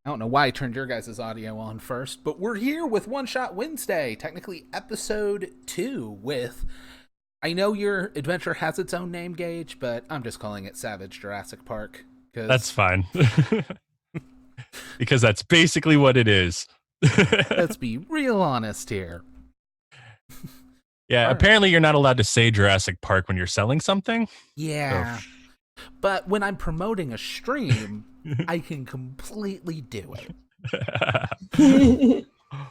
I don't know why I turned your guys' audio on first, but we're here with One Shot Wednesday, technically episode 2 with... I know your adventure has its own name, Gage, but I'm just calling it Savage Jurassic Park. That's fine. Because that's basically what it is. Let's be real honest here. Yeah, apparently you're not allowed to say Jurassic Park when you're selling something. Yeah. So. But when I'm promoting a stream, I can completely do it.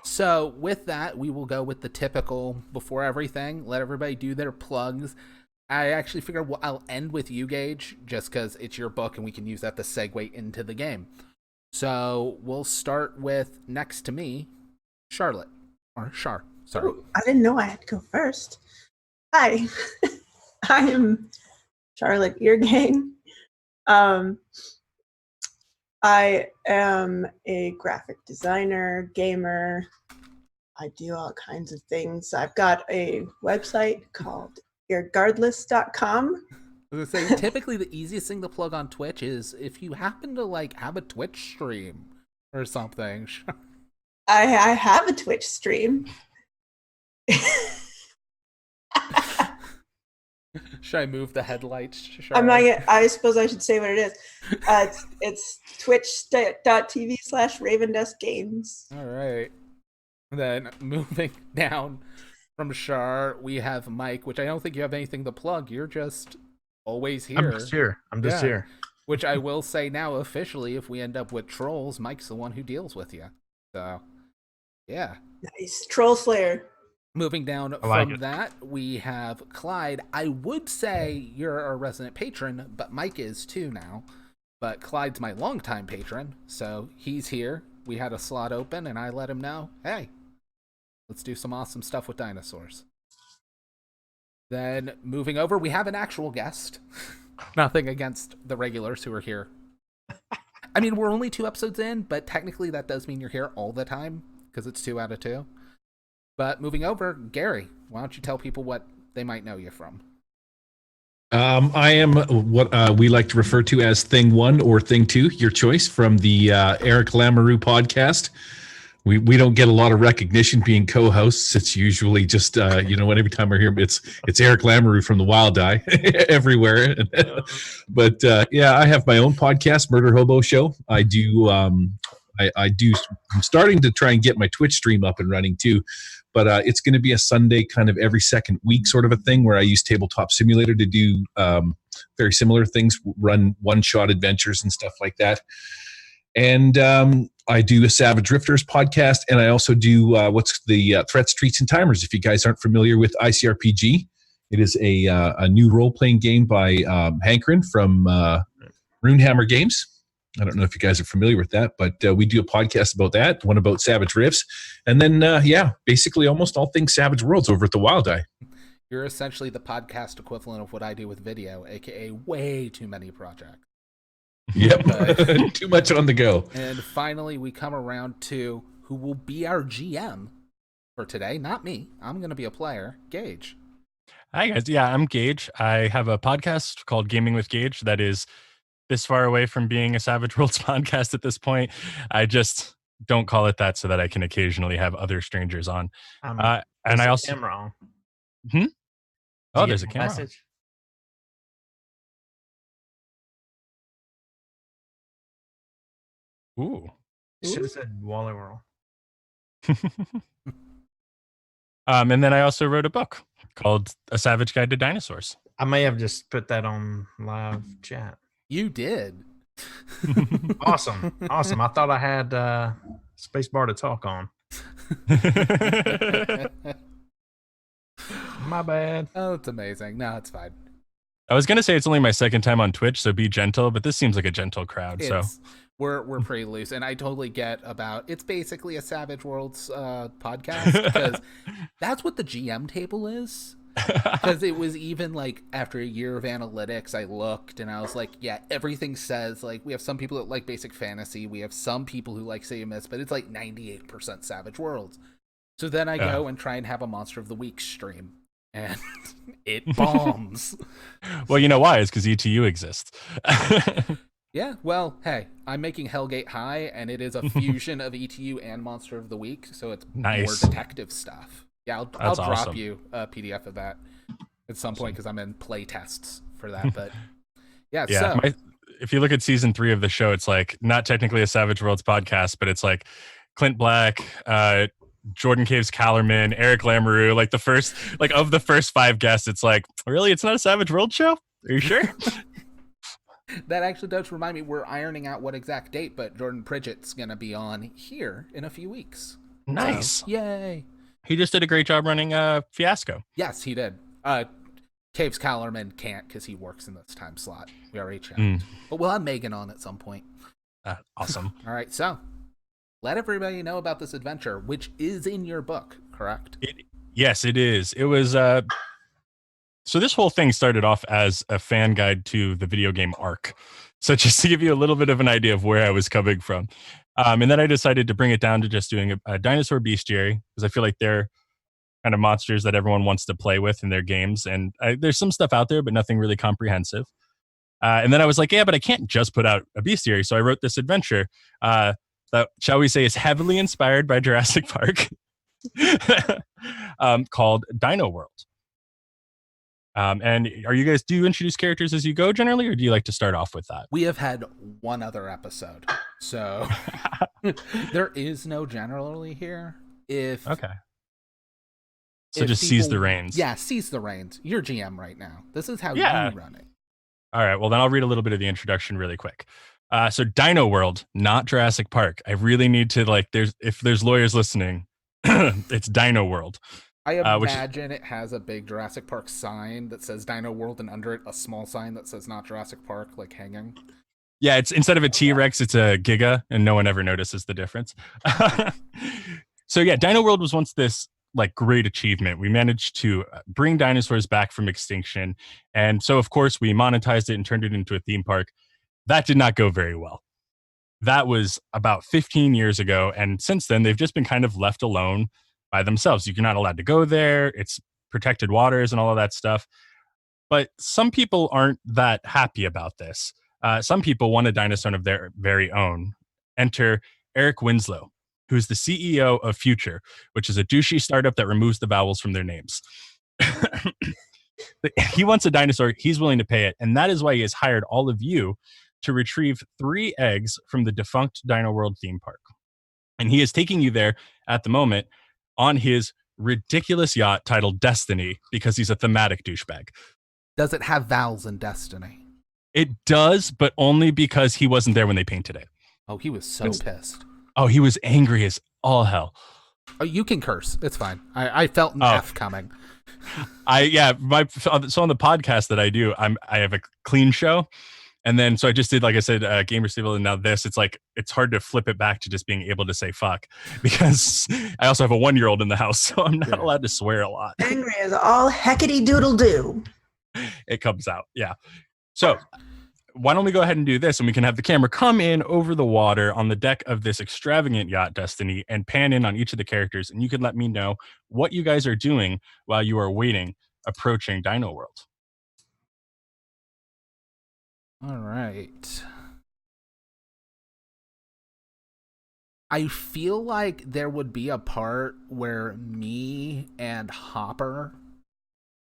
So with that, we will go with the typical before everything. Let everybody do their plugs. I actually figured I'll end with you, Gage, just because it's your book and we can use that to segue into the game. So we'll start with, next to me, Charlotte. Or Char, sorry. Ooh, I didn't know I had to go first. Hi, I am Charlotte Eargang. I am a graphic designer, gamer. I do all kinds of things. I've got a website called irregardless.com. I was going to say, typically the easiest thing to plug on Twitch is if you happen to have a Twitch stream or something. I have a Twitch stream. Should I move the headlights? I suppose I should say what it is. It's twitch.tv/RavenDustGames. All right. Then moving down from Char, we have Mike, which I don't think you have anything to plug. You're just always here. I'm just here. Which I will say now officially, if we end up with trolls, Mike's the one who deals with you. So, yeah. Nice. Troll Slayer. Moving down from that, we have Clyde. I would say you're a resident patron, but Mike is too now. But Clyde's my longtime patron, so he's here. We had a slot open, and I let him know, hey, let's do some awesome stuff with dinosaurs. Then, moving over, we have an actual guest. Nothing against the regulars who are here. I mean, we're only 2 episodes in, but technically that does mean you're here all the time, because it's 2 out of 2. But moving over, Gary, why don't you tell people what they might know you from? I am what we like to refer to as Thing 1 or Thing 2, your choice, from the Eric Lamoureux podcast. We don't get a lot of recognition being co-hosts. It's usually just every time we're here, it's Eric Lamoureux from the Wild Eye everywhere. But I have my own podcast, Murder Hobo Show. I do. I'm starting to try and get my Twitch stream up and running too. But it's going to be a Sunday kind of every second week sort of a thing where I use Tabletop Simulator to do very similar things, run one-shot adventures and stuff like that. And I do a Savage Drifters podcast, and I also do what's the Threats, Treats, and Timers. If you guys aren't familiar with ICRPG, it is a new role-playing game by Hankerin from Runehammer Games. I don't know if you guys are familiar with that, but we do a podcast about that, one about Savage Rifts, and then, basically almost all things Savage Worlds over at the Wild Eye. You're essentially the podcast equivalent of what I do with video, aka way too many projects. Yep, too much on the go. And finally, we come around to who will be our GM for today. Not me. I'm going to be a player. Gage. Hi, guys. Yeah, I'm Gage. I have a podcast called Gaming with Gage that is this far away from being a Savage Worlds podcast at this point. I just don't call it that so that I can occasionally have other strangers on. And I also... camera on. Oh, there's a camera message. Ooh. Should have said Wally World. And then I also wrote a book called A Savage Guide to Dinosaurs. I may have just put that on live chat. You did. Awesome. I thought I had spacebar to talk on. My bad. Oh, it's amazing. No, it's fine. I was going to say it's only my second time on Twitch, so be gentle, but this seems like a gentle crowd. We're pretty loose, and I totally get about it's basically a Savage Worlds podcast, because that's what the GM table is. Because it was even after a year of analytics, I looked and I was like, yeah, everything says we have some people that like basic fantasy, we have some people who like Say You Miss, but it's 98% Savage Worlds. So then I go and try and have a Monster of the Week stream, and it bombs. Well, you know why? It's because ETU exists. Yeah, well, hey, I'm making Hellgate High, and it is a fusion of ETU and Monster of the Week, so it's more Nice. detective stuff. Yeah, I'll drop awesome. you a PDF of that at some point because I'm in play tests for that. But yeah, so If you look at season 3 of the show, it's like not technically a Savage Worlds podcast, but it's like Clint Black, Jordan Caves Callerman, Eric Lamoureux, like the first 5 guests. It's like, really, it's not a Savage World show? Are you sure? that actually does remind me, we're ironing out what exact date, but Jordan Pridgett's going to be on here in a few weeks. Nice. So, yay. He just did a great job running Fiasco. Yes, he did. Caves Callerman can't because he works in this time slot. We already checked. But we'll have Megan on at some point. Awesome. All right, so let everybody know about this adventure, which is in your book, correct? Yes, it is. It was... So this whole thing started off as a fan guide to the video game Ark. So just to give you a little bit of an idea of where I was coming from. And then I decided to bring it down to just doing a dinosaur bestiary, because I feel like they're kind of monsters that everyone wants to play with in their games. And there's some stuff out there, but nothing really comprehensive. And then I was like, yeah, but I can't just put out a bestiary. So I wrote this adventure that, shall we say, is heavily inspired by Jurassic Park called Dino World. And do you introduce characters as you go generally, or do you like to start off with that? We have had one other episode, so there is no generally here. So just seize the reins. Yeah, seize the reins. You're GM right now. This is how you run it. All right, well then I'll read a little bit of the introduction really quick. So Dino World, not Jurassic Park. I really need to if there's lawyers listening, it's Dino World. I imagine it has a big Jurassic Park sign that says Dino World, and under it a small sign that says not Jurassic Park, like hanging. Yeah, it's instead of a T-Rex, it's a Giga, and no one ever notices the difference. So yeah, Dino World was once this great achievement. We managed to bring dinosaurs back from extinction, and so of course we monetized it and turned it into a theme park. That did not go very well. That was about 15 years ago, and since then they've just been kind of left alone by themselves. You're not allowed to go there. It's protected waters and all of that stuff. But some people aren't that happy about this. Some people want a dinosaur of their very own. Enter Eric Winslow, who's the CEO of Future, which is a douchey startup that removes the vowels from their names. He wants a dinosaur. He's willing to pay it. And that is why he has hired all of you to retrieve 3 eggs from the defunct Dino World theme park. And he is taking you there at the moment on his ridiculous yacht titled Destiny, because he's a thematic douchebag. Does it have vowels in Destiny? It does, but only because he wasn't there when they painted it. Oh, he was so pissed. Oh, he was angry as all hell. Oh, you can curse. It's fine. I felt an F coming. So on the podcast that I do, I have a clean show. And then, so I just did, like I said, Gamer Stable, and now this. It's hard to flip it back to just being able to say fuck, because I also have a 1-year-old in the house, so I'm not allowed to swear a lot. Angry as all heckety doodle do. It comes out, yeah. So why don't we go ahead and do this, and we can have the camera come in over the water on the deck of this extravagant yacht, Destiny, and pan in on each of the characters, and you can let me know what you guys are doing while you are approaching Dino World. All right. I feel like there would be a part where me and Hopper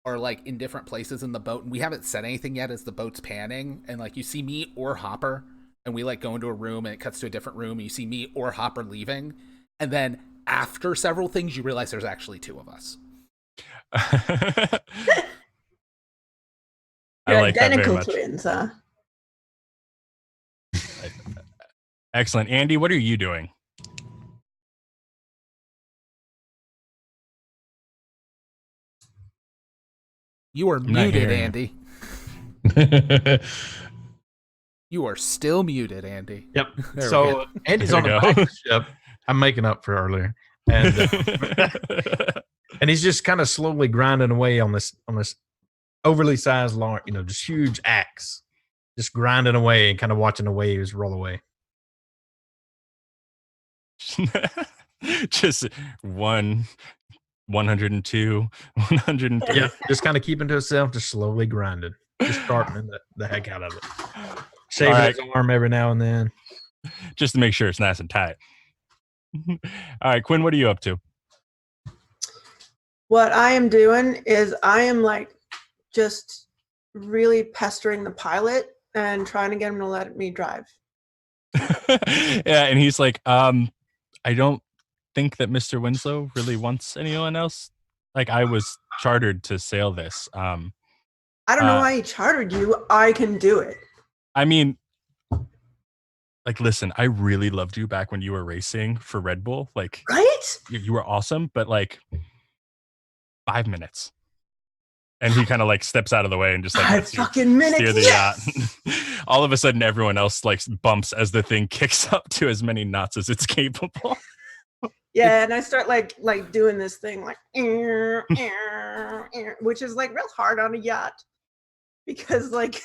are in different places in the boat, and we haven't said anything yet as the boat's panning, and you see me or Hopper, and we go into a room, and it cuts to a different room, and you see me or Hopper leaving, and then after several things you realize there's actually 2 of us. You're like identical twins, huh? Excellent. Andy, what are you doing? You are muted, Andy. You are still muted, Andy. Yep. So Andy's on the back of the ship. I'm making up for earlier, and and he's just kind of slowly grinding away on this overly sized, just huge axe, just grinding away and kind of watching the waves roll away. Just 102, 103. Yeah, just kind of keeping to himself, just slowly grinding, just sharpening the heck out of it. Shaving his arm every now and then. Just to make sure it's nice and tight. All right, Quinn, what are you up to? What I am doing is I am like just really pestering the pilot and trying to get him to let me drive. Yeah, and he's like, I don't think that Mr. Winslow really wants anyone else. Like, I was chartered to sail this. I don't know why he chartered you. I can do it. I mean, like, listen, I really loved you back when you were racing for Red Bull. Like, right? You were awesome, but like 5 minutes. And he kind of like steps out of the way and just like 5 fucking minutes. Steer the Yes! yacht. All of a sudden, everyone else like bumps as the thing kicks up to as many knots as it's capable. Yeah, and I start like doing this thing like, which is like real hard on a yacht because like.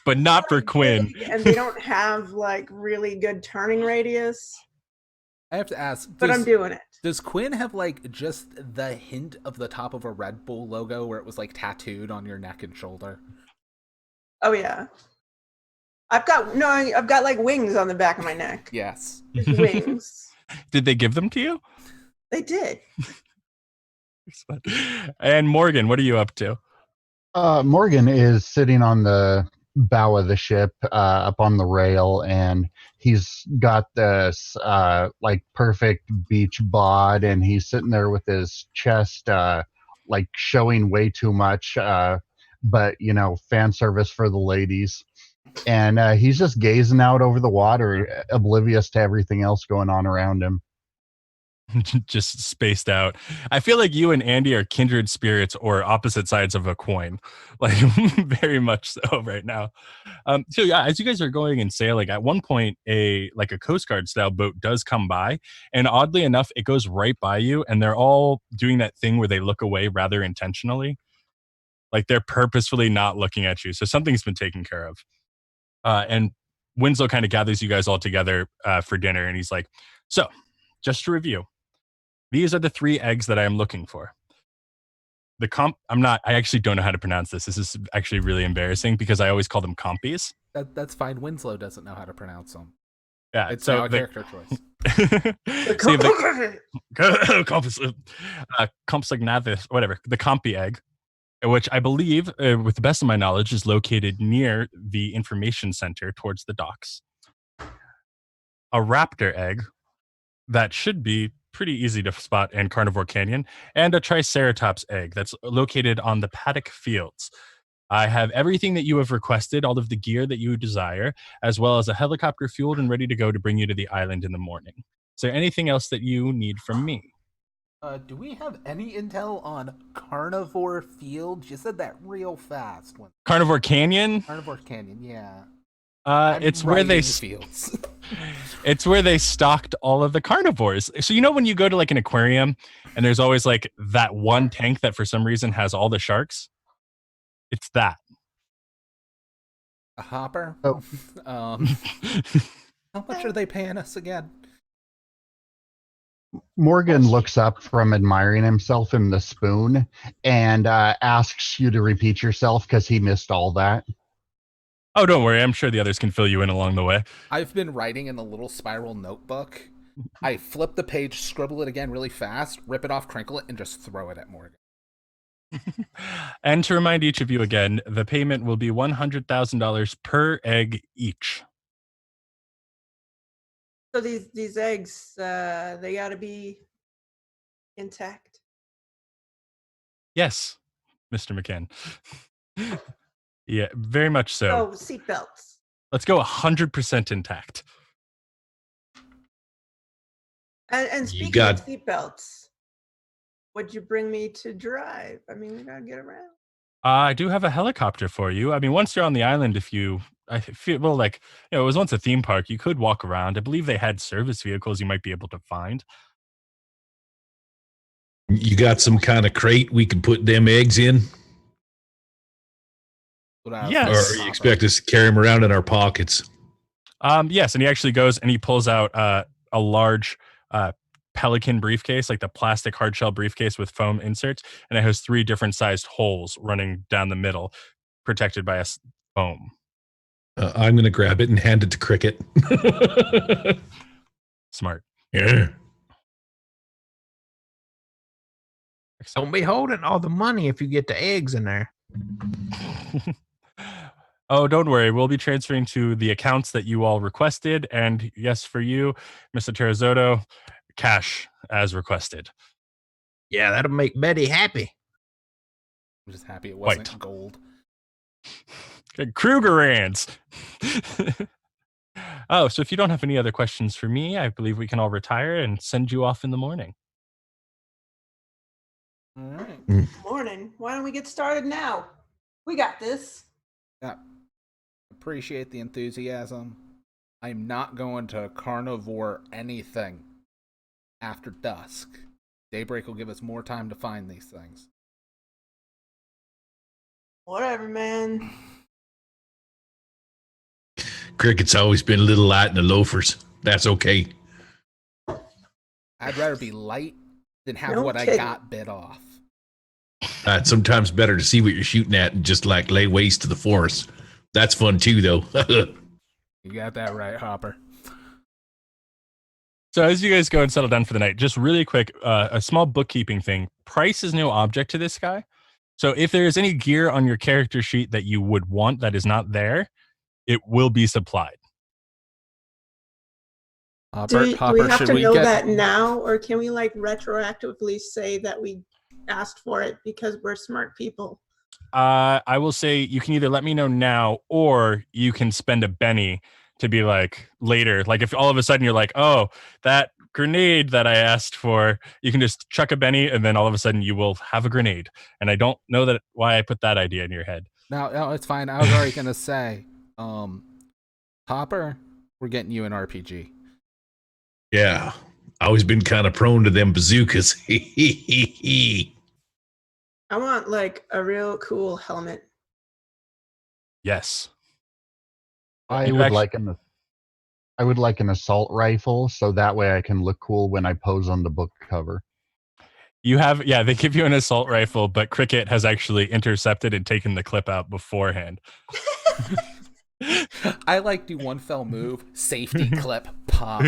But not for Quinn. And they don't have like really good turning radius. I have to ask, but I'm doing it. Does Quinn have like just the hint of the top of a Red Bull logo where it was like tattooed on your neck and shoulder? Oh yeah. I've got like wings on the back of my neck. Yes. Wings. Did they give them to you? They did. And Morgan, what are you up to? Morgan is sitting on the bow of the ship up on the rail, and he's got this like perfect beach bod, and he's sitting there with his chest like showing way too much, but you know, fan service for the ladies. And he's just gazing out over the water, oblivious to everything else going on around him. Just spaced out. I feel like you and Andy are kindred spirits or opposite sides of a coin, like very much so right now. So yeah, as you guys are going and sailing, at one point a Coast Guard style boat does come by, and oddly enough, it goes right by you, and they're all doing that thing where they look away rather intentionally, like they're purposefully not looking at you. So something's been taken care of. And Winslow kind of gathers you guys all together for dinner, and he's like, "So, just to review. These are the 3 eggs that I am looking for. I actually don't know how to pronounce this. This is actually really embarrassing because I always call them compies. That's fine. Winslow doesn't know how to pronounce them. Yeah, it's now a character choice. Compsognathus, whatever, the compy egg, which I believe, with the best of my knowledge, is located near the information center towards the docks. A raptor egg that should be pretty easy to spot in Carnivore Canyon, and a Triceratops egg that's located on the paddock fields. I have everything that you have requested, all of the gear that you desire, as well as a helicopter fueled and ready to go to bring you to the island in the morning. Is there anything else that you need from me? Do we have any intel on Carnivore Fields? You said that real fast. Carnivore Canyon? Carnivore Canyon, yeah. It's where they fields. It's where they stocked all of the carnivores. So you know when you go to like an aquarium and there's always like that one tank that for some reason has all the sharks? It's that. A hopper? Oh. How much are they paying us again? Morgan looks up from admiring himself in the spoon and asks you to repeat yourself because he missed all that. Oh, don't worry. I'm sure the others can fill you in along the way. I've been writing in a little spiral notebook. I flip the page, scribble it again really fast, rip it off, crinkle it, and just throw it at Morgan. And to remind each of you again, the payment will be $100,000 per egg each. So these eggs, they got to be intact. Yes, Mr. McCann. Yeah, very much so. Oh, seatbelts. Let's go 100% intact. And speaking of seatbelts, would you bring me to drive? I mean, we gotta get around. I do have a helicopter for you. I mean, once you're on the island, I feel like, it was once a theme park. You could walk around. I believe they had service vehicles you might be able to find. You got some kind of crate we can put them eggs in? Yes. Or you expect us to carry them around in our pockets? Yes, and he actually goes and he pulls out a large Pelican briefcase, like the plastic hard shell briefcase with foam inserts, and it has 3 different sized holes running down the middle, protected by a foam. I'm going to grab it and hand it to Cricket. Smart. Yeah. Don't be holding all the money if you get the eggs in there. Oh, don't worry. We'll be transferring to the accounts that you all requested. And yes, for you, Mr. Terrazotto, cash as requested. Yeah, that'll make Betty happy. I'm just happy it wasn't White. gold. Krugerrands. Oh, so if you don't have any other questions for me, I believe we can all retire and send you off in the morning. All right. Morning. Why don't we get started now? We got this. Yeah. Appreciate the enthusiasm. I'm not going to carnivore anything after dusk. Daybreak will give us more time to find these things. Whatever, man. Cricket's always been a little light in the loafers. That's okay. I'd rather be light than have No what kidding. I got bit off. It's sometimes better to see what you're shooting at and just like lay waste to the forest. That's fun too, though. You got that right, Hopper. So as you guys go and settle down for the night, just really quick, a small bookkeeping thing. Price is no object to this guy. So if there is any gear on your character sheet that you would want that is not there, it will be supplied. Do we have should to we know get that now, or can we like retroactively say that we asked for it because we're smart people? I will say you can either let me know now or you can spend a Benny to be like later. Like if all of a sudden you're like, oh, that grenade that I asked for, you can just chuck a Benny and then all of a sudden you will have a grenade. And I don't know that why I put that idea in your head. No, it's fine. I was already gonna say, Hopper, we're getting you an RPG. Yeah. Always been kind of prone to them bazookas. I want like a real cool helmet. Yes. I would like an assault rifle, so that way I can look cool when I pose on the book cover. You have, yeah, they give you an assault rifle, but Cricket has actually intercepted and taken the clip out beforehand. I like do one fell move, safety clip, pop.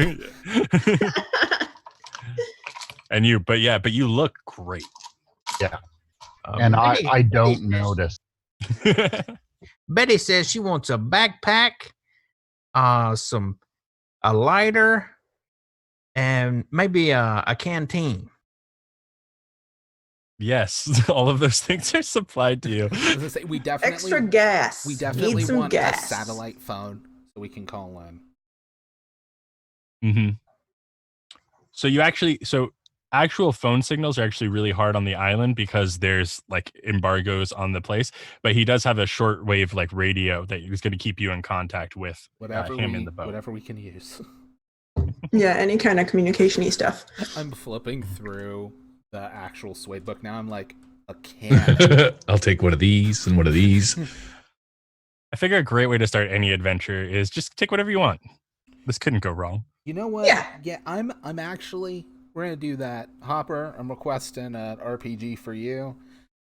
And you, but you look great. Yeah. And I don't notice. Betty says she wants a backpack, a lighter, and maybe a canteen. Yes, all of those things are supplied to you. I was gonna say, we definitely Extra gas. We definitely Need some want gas. a satellite phone so we can call in. Mm-hmm. So actual phone signals are actually really hard on the island because there's like embargoes on the place. But he does have a shortwave like radio that is going to keep you in contact with him in the boat. Whatever we can use. Yeah, any kind of communication-y stuff. I'm flipping through the actual SWADE book now. I'm like, a can. I'll take one of these and one of these. I figure a great way to start any adventure is just take whatever you want. This couldn't go wrong. You know what? Yeah. I'm actually, we're gonna do that. Hopper, I'm requesting an RPG for you.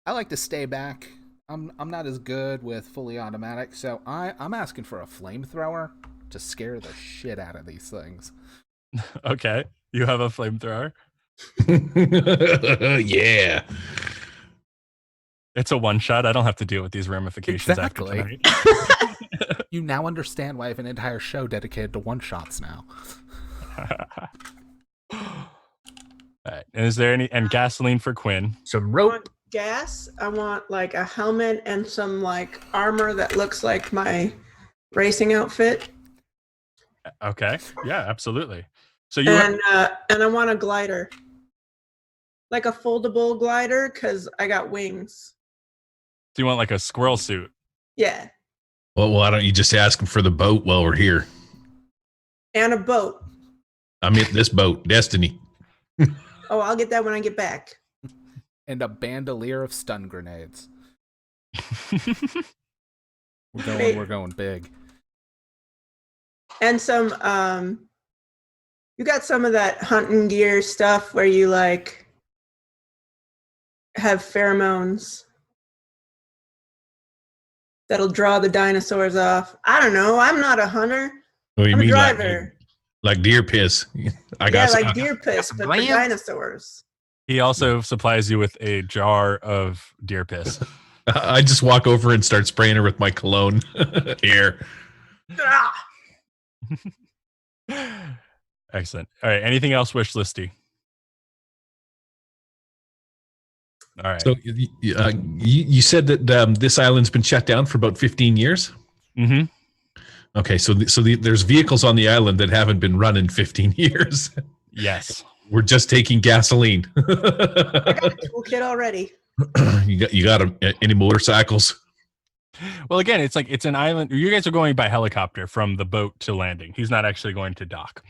I like to stay back. I'm not as good with fully automatic, so I'm asking for a flamethrower to scare the shit out of these things. Okay, you have a flamethrower. Yeah. It's a one shot. I don't have to deal with these ramifications Exactly. after tonight. You now understand why I have an entire show dedicated to one shots now. All right. And is there and gasoline for Quinn? Some I rope. want gas. I want like a helmet and some like armor that looks like my racing outfit. Okay. Yeah, absolutely. So you And I want a glider. Like a foldable glider because I got wings. do you want like a squirrel suit? Yeah. Well, why don't you just ask him for the boat while we're here? And a boat. I'm in this boat, Destiny. Oh, I'll get that when I get back. And a bandolier of stun grenades. Wait. We're going big. And some you got some of that hunting gear stuff where you like have pheromones. that'll draw the dinosaurs off. I don't know. I'm not a hunter. What do you I'm a mean, driver. like deer piss? Like deer piss, but for dinosaurs. He also supplies you with a jar of deer piss. I just walk over and start spraying her with my cologne. Here. Ah! Excellent. All right. Anything else wish listy? All right. So you said that this island's been shut down for about 15 years? Mm-hmm. Okay, so there's vehicles on the island that haven't been run in 15 years. Yes. We're just taking gasoline. I got a toolkit already. You got any motorcycles? Well, again, it's an island. You guys are going by helicopter from the boat to landing. He's not actually going to dock.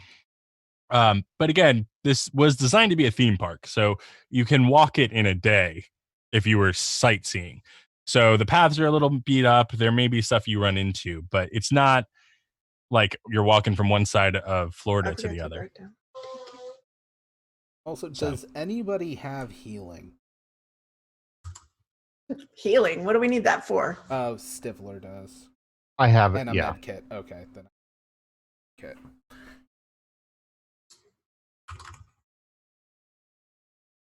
But again, this was designed to be a theme park, so you can walk it in a day if you were sightseeing. So the paths are a little beat up. There may be stuff you run into, but it's not like you're walking from one side of Florida to the other. Also, does anybody have healing? Healing? What do we need that for? Stifler does. I have it. And a Yeah. med kit. Okay, then. Kit.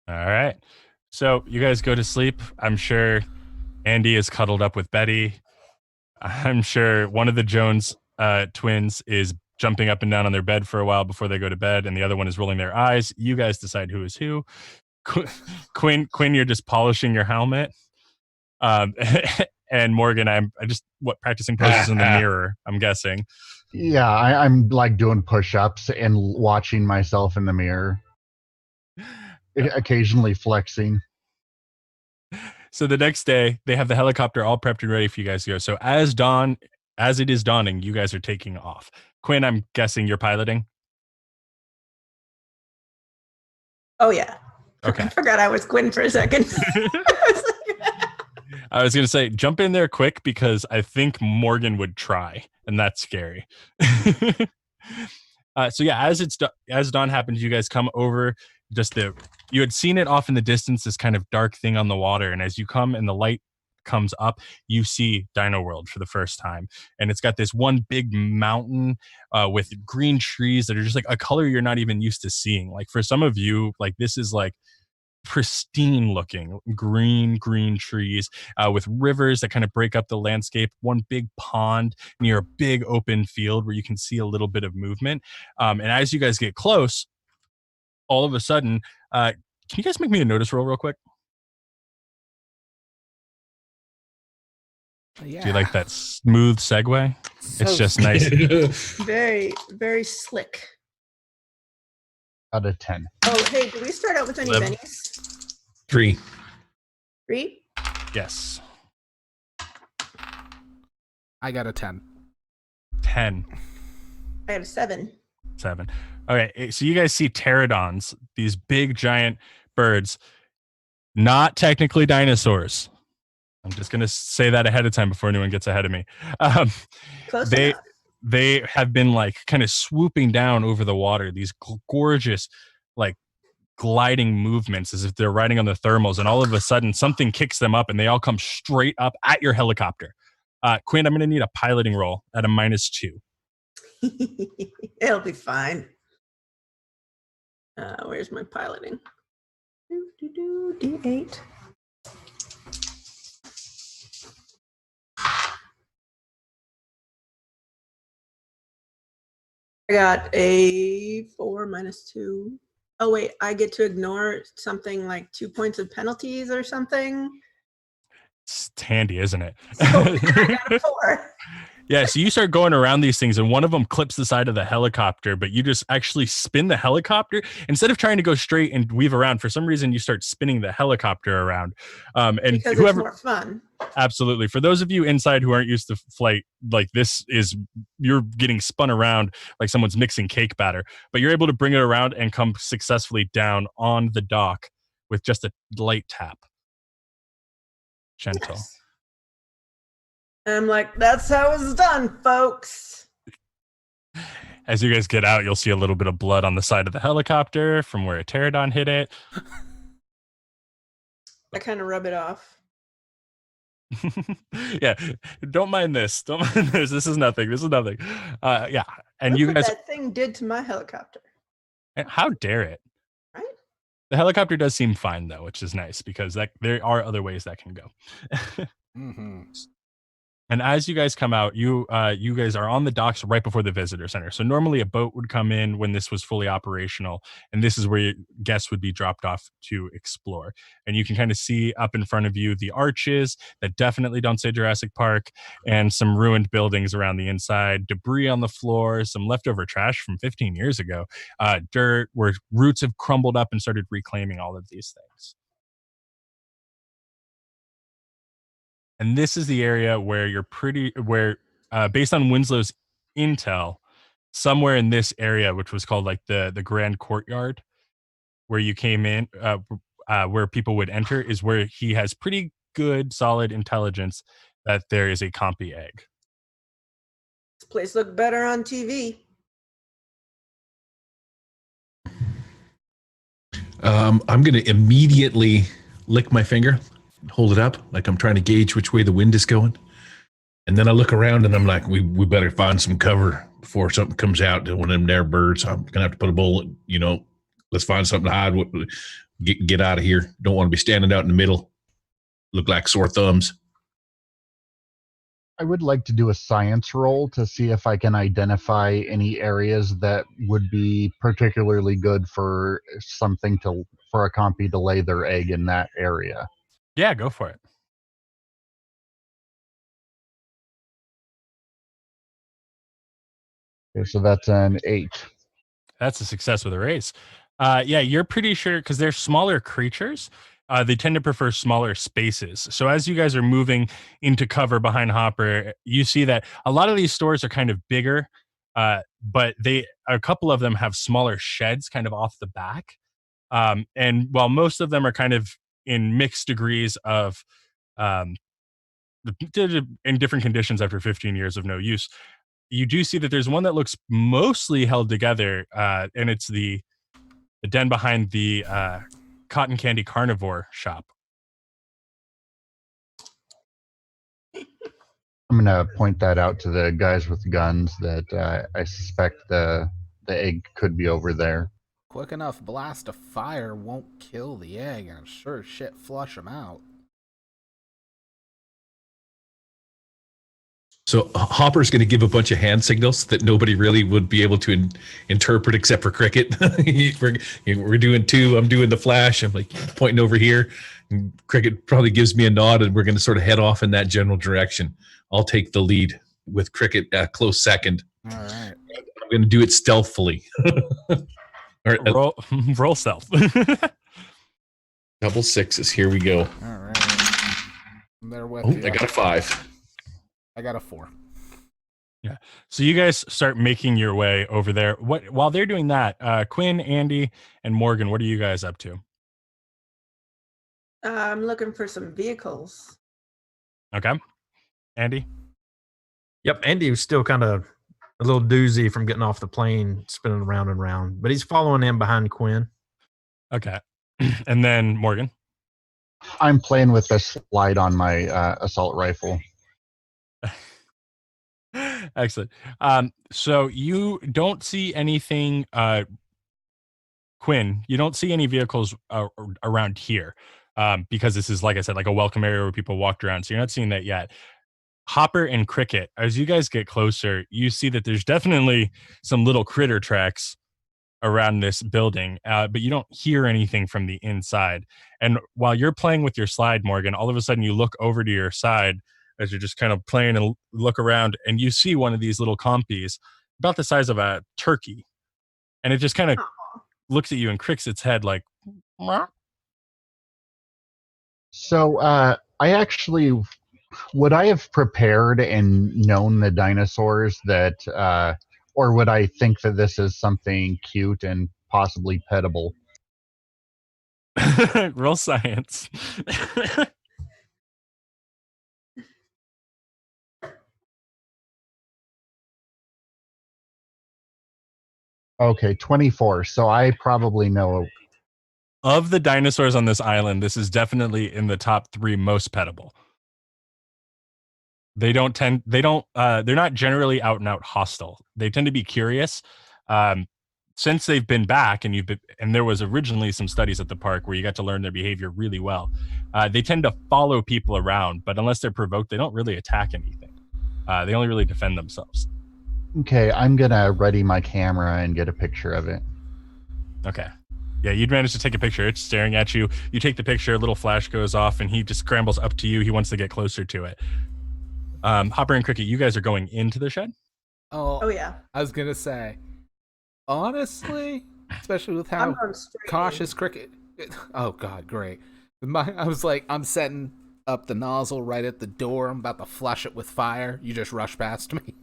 All right. So you guys go to sleep. I'm sure Andy is cuddled up with Betty. I'm sure one of the Jones twins is jumping up and down on their bed for a while before they go to bed, and the other one is rolling their eyes. You guys decide who is who. Quinn, you're just polishing your helmet. And Morgan, I'm just practicing poses in the mirror, I'm guessing. Yeah, I'm like doing push-ups and watching myself in the mirror. Occasionally flexing. So the next day, they have the helicopter all prepped and ready for you guys to go. So as it is dawning, you guys are taking off. Quinn, I'm guessing you're piloting? Oh, yeah. Okay. I forgot I was Quinn for a second. I was going to say, jump in there quick because I think Morgan would try, and that's scary. So yeah, as dawn happens, you guys come over. You had seen it off in the distance, this kind of dark thing on the water, and as you come and the light comes up, you see Dino World for the first time, and it's got this one big mountain with green trees that are just like a color you're not even used to seeing. Like for some of you, like this is like pristine looking green trees with rivers that kind of break up the landscape, one big pond near a big open field where you can see a little bit of movement, and as you guys get close, all of a sudden, can you guys make me a notice roll real quick? Yeah. Do you like that smooth segue? It's just nice. Very, very slick. Out of 10. Oh, hey, do we start out with any 11. bennies? 3. 3? Yes. I got a 10. 10. I have 7. 7. Okay, so you guys see pterodons, these big giant birds, not technically dinosaurs. I'm just going to say that ahead of time before anyone gets ahead of me. Close enough. They have been like kind of swooping down over the water, these gorgeous like gliding movements as if they're riding on the thermals, and all of a sudden something kicks them up and they all come straight up at your helicopter. Quinn, I'm going to need a piloting roll at a -2. It'll be fine. Where's my piloting? D8. I got a 4 -2. Oh, wait, I get to ignore something like 2 points of penalties or something. It's handy, isn't it? So I got a 4. Yeah, so you start going around these things, and one of them clips the side of the helicopter, but you just actually spin the helicopter. Instead of trying to go straight and weave around, for some reason, you start spinning the helicopter around. And because whoever, it's more fun. Absolutely. For those of you inside who aren't used to flight, like this is, you're getting spun around like someone's mixing cake batter, but you're able to bring it around and come successfully down on the dock with just a light tap. Gentle. Yes. I'm like, that's how it's done, folks. As you guys get out, you'll see a little bit of blood on the side of the helicopter from where a pterodon hit it. I kind of rub it off. Yeah, don't mind this. Don't mind this. This is nothing. This is nothing. Yeah, and Look you what guys, that thing did to my helicopter. how dare it? Right? The helicopter does seem fine though, which is nice because there are other ways that can go. Mm-hmm. And as you guys come out, you guys are on the docks right before the visitor center. So normally a boat would come in when this was fully operational, and this is where your guests would be dropped off to explore. And you can kind of see up in front of you the arches that definitely don't say Jurassic Park, and some ruined buildings around the inside, debris on the floor, some leftover trash from 15 years ago, dirt where roots have crumbled up and started reclaiming all of these things. And this is the area where based on Winslow's intel, somewhere in this area, which was called like the grand courtyard, where you came in, where people would enter, is where he has pretty good solid intelligence that there is a compy egg. This place looked better on TV. I'm going to immediately lick my finger, hold it up like I'm trying to gauge which way the wind is going. And then I look around and I'm like, we better find some cover before something comes out. One of them there birds. I'm going to have to put a bullet, let's find something to hide. Get out of here. Don't want to be standing out in the middle. Look like sore thumbs. I would like to do a science roll to see if I can identify any areas that would be particularly good for for a compy to lay their egg in that area. Yeah, go for it. Okay, so that's an 8. That's a success with a raise. Yeah, you're pretty sure because they're smaller creatures. They tend to prefer smaller spaces. So as you guys are moving into cover behind Hopper, you see that a lot of these stores are kind of bigger, but a couple of them have smaller sheds kind of off the back. And while most of them are kind of in mixed degrees of in different conditions after 15 years of no use, you do see that there's one that looks mostly held together, and it's the den behind the cotton candy carnivore shop. I'm going to point that out to the guys with guns that I suspect the egg could be over there. Quick enough blast of fire won't kill the egg and sure as shit flush them out. So Hopper's going to give a bunch of hand signals that nobody really would be able to interpret except for Cricket. We're doing 2. I'm doing the flash. I'm like pointing over here. And Cricket probably gives me a nod, and we're going to sort of head off in that general direction. I'll take the lead with Cricket close second. All right. I'm going to do it stealthily. Roll stealth. Double 6s. Here we go. All right. They're with you. I got a 5. I got a 4. Yeah. So you guys start making your way over there. While they're doing that, Quinn, Andy, and Morgan, what are you guys up to? I'm looking for some vehicles. Okay. Andy? Yep, Andy was still kind of a little doozy from getting off the plane, spinning around and around, but he's following in behind Quinn. Okay. And then Morgan? I'm playing with the slide on my assault rifle. Excellent. So you don't see anything, Quinn, you don't see any vehicles around here because this is, like I said, like a welcome area where people walked around. So you're not seeing that yet. Hopper and Cricket, as you guys get closer, you see that there's definitely some little critter tracks around this building, but you don't hear anything from the inside. And while you're playing with your slide, Morgan, all of a sudden you look over to your side as you're just kind of playing and look around, and you see one of these little compies about the size of a turkey. And it just kind of looks at you and cricks its head like, "Meow." So I actually, would I have prepared and known the dinosaurs that, or would I think that this is something cute and possibly pettable? Roll science. Okay, 24. So I probably know. Of the dinosaurs on this island, this is definitely in the top 3 most pettable. They're not generally out and out hostile. They tend to be curious. Since they've been back and and there was originally some studies at the park where you got to learn their behavior really well. They tend to follow people around, but unless they're provoked, they don't really attack anything. They only really defend themselves. Okay, I'm gonna ready my camera and get a picture of it. Okay. Yeah, you'd manage to take a picture. It's staring at you. You take the picture, a little flash goes off, and he just scrambles up to you. He wants to get closer to it. Hopper and Cricket, you guys are going into the shed? Oh yeah. I was gonna say, honestly, especially with how I'm going straight cautious Cricket. Oh God, great. I was like, I'm setting up the nozzle right at the door. I'm about to flush it with fire. You just rush past me.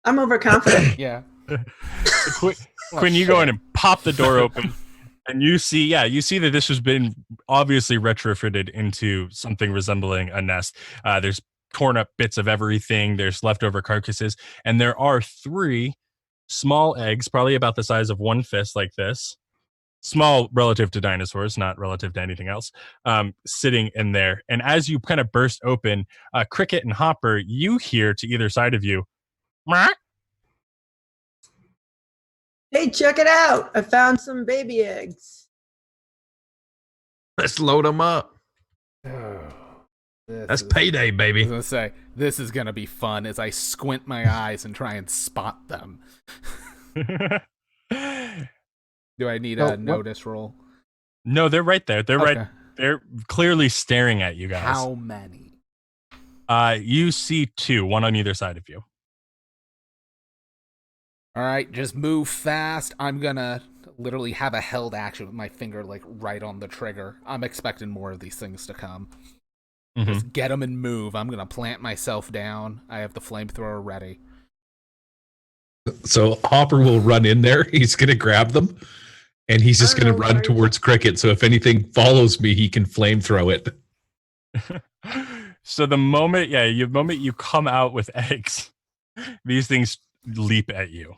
I'm overconfident. Yeah. Quinn, you go in and pop the door open, and you see that this has been obviously retrofitted into something resembling a nest. There's torn up bits of everything. There's leftover carcasses, and there are 3 small eggs, probably about the size of one fist, like this. Small relative to dinosaurs, not relative to anything else, sitting in there. And as you kind of burst open, Cricket and Hopper, you hear to either side of you, "Meow." Hey, check it out! I found some baby eggs. Let's load them up. That's payday, I baby. was gonna say, this is gonna be fun as I squint my eyes and try and spot them. Do I need a notice roll? No, they're right there. They're Okay. right. They're clearly staring at you guys. How many? You see 2, one on either side of you. All right, just move fast. I'm gonna literally have a held action with my finger like right on the trigger. I'm expecting more of these things to come. Mm-hmm. Just get them and move. I'm gonna plant myself down. I have the flamethrower ready. So Hopper will run in there. He's going to grab them, and he's just going to run towards Cricket. So if anything follows me, he can flame throw it. So the moment you come out with eggs, these things leap at you.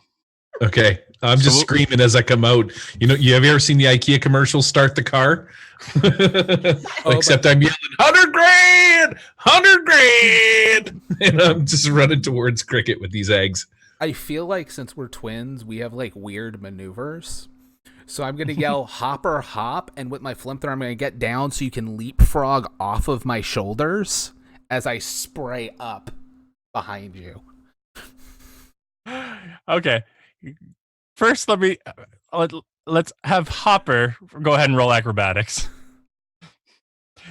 Okay, I'm just screaming as I come out. You have you ever seen the IKEA commercial, Start the Car? Except I'm yelling, 100 grand! 100 grand! And I'm just running towards Cricket with these eggs. I feel like since we're twins, we have like weird maneuvers. So I'm gonna yell hopper hop, and with my flamethrower, I'm gonna get down so you can leapfrog off of my shoulders as I spray up behind you. Okay. First, let's have Hopper go ahead and roll acrobatics.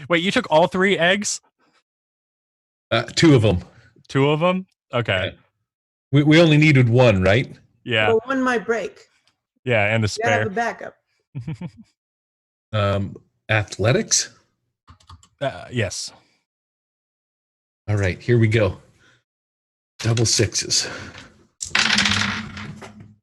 Wait, you took all 3 eggs? 2 of them. 2 of them? Okay. Yeah. We only needed 1, right? Yeah. Well, one might break. Yeah, and the You gotta have spare. a backup. Athletics? Yes. All right, here we go. Double 6s.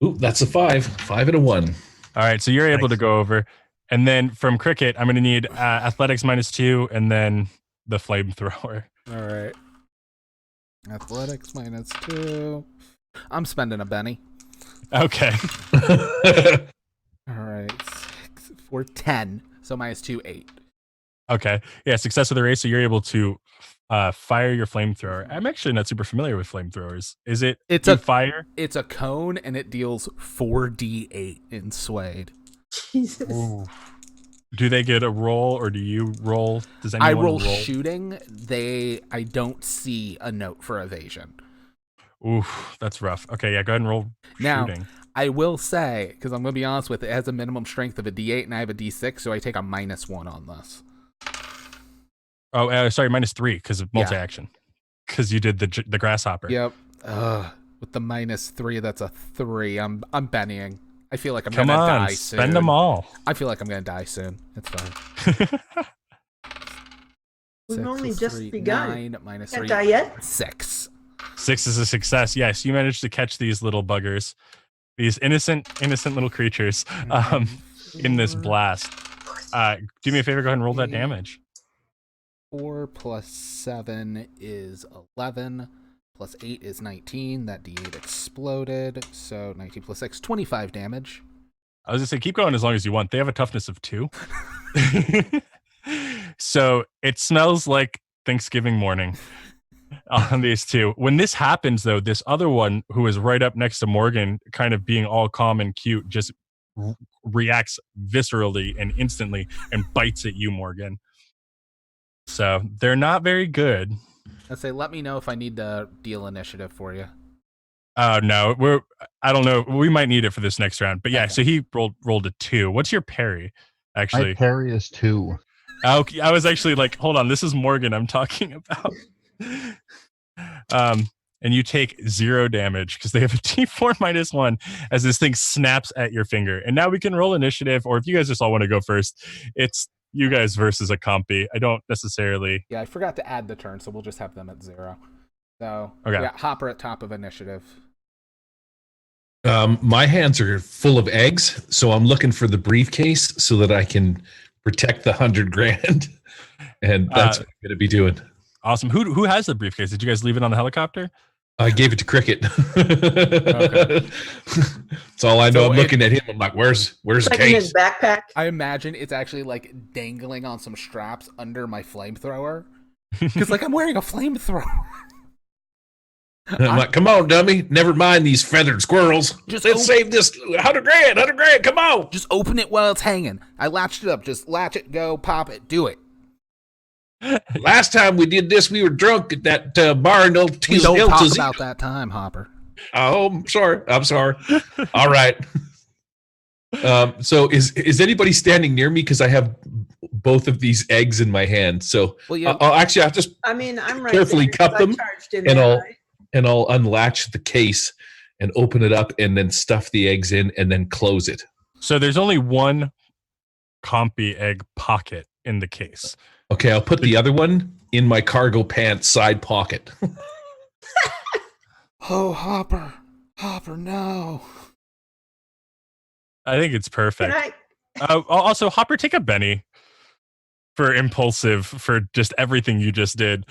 Ooh, that's a 5. 5 and a 1. All right, so you're able to go over. And then from Cricket, I'm going to need athletics -2 and then the flamethrower. All right. Athletics -2. I'm spending a Benny. Okay. All right. 6 for 10. So -2, 8. Okay. Yeah, success with the race. So you're able to fire your flamethrower. I'm actually not super familiar with flamethrowers. Is it? It's a fire. It's a cone and it deals 4d8 in SWADE. Jesus. Ooh. Do they get a roll or do you roll? Does anyone I roll roll? shooting. I don't see a note for evasion. Ooh, that's rough. Okay, yeah, go ahead and roll Now, shooting. I will say, because I'm going to be honest with it, has a minimum strength of a d8 and I have a d6, so I take a -1 on this. Oh, sorry, -3 because of multi-action. Because you did the grasshopper. Yep. With the -3, that's a 3. I'm bennying. I feel like I'm Come gonna on, die soon. spend them all. I feel like I'm gonna die soon. It's fine. We've 6 only plus just 3, begun. 9 Can't -3. die yet? 6. 6 is a success. Yes, you managed to catch these little buggers, these innocent little creatures, in this blast. Do me a favor, go ahead and roll that damage. 4 plus 7 is 11. Plus 8 is 19. That d8 exploded. So 19 plus 6, 25 damage. I was going to say, keep going as long as you want. They have a toughness of 2. So it smells like Thanksgiving morning. on these two. When this happens, though, this other one who is right up next to Morgan, kind of being all calm and cute, just reacts viscerally and instantly and bites at you, Morgan. So they're not very good. Let's say, let me know if I need to deal initiative for you. No, I don't know. We might need it for this next round. But yeah, Okay. so he rolled a 2. What's your parry? Actually, My parry is 2. okay, I was actually like, hold on, this is Morgan I'm talking about. And you take 0 damage because they have a D4 -1 as this thing snaps at your finger. And now we can roll initiative, or if you guys just all want to go first, it's you guys versus a compy. I don't necessarily. Yeah, I forgot to add the turn, so we'll just have them at 0. So Okay. we got Hopper at top of initiative. My hands are full of eggs, so I'm looking for the briefcase so that I can protect the $100,000, and that's what I'm going to be doing. Awesome. Who has the briefcase? Did you guys leave it on the helicopter? I gave it to Cricket. Okay. That's all I know. So I'm looking at him. I'm like, "Where's the It's like in case?" his backpack. I imagine it's actually like dangling on some straps under my flamethrower. Because like I'm wearing a flamethrower. I'm like, "Come on, dummy! Never mind these feathered squirrels. Just Let's save this $100,000. $100,000. Come on!" Just open it while it's hanging. I latched it up. Just latch it, go, pop it, do it. Last time we did this, we were drunk at that bar in We don't El talk Tizito. about that time, Hopper. Oh, I'm sorry. All right. So is anybody standing near me? Because I have both of these eggs in my hand. So Well, yeah. I'll actually have to I mean, I'm right Carefully there, 'cause cup I them, charged in and there, I'll- right? and I'll unlatch the case and open it up and then stuff the eggs in and then close it. So there's only one compy egg pocket in the case. Okay, I'll put the other one in my cargo pants side pocket. Oh, Hopper. Hopper, no. I think it's perfect. Can I? Also, Hopper, take a Benny for impulsive for just everything you just did.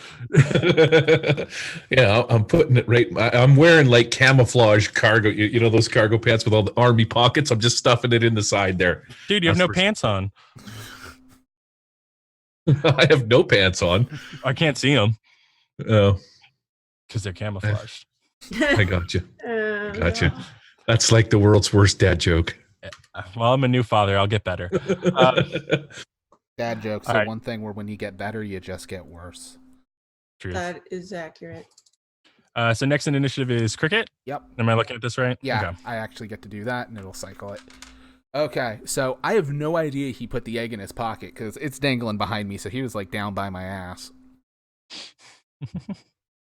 Yeah, I'm putting it right. I'm wearing like camouflage cargo, you know, those cargo pants with all the army pockets. I'm just stuffing it in the side there. Dude, you have That's no for- pants on. I have no pants on. I can't see them Oh, because they're camouflaged. I got you. Gotcha. No. That's like the world's worst dad joke. Well, I'm a new father. I'll get better. Dad jokes All are right. one thing where when you get better, you just get worse. Truth. That is accurate. So next in initiative is Cricket. Yep. Am I looking at this right? Yeah, Okay. I actually get to do that, and it'll cycle it. Okay, so I have no idea he put the egg in his pocket because it's dangling behind me, so he was like down by my ass.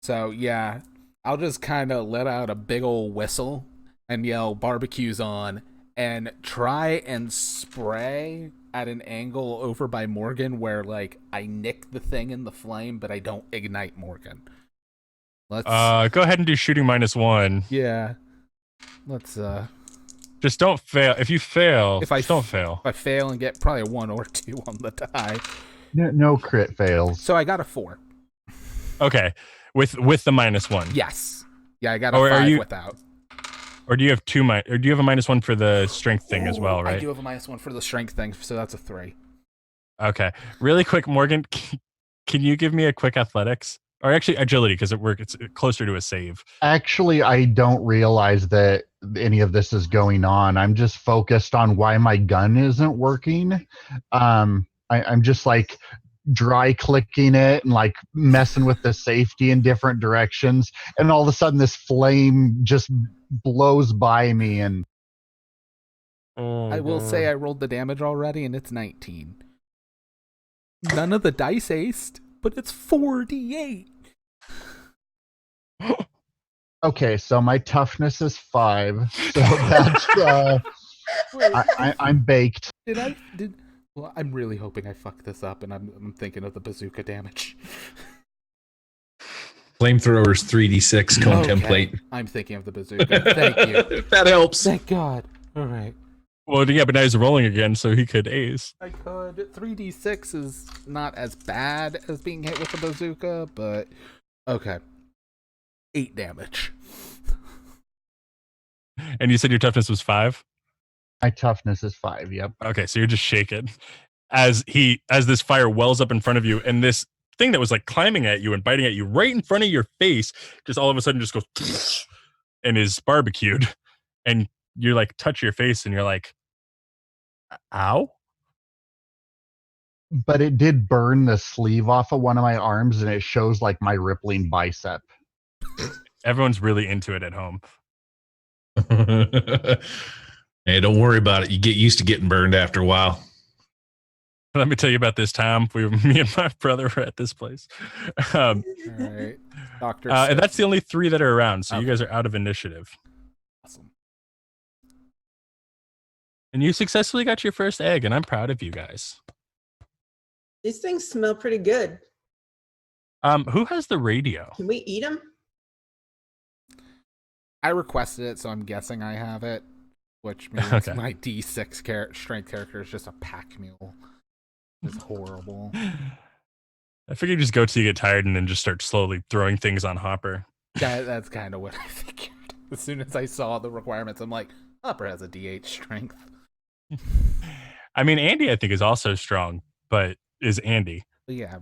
So yeah, I'll just kind of let out a big old whistle and yell "barbecue's on" and try and spray at an angle over by Morgan where like I nick the thing in the flame, but I don't ignite Morgan. Let's Go ahead and do shooting -1. yeah. Let's Just don't fail. If you fail, If I just don't fail. if I fail and get probably a 1 or 2 on the die. No crit fails. So I got a 4. Okay, with the -1. Yes. Yeah, I got a Or are 5 you- without. Or do you have or do you have a -1 for the strength thing as well, Ooh, right? I do have a -1 for the strength thing, so that's a 3. Okay, really quick, Morgan. Can you give me a quick athletics or actually agility because it's closer to a save? Actually, I don't realize that any of this is going on. I'm just focused on why my gun isn't working. I'm just like dry clicking it and like messing with the safety in different directions, and all of a sudden this flame just blows by me. And I will say I rolled the damage already, and it's 19. None of the dice aced, but it's 4d8. okay, so my toughness is 5, so that's I'm baked. Well, I'm really hoping I fuck this up, and I'm thinking of the bazooka damage. Flamethrowers 3d6 contemplate. Okay, I'm thinking of the bazooka. Thank you. If that helps. Thank God. All right. Well, yeah, but now he's rolling again, so he could ace. I could. 3d6 is not as bad as being hit with a bazooka, but okay. 8 damage. And you said your toughness was 5? My toughness is 5. Yep. Okay, so you're just shaking as this fire wells up in front of you, and this thing that was like climbing at you and biting at you right in front of your face, just all of a sudden just goes and is barbecued. And you like touch your face and you're like, ow. But it did burn the sleeve off of one of my arms, and it shows like my rippling bicep. Everyone's really into it at home. Hey, don't worry about it. You get used to getting burned after a while. Let me tell you about this time me and my brother were at this place. All right, Doctor. And that's the only 3 that are around. So Okay. you guys are out of initiative. Awesome. And you successfully got your first egg, and I'm proud of you guys. These things smell pretty good. Who has the radio? Can we eat them? I requested it, so I'm guessing I have it, which means Okay. my D6 strength character is just a pack mule. It's horrible. I figure you just go till you get tired and then just start slowly throwing things on Hopper. That's kind of what I figured. As soon as I saw the requirements, I'm like, Hopper has a D8 strength. I mean, Andy, I think, is also strong, but is Andy. But yeah.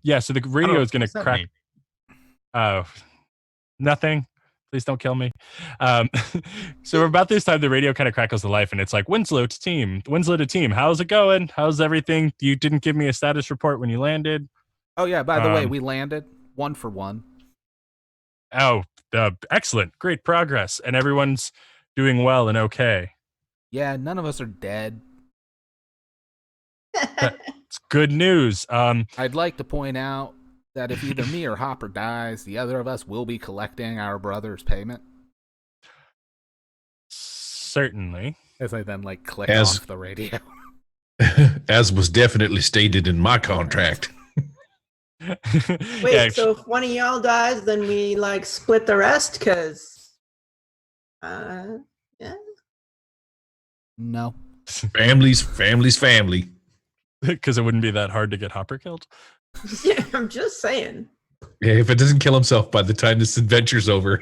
Yeah, so the radio is going to crack. mean? Nothing. Please don't kill me. So about this time, the radio kind of crackles to life, and it's like, Winslow to team. How's it going? How's everything? You didn't give me a status report when you landed. Oh yeah. By the way, we landed 1 for 1. Oh, excellent. Great progress. And everyone's doing well and okay. Yeah, none of us are dead. It's good news. I'd like to point out that if either me or Hopper dies, the other of us will be collecting our brother's payment. Certainly. As I then like click As- off the radio. As was definitely stated in my contract. Wait, Yeah, so if one of y'all dies, then we like split the rest? Because, yeah. No. Family's family. because it wouldn't be that hard to get Hopper killed. Yeah, I'm just saying. Yeah, if it doesn't kill himself by the time this adventure's over.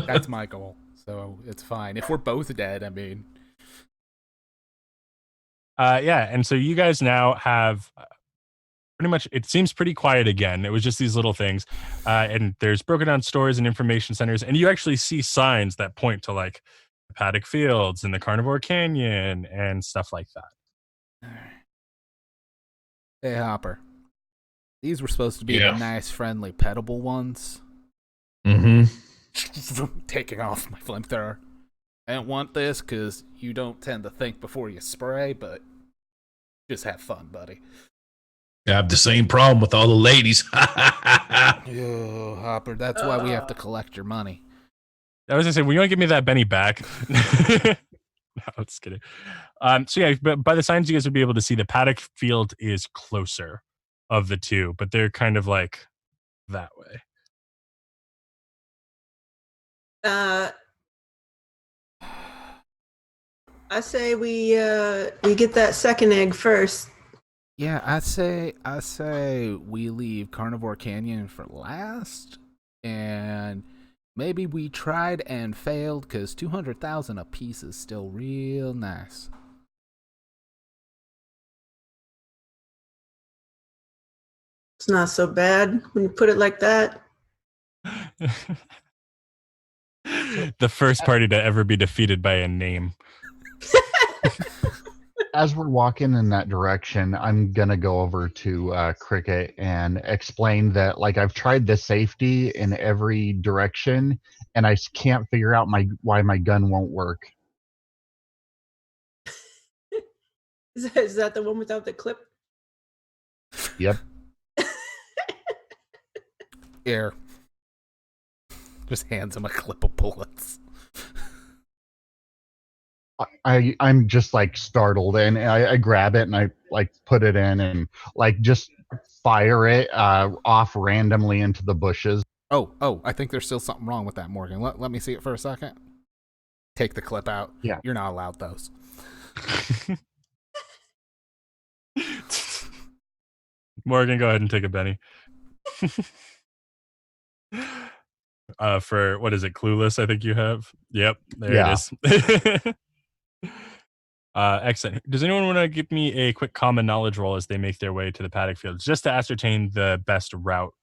That's my goal. So it's fine. If we're both dead, I mean. Yeah, and so you guys now have pretty much, it seems pretty quiet again. It was just these little things. And there's broken down stores and information centers, and you actually see signs that point to like the Paddock Fields and the Carnivore Canyon and stuff like that. Hey, Hopper. These were supposed to be Yeah. the nice, friendly, petable ones. Mm-hmm. Taking off my flamethrower. I don't want this because you don't tend to think before you spray, but just have fun, buddy. I have the same problem with all the ladies. Oh, Hopper, that's why we have to collect your money. I was gonna say, will you want to give me that Benny back? No, I'm just kidding. So yeah, but by the signs, you guys would be able to see the Paddock Field is closer of the two, but they're kind of like that way. I say we get that second egg first. Yeah, I say we leave Carnivore Canyon for last, and maybe we tried and failed because 200,000 a piece is still real nice. It's not so bad when you put it like that. The first party to ever be defeated by a name. As we're walking in that direction, I'm gonna go over to Cricket and explain that, like, I've tried the safety in every direction, and I can't figure out why my gun won't work. Is that the one without the clip? Yep. Here. Just hands him a clip of bullets. I'm just like startled, and I grab it and I like put it in and like just fire it off randomly into the bushes. Oh, I think there's still something wrong with that, Morgan. Let me see it for a second. Take the clip out. Yeah. You're not allowed those. Morgan, go ahead and take a Benny. For what is it, Clueless? I think you have. Yep, there Yeah. it is. Excellent. Does anyone want to give me a quick common knowledge roll as they make their way to the paddock fields, just to ascertain the best route?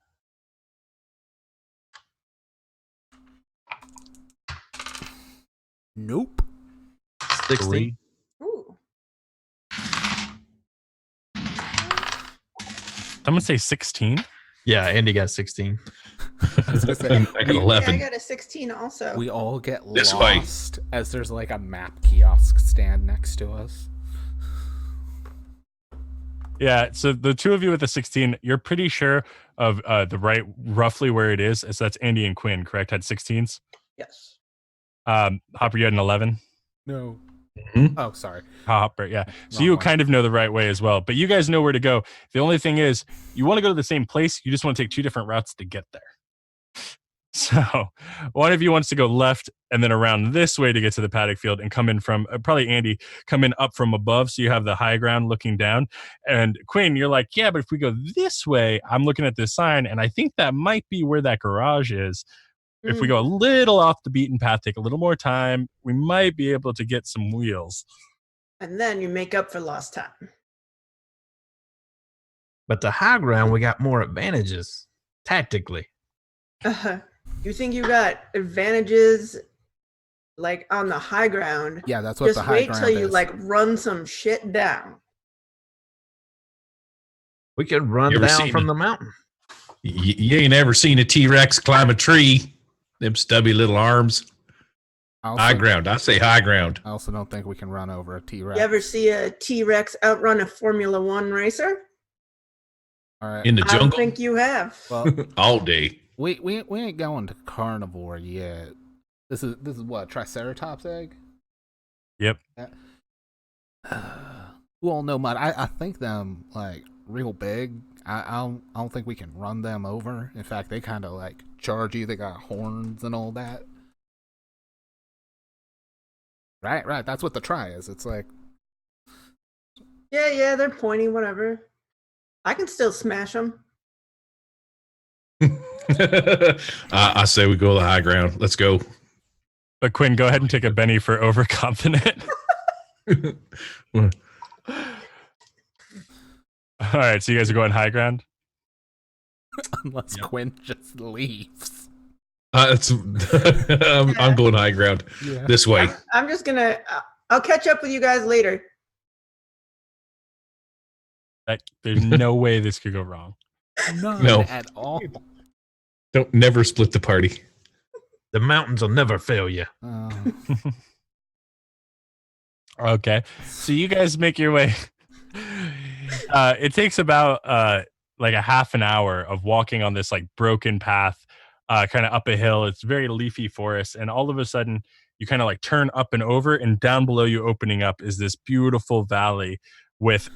Nope. 16. Ooh. Someone say 16. Yeah, Andy got 16. I was gonna say, I got Yeah, 11. I got a 16 also. we all get This way. lost as there's like a map kiosk stand next to us. Yeah, so the two of you with the 16, you're pretty sure of the right, roughly where it is. So that's Andy and Quinn, correct? Had 16s. Yes. Hopper, you had an 11. No. Mhm. Oh, sorry. Hopper, yeah. So Wrong you one. kind of know the right way as well, but you guys know where to go. The only thing is, you want to go to the same place. You just want to take two different routes to get there. So one of you wants to go left and then around this way to get to the paddock field and come in from probably Andy, come in up from above. So you have the high ground looking down. And Quinn, you're like, yeah, but if we go this way, I'm looking at this sign and I think that might be where that garage is. If we go a little off the beaten path, take a little more time, we might be able to get some wheels. And then you make up for lost time. But the high ground, we got more advantages tactically. You think you got advantages like on the high ground? Yeah, that's what the Just high wait ground till you is. like run some shit down. We could run You ever down seen from it? the mountain. You ain't ever seen a T-Rex climb a tree. Them stubby little arms. High ground. I say high ground. I also don't think we can run over a T-Rex. You ever see a T-Rex outrun a Formula One racer? All right. In the I don't jungle think you have. Well, all day. we ain't going to carnivore yet. This is what, Triceratops egg? Yep. Well, no, mud. I think them like real big. I don't think we can run them over. In fact, they kind of like charge you. They got horns and all that. Right. That's what the try is. It's like, Yeah, they're pointy, whatever. I can still smash them. I say we go to the high ground. Let's go. But Quinn, go ahead and take a Benny for overconfident. All right, so you guys are going high ground? unless Quinn just leaves. I'm going high ground. Yeah. This way. I'm just gonna. I'll catch up with you guys later. There's no way this could go wrong. None No. at all. Don't never split the party. The mountains will never fail you. Okay, so you guys make your way. It takes about like a half an hour of walking on this like broken path, kind of up a hill. It's very leafy forest, and all of a sudden you kind of like turn up and over, and down below you opening up is this beautiful valley with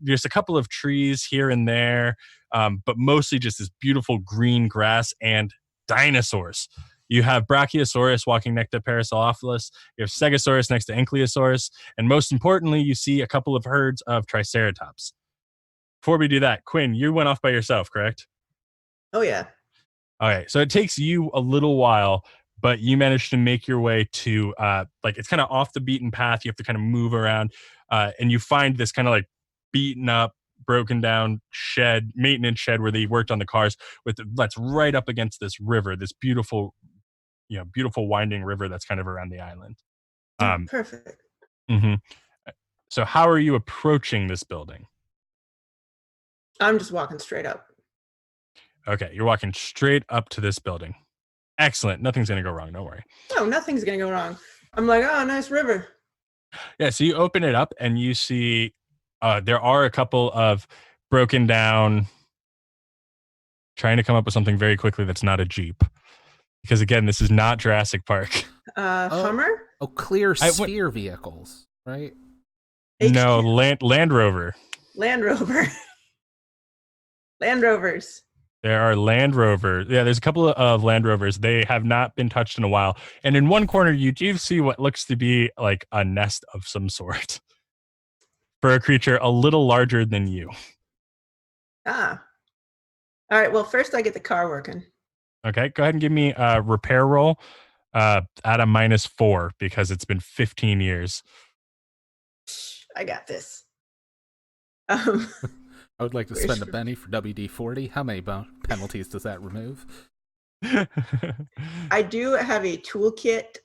just a couple of trees here and there, but mostly just this beautiful green grass and dinosaurs. You have Brachiosaurus walking next to Parasaurolophus. You have Stegosaurus next to Ankylosaurus. And most importantly, you see a couple of herds of Triceratops. Before we do that, Quinn, you went off by yourself, correct? Oh yeah. Okay, so it takes you a little while, but you managed to make your way to, like, it's kind of off the beaten path. You have to kind of move around, and you find this kind of like beaten up, broken down shed, maintenance shed where they worked on the cars that's right up against this river, this beautiful winding river that's kind of around the island. Perfect. Mm-hmm. So how are you approaching this building? I'm just walking straight up. Okay, you're walking straight up to this building. Excellent. Nothing's going to go wrong. Don't worry. No, nothing's gonna go wrong. I'm like, oh, nice river. Yeah, so you open it up and you see there are a couple of broken down, trying to come up with something very quickly that's not a Jeep. Because again, this is not Jurassic Park. Hummer? Oh, clear sphere vehicles, right? No, HQ. Land Rover. Land Rover. Land Rovers. There are Land Rover. Yeah, there's a couple of Land Rovers. They have not been touched in a while. And in one corner, you do see what looks to be like a nest of some sort for a creature a little larger than you. Ah. All right. Well, first I get the car working. Okay, go ahead and give me a repair roll at a -4 because it's been 15 years. I got this. Um, I would like to spend a penny for WD-40. How many penalties does that remove? I do have a toolkit.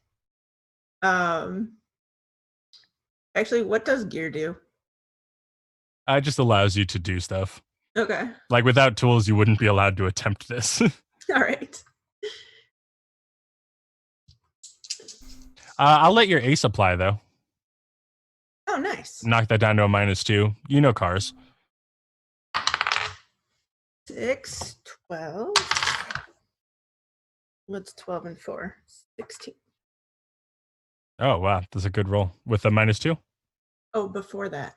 Actually, what does gear do? It just allows you to do stuff. Okay. Like without tools, you wouldn't be allowed to attempt this. All right. I'll let your ace apply though. Oh, nice. Knock that down to a -2. You know cars. 6, 12. What's 12 and 4? 16. Oh wow, that's a good roll with a -2. Oh, before that.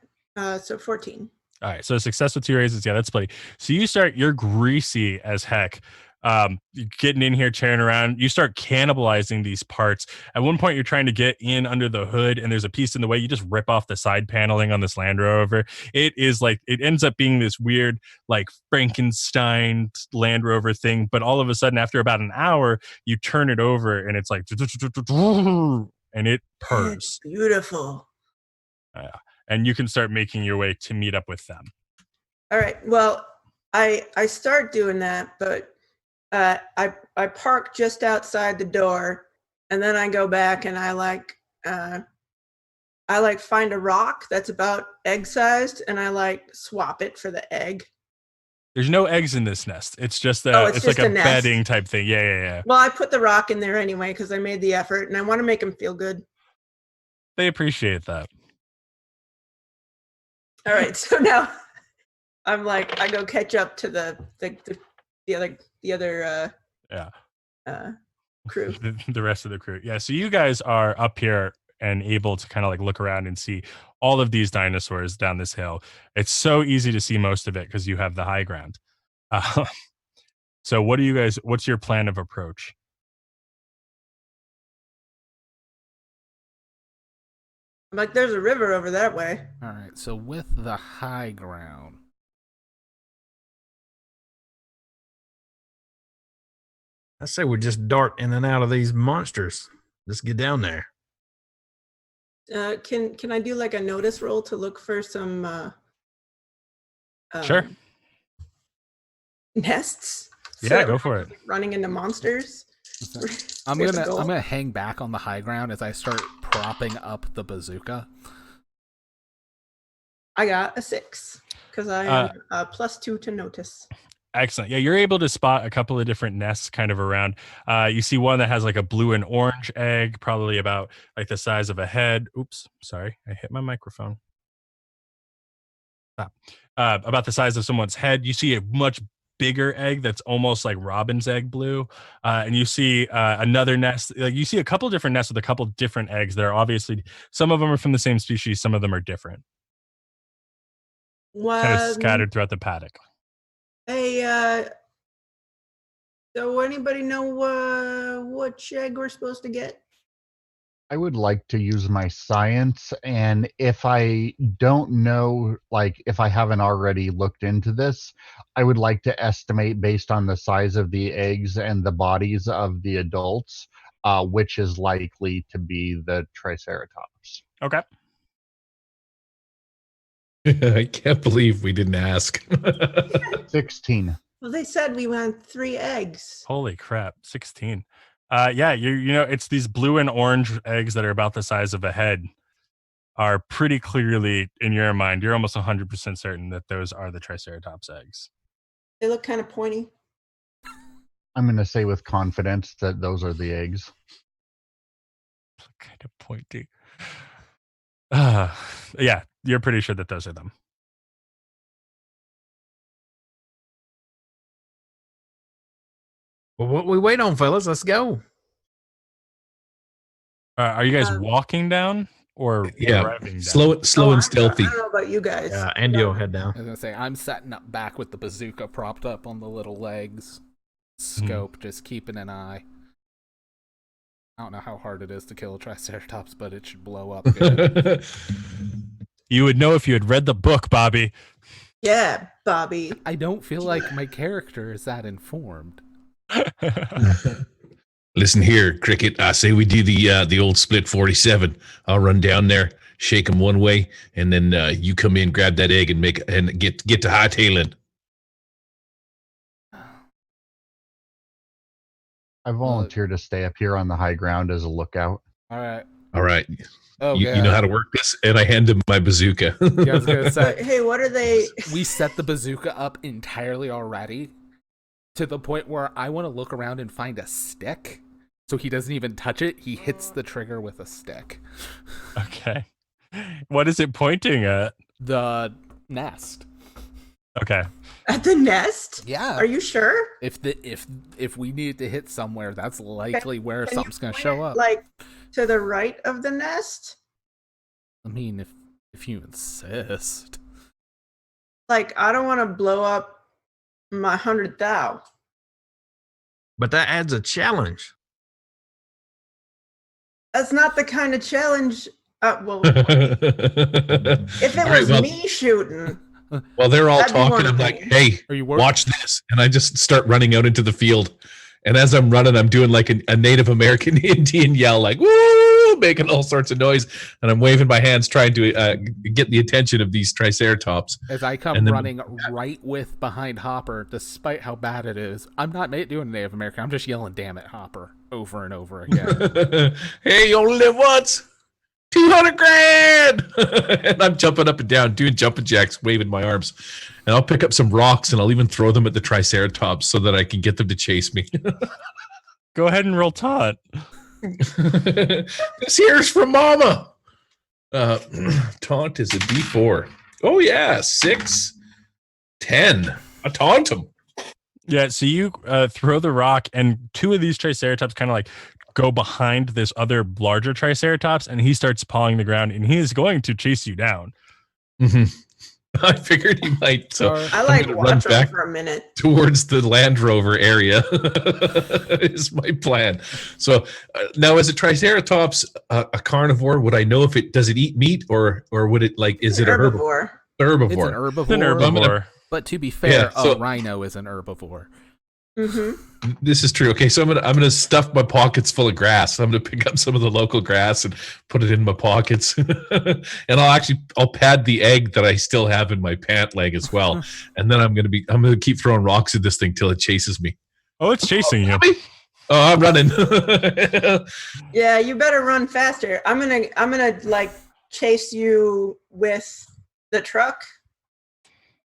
So 14. All right, so success with 2 raises. Yeah, that's plenty. So you're greasy as heck. Getting in here, tearing around. You start cannibalizing these parts. At one point, you're trying to get in under the hood, and there's a piece in the way. You just rip off the side paneling on this Land Rover. It ends up being this weird, like Frankenstein Land Rover thing. But all of a sudden, after about an hour, you turn it over, and it's like, and it purrs. It's beautiful. And you can start making your way to meet up with them. All right. Well, I start doing that, but I park just outside the door, and then I go back and I find a rock that's about egg sized, and I swap it for the egg. There's no eggs in this nest. It's just it's like just a a nest. bedding type thing. Yeah. Well, I put the rock in there anyway because I made the effort, and I want to make them feel good. They appreciate that. All right, so now I'm like, I go catch up to the other crew. The rest of the crew. Yeah. So you guys are up here and able to kind of like look around and see all of these dinosaurs down this hill. It's so easy to see most of it because you have the high ground. So what's your plan of approach? I'm like, there's a river over that way. All right, so with the high ground, I say we just dart in and out of these monsters. Just get down there. Can I do like a notice roll to look for some Sure. nests? Yeah, go for it. Running into monsters. I'm gonna hang back on the high ground as I start propping up the bazooka. I got a 6 because I am +2 to notice. Excellent. Yeah, you're able to spot a couple of different nests kind of around. You see one that has like a blue and orange egg, probably about like the size of a head. Oops, sorry, I hit my microphone. About the size of someone's head. You see a much bigger egg that's almost like robin's egg blue, and you see another nest. Like you see a couple different nests with a couple different eggs. That are obviously, some of them are from the same species, some of them are different. Kind of scattered throughout the paddock. Hey, so anybody know which egg we're supposed to get? I would like to use my science, and if I don't know, like if I haven't already looked into this, I would like to estimate based on the size of the eggs and the bodies of the adults, which is likely to be the Triceratops. Okay. I can't believe we didn't ask. 16. Well, they said we want 3 eggs. Holy crap, 16. Yeah, you know, it's these blue and orange eggs that are about the size of a head are pretty clearly in your mind. You're almost 100% certain that those are the Triceratops eggs. They look kind of pointy. I'm going to say with confidence that those are the eggs. Kind of pointy. Yeah, you're pretty sure that those are them. Well, what we wait on, fellas? Let's go. Are you guys walking down or driving down? Slow and stealthy. I don't know about you guys. Yeah, Andy will head down. I was gonna say I'm setting up back with the bazooka propped up on the little legs, scope, just keeping an eye. I don't know how hard it is to kill a Triceratops, but it should blow up good. You would know if you had read the book, Bobby. Yeah, Bobby. I don't feel like my character is that informed. Listen here, Cricket. I say we do the old split 47. I'll run down there, shake them one way, and then you come in, grab that egg, and get to hightailing. I volunteer to stay up here on the high ground as a lookout. All right. All right. Oh, you know how to work this? And I hand him my bazooka. Yeah, I was gonna say. Hey, what are they? We set the bazooka up entirely already, to the point where I want to look around and find a stick, so he doesn't even touch it. He hits the trigger with a stick. Okay. What is it pointing at? The nest. Okay. At the nest? Yeah. Are you sure? If we need to hit somewhere, that's likely where Can something's you gonna point show it, up. like to the right of the nest? I mean, if you insist. Like, I don't want to blow up my 100,000. But that adds a challenge. That's not the kind of challenge. Well, if it was me shooting, well, they're all that'd be one talking. I'm like, thing. hey, Are you watch this. And I just start running out into the field. And as I'm running, I'm doing like a Native American Indian yell, like, woo, making all sorts of noise. And I'm waving my hands, trying to get the attention of these Triceratops. As I come running right with behind Hopper, despite how bad it is, I'm not doing Native American. I'm just yelling, damn it, Hopper, over and over again. Hey, you only live once. 200 grand. And I'm jumping up and down, doing jumping jacks, waving my arms. And I'll pick up some rocks and I'll even throw them at the Triceratops so that I can get them to chase me. Go ahead and roll taunt. This here's from Mama. Taunt is a D4. Oh yeah, 6, 10. I taunt him. Yeah, so you throw the rock, and two of these Triceratops kind of like go behind this other larger Triceratops, and he starts pawing the ground, and he is going to chase you down. Mm-hmm. I figured he might. So I like watch him for a minute. Towards the Land Rover area is my plan. So now, as a Triceratops, a carnivore, would I know if does it eat meat or would it is it a herbivore? Herbivore. Herbivore. It's an herbivore. It's an herbivore. But to be fair, a rhino is an herbivore. Mm-hmm. This is true. Okay, so I'm gonna stuff my pockets full of grass. I'm gonna pick up some of the local grass and put it in my pockets, and I'll pad the egg that I still have in my pant leg as well. And then I'm gonna keep throwing rocks at this thing till it chases me. Oh, it's chasing you. Oh, I'm running. Yeah, you better run faster. I'm gonna like chase you with the truck.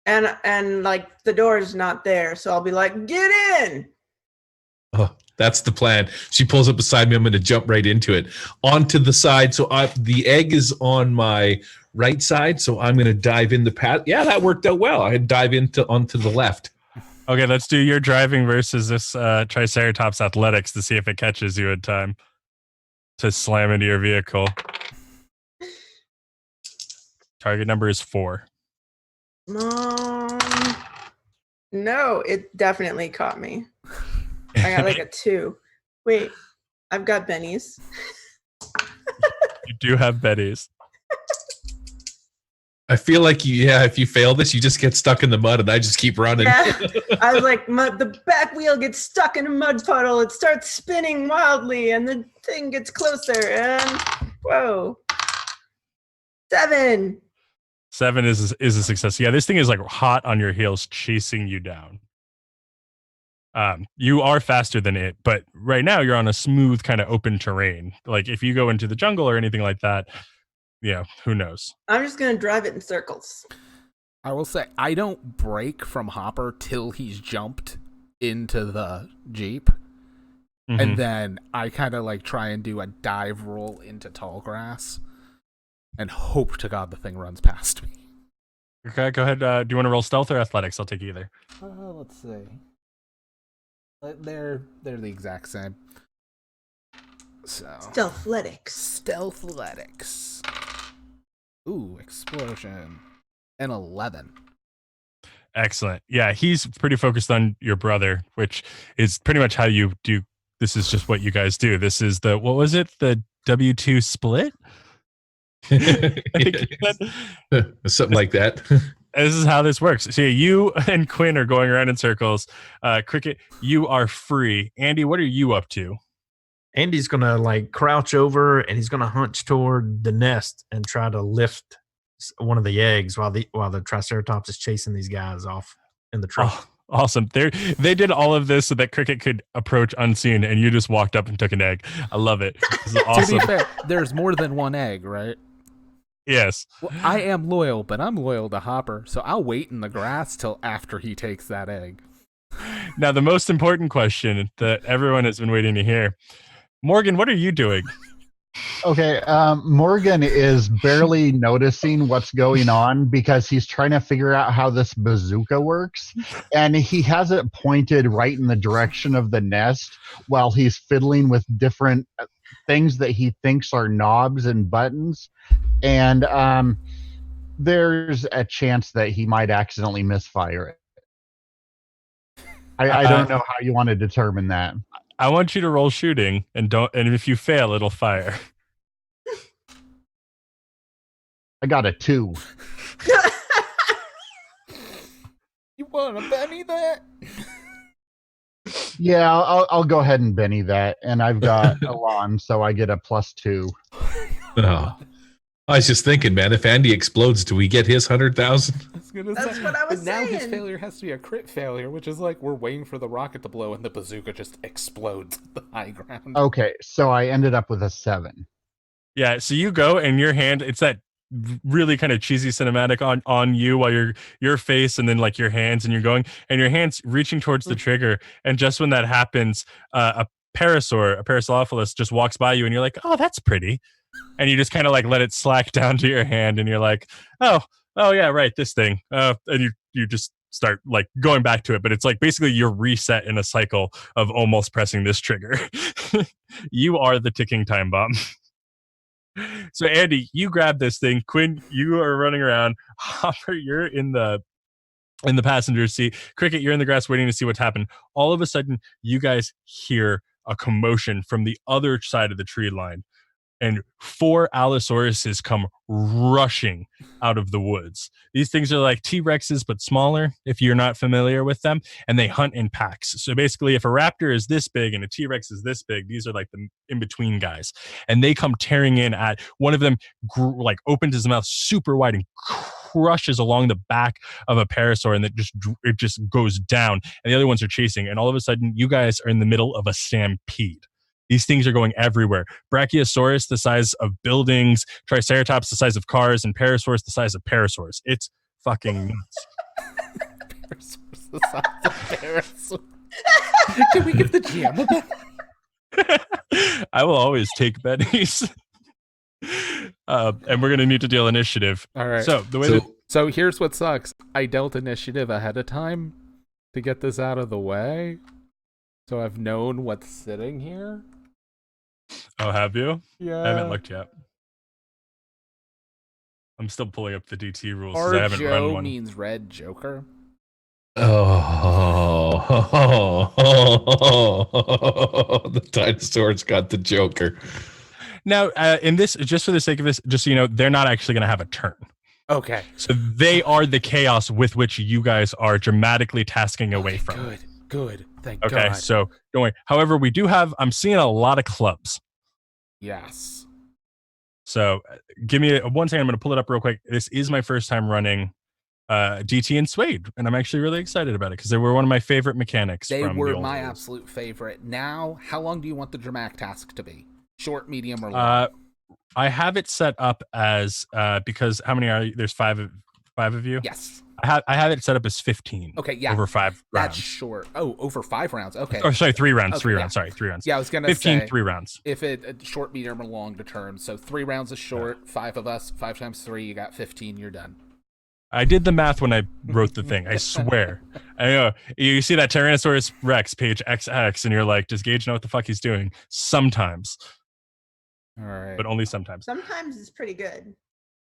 And like the door's not there, so I'll be like, get in. Oh, that's the plan. She pulls up beside me. I'm going to jump right into it, onto the side. So the egg is on my right side, so I'm going to dive in the path. Yeah, that worked out well. I dive onto the left. Okay, let's do your driving versus this Triceratops athletics to see if it catches you in time to slam into your vehicle. Target number is 4. No, it definitely caught me. I got like a 2. Wait, I've got bennies. You do have bennies. I feel like if you fail this, you just get stuck in the mud, and I just keep running. Yeah, I was like, the back wheel gets stuck in a mud puddle. It starts spinning wildly, and the thing gets closer. And whoa, 7. 7 is a success. Yeah, this thing is like hot on your heels, chasing you down. You are faster than it, but right now you're on a smooth kind of open terrain. Like if you go into the jungle or anything like that, yeah, who knows? I'm just gonna drive it in circles. I will say I don't break from Hopper till he's jumped into the Jeep. Mm-hmm. And then I kind of like try and do a dive roll into tall grass and hope to God the thing runs past me. Okay, go ahead. Do you want to roll stealth or athletics? I'll take either. Let's see. They're the exact same. So Stealthletics. Ooh, explosion. An 11. Excellent. Yeah, he's pretty focused on your brother, which is pretty much how you do. This is just what you guys do. This is what was it? The W2 split? Something like that. This is how this works. So you and Quinn are going around in circles. Cricket, you are free. Andy, what are you up to? Andy's gonna like crouch over and he's gonna hunch toward the nest and try to lift one of the eggs while the Triceratops is chasing these guys off in the truck. Oh, awesome. They did all of this so that Cricket could approach unseen, and you just walked up and took an egg. I love it. This is awesome. To be fair, there's more than one egg, right? Yes. Well, I am loyal, but I'm loyal to Hopper, so I'll wait in the grass till after he takes that egg. Now, the most important question that everyone has been waiting to hear. Morgan, what are you doing? Okay, Morgan is barely noticing what's going on because he's trying to figure out how this bazooka works, and he has it pointed right in the direction of the nest while he's fiddling with different things that he thinks are knobs and buttons, and there's a chance that he might accidentally misfire it. I don't know how you want to determine that. I want you to roll shooting, and if you fail, it'll fire. I got a 2. You want to Benny that? Yeah, I'll go ahead and Benny that, and I've got Alon, so I get a +2. Oh. I was just thinking, man, if Andy explodes, do we get his 100,000? That's what I was But now his saying. failure has to be a crit failure, which is like we're waiting for the rocket to blow and the bazooka just explodes at the high ground. Okay, so I ended up with a 7. Yeah, so you go, and your hand, it's that really kind of cheesy cinematic on you while your face and then like your hands, and you're going, and your hands reaching towards the trigger, and just when that happens, a Parasaurolophus just walks by you, and you're like, oh, that's pretty. And you just kind of like let it slack down to your hand, and you're like, oh yeah, right, this thing. And you just start like going back to it, but it's like basically you're reset in a cycle of almost pressing this trigger. You are the ticking time bomb. So Andy, you grab this thing. Quinn, you are running around. Hopper, you're in the passenger seat. Cricket, you're in the grass waiting to see what's happened. All of a sudden, you guys hear a commotion from the other side of the tree line, and 4 Allosauruses come rushing out of the woods. These things are like T-Rexes, but smaller, if you're not familiar with them, and they hunt in packs. So basically, if a raptor is this big and a T-Rex is this big, these are like the in-between guys. And they come tearing in at, one of them like opens his mouth super wide and crushes along the back of a parasaur, and it just goes down. And the other ones are chasing, and all of a sudden, you guys are in the middle of a stampede. These things are going everywhere. Brachiosaurus, the size of buildings, Triceratops, the size of cars, and Parasaurus, the size of parasaurs. It's fucking nuts. Parasaurus the size of parasaur. Can we give the GM a bet? I will always take Benny's. And we're going to need to deal initiative. All right. So here's what sucks. I dealt initiative ahead of time to get this out of the way. So I've known what's sitting here. Oh, have you? Yeah. I haven't looked yet. I'm still pulling up the DT rules because I haven't run one. means red Joker. The dinosaurs got the Joker. Now, in this, just for the sake of this, just so you know, they're not actually going to have a turn. Okay. So they are the chaos with which you guys are dramatically tasking away from. Good. Thank God. Okay, so don't worry. However, I'm seeing a lot of clubs. Yes. So give me one second. I'm going to pull it up real quick. This is my first time running DT and SWADE, and I'm actually really excited about it because they were one of my favorite mechanics. They from were the old my rules. absolute favorite. Now, how long do you want the dramatic task to be? Short, medium, or long? I have it set up as because how many are you? There's five of you. Yes. I have it set up as 15. Okay, yeah. Over 5 rounds. That's short. Oh, over 5 rounds. Okay. Oh, sorry, 3 rounds. Okay, 3 yeah. rounds. Sorry, 3 rounds. Yeah, I was gonna 15, say 3 rounds. if it short, medium, or long to term. So 3 rounds is short. 5 of us. 5 times 3, you got 15. You're done. I did the math when I wrote the thing. I swear. I know you see that Tyrannosaurus Rex page XX, and you're like, does Gage know what the fuck he's doing? Sometimes, All right. but only sometimes. Sometimes it's pretty good.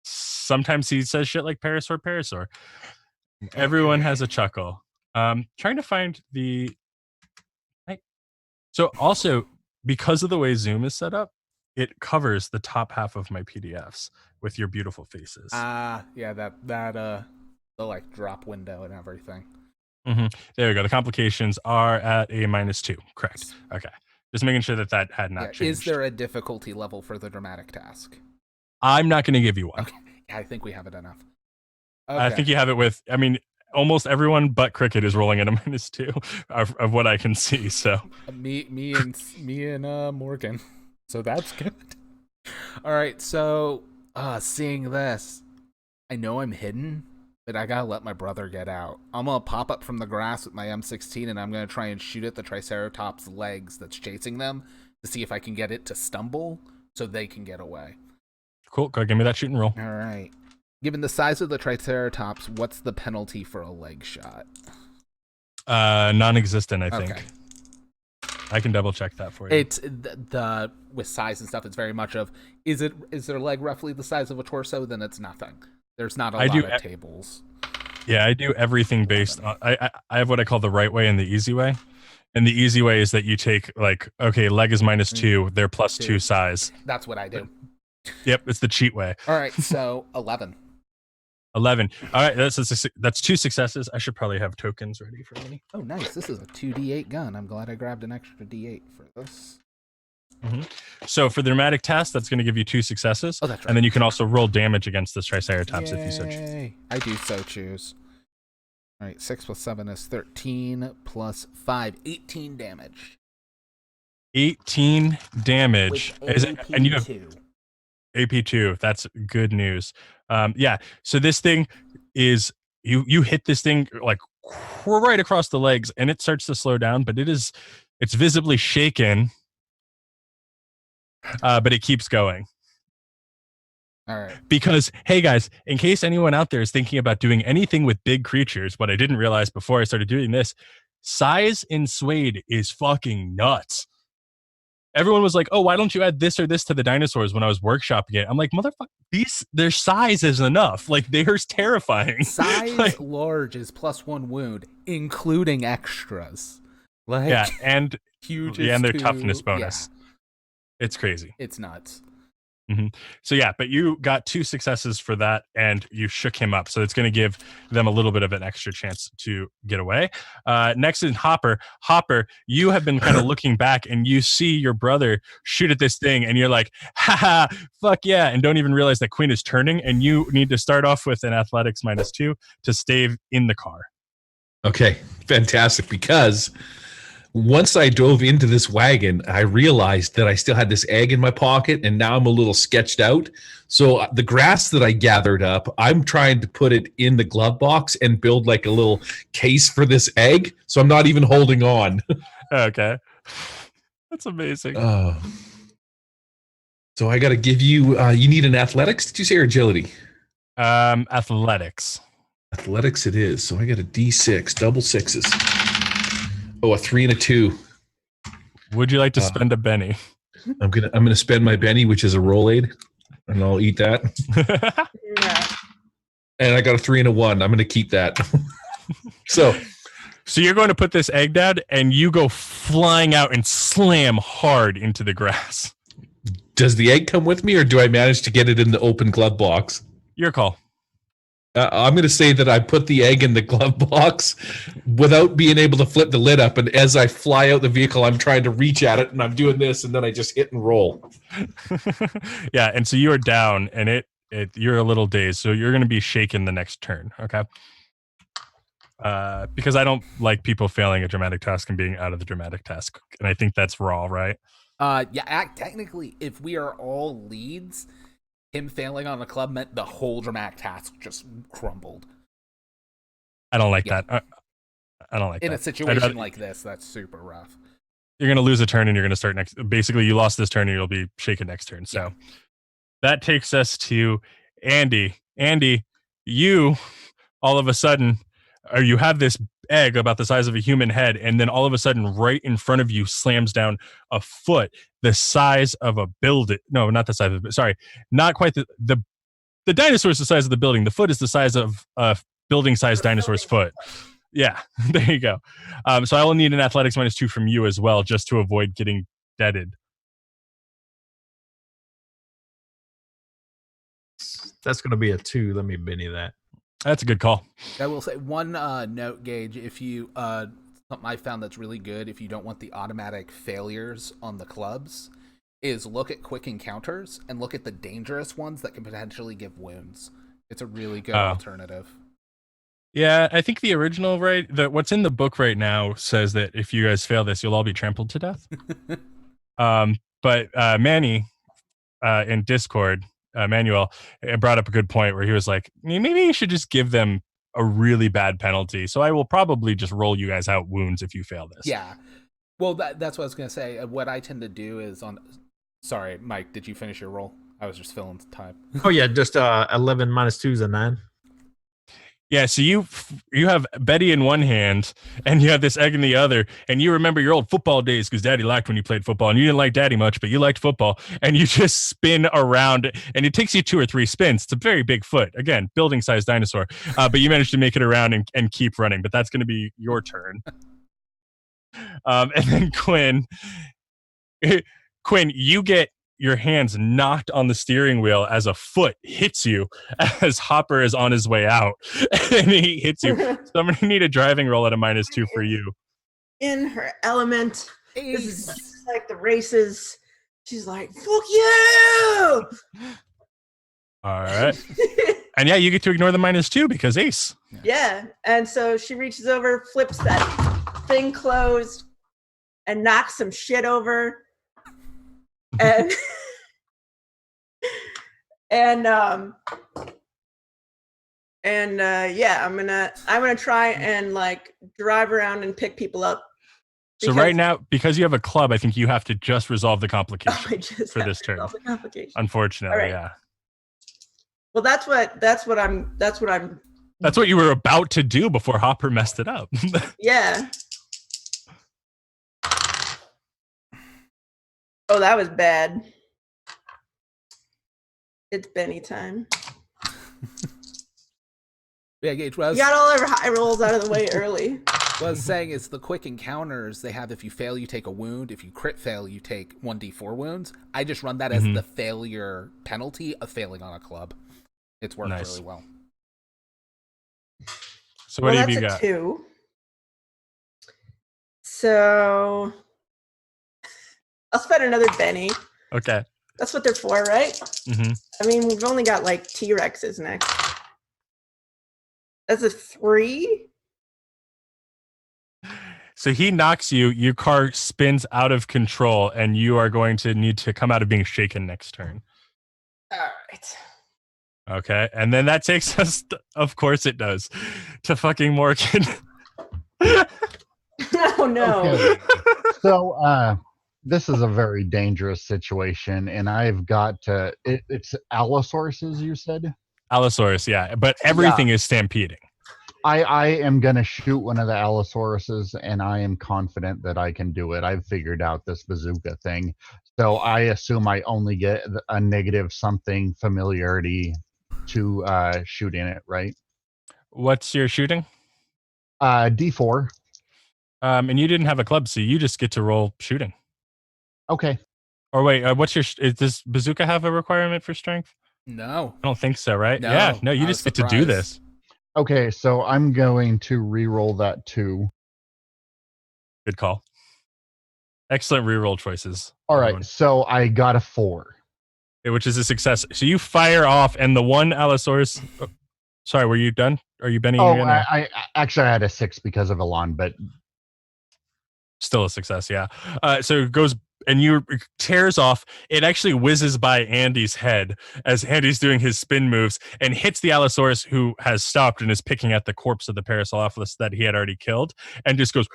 Sometimes he says shit like parasaur. Everyone has a chuckle. Trying to find the. So also, because of the way Zoom is set up, it covers the top half of my PDFs with your beautiful faces. Yeah, that the like drop window and everything. Mm-hmm. There we go. The complications are at a -2. Correct. Okay. Just making sure that had not changed. Is there a difficulty level for the dramatic task? I'm not going to give you one. Okay. Yeah, I think we have it enough. Okay. I think you have it with, I mean, almost everyone but Cricket is rolling at a -2 of what I can see. So me and Morgan. So that's good. All right. So seeing this, I know I'm hidden, but I gotta let my brother get out. I'm gonna pop up from the grass with my M16, and I'm gonna try and shoot at the Triceratops' legs that's chasing them to see if I can get it to stumble so they can get away. cool. Go give me that shooting roll. All right. Given the size of the Triceratops, what's the penalty for a leg shot? Non-existent, I think. Okay. I can double check that for you. It's the with size and stuff. It's very much of is their leg roughly the size of a torso? Then it's nothing. There's not a lot of tables. Yeah, I do everything based on. I have what I call the right way and the easy way. And the easy way is that you take like, okay, leg is -2, they're +2 size. That's what I do. Yep, it's the cheat way. All right, so 11. 11. All right, that's 2 successes. I should probably have tokens ready for me. Oh, nice. This is a 2d8 gun. I'm glad I grabbed an extra d8 for this. Mm-hmm. So for the dramatic task, that's going to give you 2 successes. Oh, that's right. And then you can also roll damage against this Triceratops if you so choose. I do so choose. All right, 6 + 7 is 13 + 5, 18 damage. 18 damage. And you have AP2. That's good news. Yeah. So this thing is you hit this thing like right across the legs, and it starts to slow down, but it's visibly shaken. But it keeps going. All right. Because, hey guys, in case anyone out there is thinking about doing anything with big creatures, what I didn't realize before I started doing this, size in SWADE is fucking nuts. Everyone was like, oh, why don't you add this or this to the dinosaurs when I was workshopping it? I'm like, motherfucker, their size is enough. Like, they're terrifying. Size large is +1 wound, including extras. Like, yeah, and huge and their toughness bonus. Yeah. It's crazy. It's nuts. Mm-hmm. So yeah, but you got 2 successes for that, and you shook him up. So it's going to give them a little bit of an extra chance to get away. Next is Hopper. Hopper, you have been kind of looking back, and you see your brother shoot at this thing, and you're like, haha, fuck yeah, and don't even realize that Queen is turning, and you need to start off with an athletics -2 to stay in the car. Okay, fantastic. Because once I dove into this wagon, I realized that I still had this egg in my pocket, and now I'm a little sketched out. So the grass that I gathered up, I'm trying to put it in the glove box and build like a little case for this egg. So I'm not even holding on. Okay. That's amazing. So I got to give you, you need an athletics, did you say, or agility? Athletics. Athletics it is. So I got a D6, double sixes. Oh, a 3 and a 2. Would you like to spend a Benny? I'm gonna spend my Benny, which is a roll aid, and I'll eat that. Yeah. And I got a 3 and a 1. I'm gonna keep that. So you're going to put this egg down, and you go flying out and slam hard into the grass. Does the egg come with me, or do I manage to get it in the open glove box? Your call. I'm going to say that I put the egg in the glove box without being able to flip the lid up. And as I fly out the vehicle, I'm trying to reach at it, and I'm doing this, and then I just hit and roll. Yeah, and so you are down, and you're a little dazed, so you're going to be shaken the next turn, okay? Because I don't like people failing a dramatic task and being out of the dramatic task, and I think that's raw, right? Yeah, technically, if we are all leads, him failing on a club meant the whole dramatic task just crumbled. I don't like that. I don't like that. In a situation like this, that's super rough. You're going to lose a turn, and you're going to start next. Basically, you lost this turn, and you'll be shaken next turn. So that takes us to Andy. Andy, you all of a sudden, or you have this egg about the size of a human head, and then all of a sudden, right in front of you, slams down a foot the size of a building. No, not the size of it. Sorry, not quite the dinosaur is the size of the building. The foot is the size of a building-sized dinosaur's foot. Yeah, there you go. So I will need an athletics -2 from you as well, just to avoid getting deaded. That's going to be a 2. Let me Benny that. That's a good call. I will say one note, Gage. If you something I found that's really good if you don't want the automatic failures on the clubs is look at quick encounters and look at the dangerous ones that can potentially give wounds. It's a really good alternative. Yeah, I think the original, right? What's in the book right now says that if you guys fail this, you'll all be trampled to death. But Manny in Discord, Manuel, brought up a good point where he was like, maybe you should just give them a really bad penalty. So I will probably just roll you guys out wounds if you fail this. Yeah. Well, that's what I was going to say. What I tend to do is Sorry, Mike, did you finish your roll? I was just filling time. Oh, yeah, just 11 minus 2 is a 9. Yeah, so you have Betty in one hand and you have this egg in the other, and you remember your old football days because Daddy liked when you played football, and you didn't like Daddy much, but you liked football, and you just spin around, and it takes you 2 or 3 spins. It's a very big foot. Again, building-sized dinosaur, but you managed to make it around and keep running, but that's going to be your turn. And then Quinn, you get your hands knocked on the steering wheel as a foot hits you as Hopper is on his way out, and he hits you. So I'm going to need a driving roll at a -2 for you. In her element. This is just like the races. She's like, fuck you! All right. And yeah, you get to ignore the -2 because ace. Yeah. And so she reaches over, flips that thing closed, and knocks some shit over. And yeah, I'm gonna try and like drive around and pick people up. So right now, because you have a club, I think you have to just resolve the complication for this turn. Unfortunately, right. Yeah. Well, that's what you were about to do before Hopper messed it up. Yeah. Oh, that was bad. It's Benny time. Yeah, Gage, you got all our high rolls out of the way early. What I was saying is the quick encounters they have, if you fail, you take a wound. If you crit fail, you take 1d4 wounds. I just run that as the failure penalty of failing on a club. It's worked really well. So what have you got? 2. So I'll spend another Benny. Okay. That's what they're for, right? Mm-hmm. I mean, we've only got like T-Rexes next. That's a 3. So he knocks you, your car spins out of control, and you are going to need to come out of being shaken next turn. All right. Okay. And then that takes us, of course it does, to fucking Morgan. Oh, no. Okay. So, this is a very dangerous situation, and I've got to. It's Allosaurus, you said? Allosaurus, yeah. But everything is stampeding. I am going to shoot one of the Allosauruses, and I am confident that I can do it. I've figured out this bazooka thing. So I assume I only get a negative something familiarity to shooting it, right? What's your shooting? D4. And you didn't have a club, so you just get to roll shooting. Okay. Or wait, does bazooka have a requirement for strength? No. I don't think so, right? No, yeah, no, you just get to do this. Okay, so I'm going to re-roll that 2. Good call. Excellent re-roll choices. All right, so I got a 4. Which is a success. So you fire off, and the one Allosaurus... Oh, sorry, were you done? Are you Benny? Oh, I actually had a 6 because of Elon, but... Still a success, yeah. So it goes... And you tears off. It actually whizzes by Andy's head as Andy's doing his spin moves and hits the Allosaurus, who has stopped and is picking at the corpse of the Parasaurolophus that he had already killed, and just goes.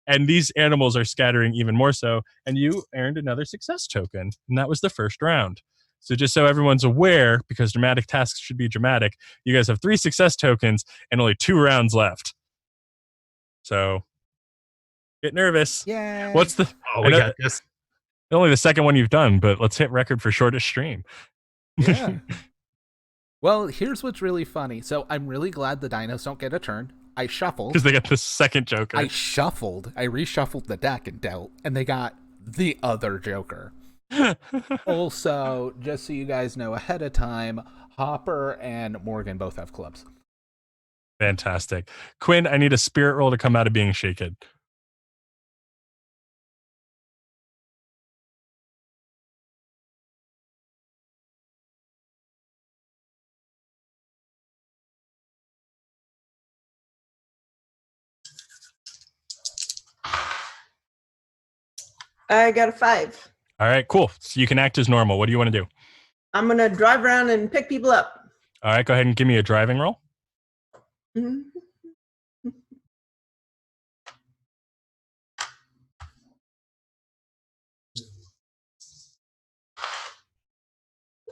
And these animals are scattering even more so. And you earned another success token, and that was the first round. So just so everyone's aware, because dramatic tasks should be dramatic, you guys have 3 success tokens and only 2 rounds left. So. Get nervous. Yeah. What's the? Oh, we got this. Only the second one you've done, but let's hit record for shortest stream. Yeah. Well, here's what's really funny. So I'm really glad the dinos don't get a turn. I shuffled because they got the second Joker. I reshuffled the deck and dealt, and they got the other Joker. Also, just so you guys know ahead of time, Hopper and Morgan both have clubs. Fantastic. Quinn, I need a spirit roll to come out of being shaken. I got a 5. All right, cool. So you can act as normal. What do you want to do? I'm going to drive around and pick people up. All right, go ahead and give me a driving roll. Mhm.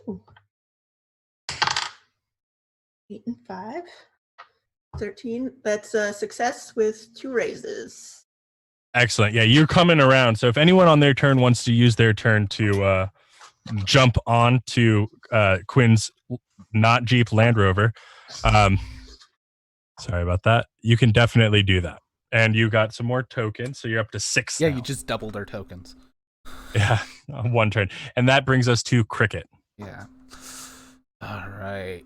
Ooh. 8 and 5. 13. That's a success with 2 raises. Excellent. Yeah, you're coming around. So if anyone on their turn wants to use their turn to jump on to Quinn's not Jeep Land Rover, sorry about that. You can definitely do that. And you got some more tokens, so you're up to 6 Yeah, now. you just doubled our tokens. Yeah, one turn. And that brings us to Cricket. Yeah. All right.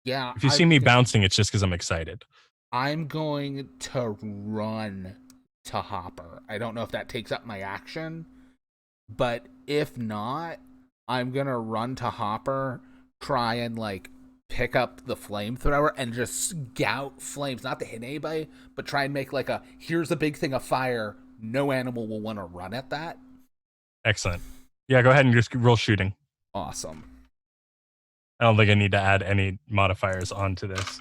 Yeah. If you see me bouncing, it's just because I'm excited. I'm going to run to Hopper. I don't know if that takes up my action, but if not, I'm going to run to Hopper, try and like pick up the flamethrower and just scout flames, not to hit anybody, but try and make like a, here's a big thing of fire. No animal will want to run at that. Excellent. Yeah, go ahead and just roll shooting. Awesome. I don't think I need to add any modifiers onto this.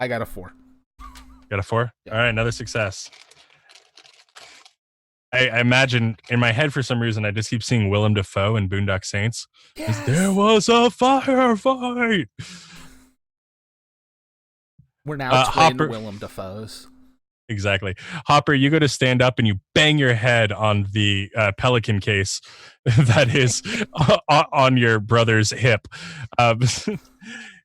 I got a 4. Got a 4? Yeah. All right, another success. I imagine in my head for some reason I just keep seeing Willem Dafoe in Boondock Saints. Yes! There was a firefight. We're now twin Hopper. Willem Dafoes. Exactly. Hopper, you go to stand up and you bang your head on the pelican case that is on your brother's hip.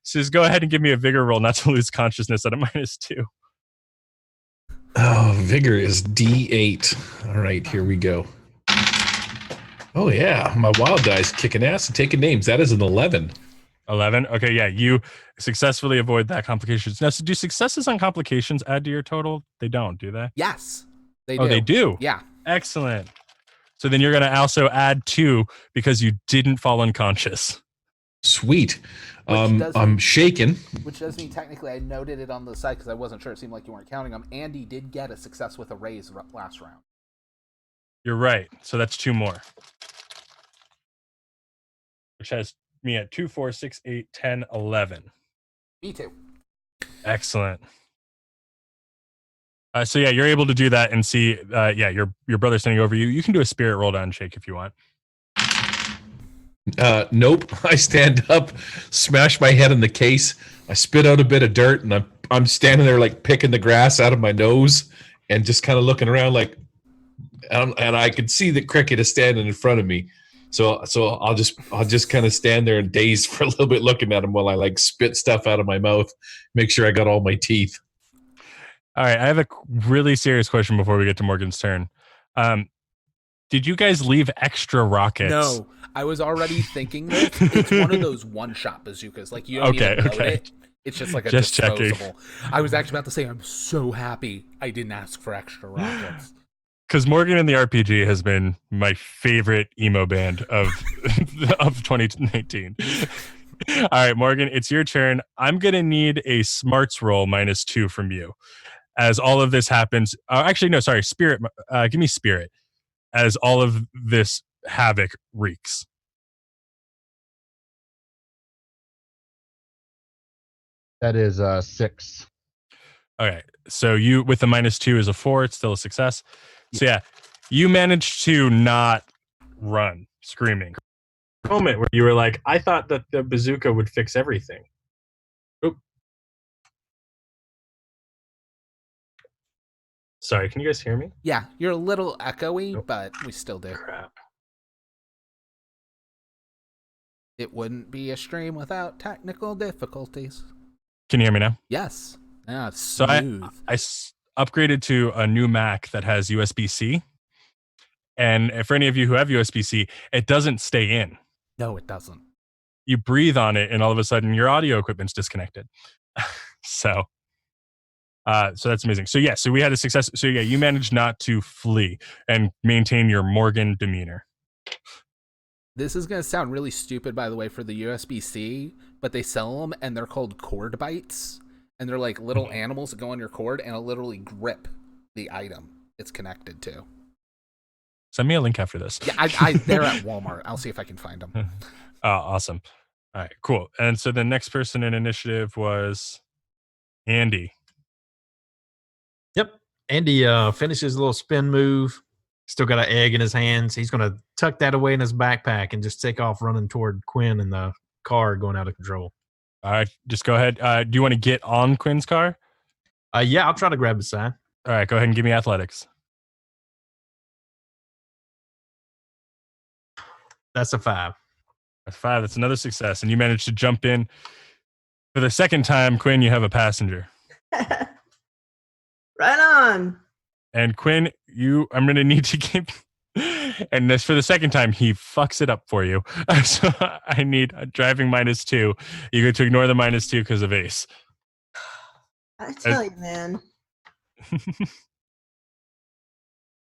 Says, go ahead and give me a vigor roll not to lose consciousness at a -2. Oh, vigor is D8. All right, here we go. Oh, yeah. My wild die's kicking ass and taking names. That is an 11. 11. Okay, yeah, you successfully avoid that complications. Now, so do successes on complications add to your total? They don't, do they? Yes, they do. Oh, they do? Yeah. Excellent. So then you're going to also add 2 because you didn't fall unconscious. Sweet. I'm shaken. Which does mean technically I noted it on the side because I wasn't sure. It seemed like you weren't counting them. Andy did get a success with a raise last round. You're right. So that's 2 more. Which has me at 2, 4, 6, 8, 10, 11. Me too. Excellent. So yeah, you're able to do that and see, yeah, your brother standing over you. You can do a spirit roll down shake if you want. Nope. I stand up, smash my head in the case. I spit out a bit of dirt, and I'm standing there like picking the grass out of my nose, and just kind of looking around like, and I can see that Cricket is standing in front of me. So I'll just kind of stand there and daze for a little bit, looking at him while I like spit stuff out of my mouth, make sure I got all my teeth. All right, I have a really serious question before we get to Morgan's turn. Did you guys leave extra rockets? No, I was already thinking this. It's one of those one-shot bazookas. Like, you don't even load it. It's just like a disposable. Checking. I was actually about to say, I'm so happy I didn't ask for extra rockets. Because Morgan and the RPG has been my favorite emo band of 2019. All right, Morgan, it's your turn. I'm going to need a smarts roll -2 from you. As all of this happens, actually, no, sorry, spirit. Give me spirit. As all of this havoc wreaks. That is 6. Okay, so you with the -2 is a 4. It's still a success. So yeah, you managed to not run screaming. Moment where you were like, I thought that the bazooka would fix everything. Oop. Sorry, can you guys hear me? Yeah, you're a little echoey, but we still do. Crap. It wouldn't be a stream without technical difficulties. Can you hear me now? Yes. Yeah, it's so smooth. I upgraded to a new Mac that has USB-C. And for any of you who have USB-C, it doesn't stay in. No, it doesn't. you breathe on it, and all of a sudden your audio equipment's disconnected. So that's amazing. So so we had a success. So yeah, you managed not to flee and maintain your Morgan demeanor. This is going to sound really stupid, by the way, for the USB-C, but they sell them, and they're called cord bites. And they're like little animals that go on your cord, and it'll literally grip the item it's connected to. Send me a link after this. Yeah, they're at Walmart. I'll see if I can find them. Awesome. All right, cool. And so the next person in initiative was Andy. Yep. Andy finishes a little spin move. Still got an egg in his hands. He's going to tuck that away in his backpack and just take off running toward Quinn and the car going out of control. All right, just go ahead. Do you want to get on Quinn's car? Yeah, I'll try to grab the side. All right, go ahead and give me athletics. That's a 5. That's 5. That's another success. And you managed to jump in. For the second time, Quinn, you have a passenger. Right on. And Quinn, I'm going to need to give... And this for the second time, he fucks it up for you. So I need a driving -2. You get to ignore the -2 because of Ace. I tell you, man.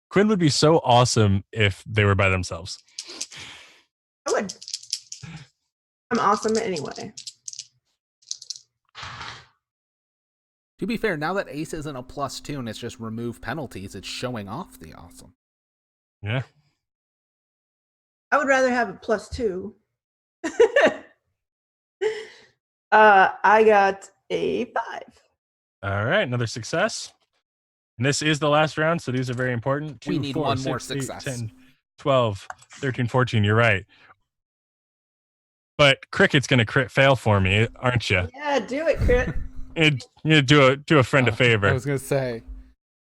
Quinn would be so awesome if they were by themselves. I would. I'm awesome anyway. To be fair, now that Ace isn't a +2 and it's just remove penalties, it's showing off the awesome. Yeah. I would rather have a +2. I got a 5. All right, another success. And this is the last round, so these are very important. 2, We need 4, one 6, more 8, success. 10, 12, 13, 14. You're right. But Cricket's going to crit fail for me, aren't you? Yeah, do it, Crit. You do a friend a favor. I was going to say,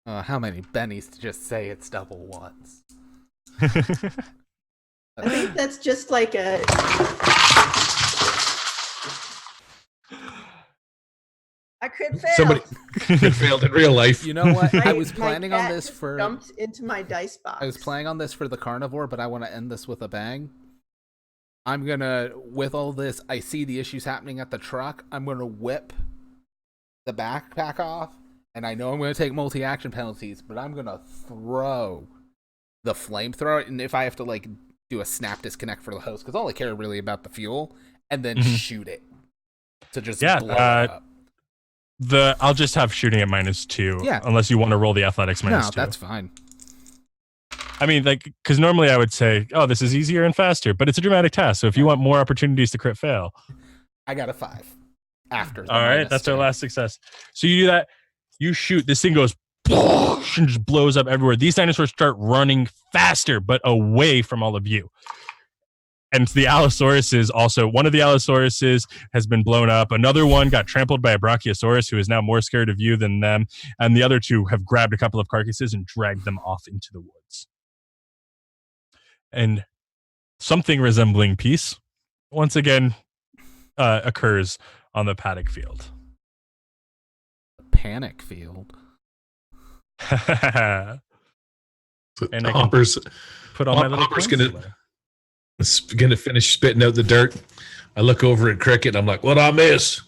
how many bennies to just say it's double once? I think that's just like a... I crit failed. Somebody crit failed in real life. You know what? I was My planning on cat this just for... Dumped into my dice box. I was planning on this for the carnivore, but I want to end this with a bang. I'm going to, with all this, I see the issues happening at the truck. I'm going to whip the backpack off, and I know I'm going to take multi-action penalties, but I'm going to throw the flamethrower, and if I have to, like, do a snap disconnect for the host, because all I care really about the fuel, and then shoot it to just blow it up. I'll just have shooting at -2. Yeah. Unless you want to roll the athletics -2. No, that's fine. I mean, like, because normally I would say, oh, this is easier and faster, but it's a dramatic task. So if you want more opportunities to crit fail. I got a 5 after. All right, that's our last success. So you do that, you shoot, this thing goes and just blows up everywhere. These dinosaurs start running faster, but away from all of you. And the Allosauruses also, one of the Allosauruses has been blown up. Another one got trampled by a Brachiosaurus who is now more scared of you than them. And the other 2 have grabbed a couple of carcasses and dragged them off into the woods. And something resembling peace once again occurs on the paddock field. Panic field. And I Hopper's can put all my little Hopper's coins gonna away. gonna finish spitting out the dirt. I look over at Cricket. I'm like, "What I miss?"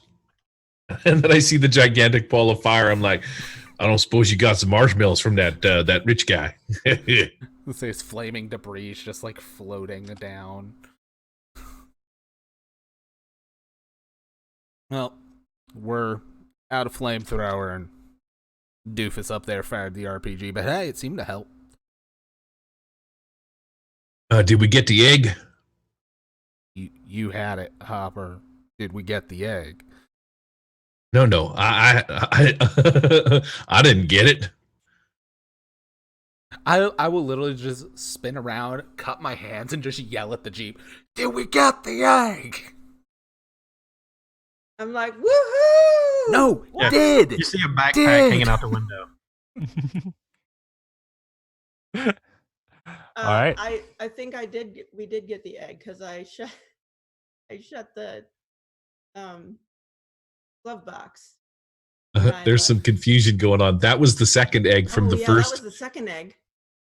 And then I see the gigantic ball of fire. I'm like, "I don't suppose you got some marshmallows from that rich guy." Let's say it's flaming debris just like floating down. Well, we're out of flamethrower and Doofus up there fired the RPG, but hey, it seemed to help. Did we get the egg? You had it, Hopper. Did we get the egg? No. I I didn't get it. I will literally just spin around, cut my hands, and just yell at the Jeep, "Did we get the egg?" I'm like, woohoo! No, Yeah. did! You see a backpack Did. hanging out the window. All right. I think we did get the egg because I shut the glove box. There's some confusion going on. That was the second egg from the That first. was the second egg.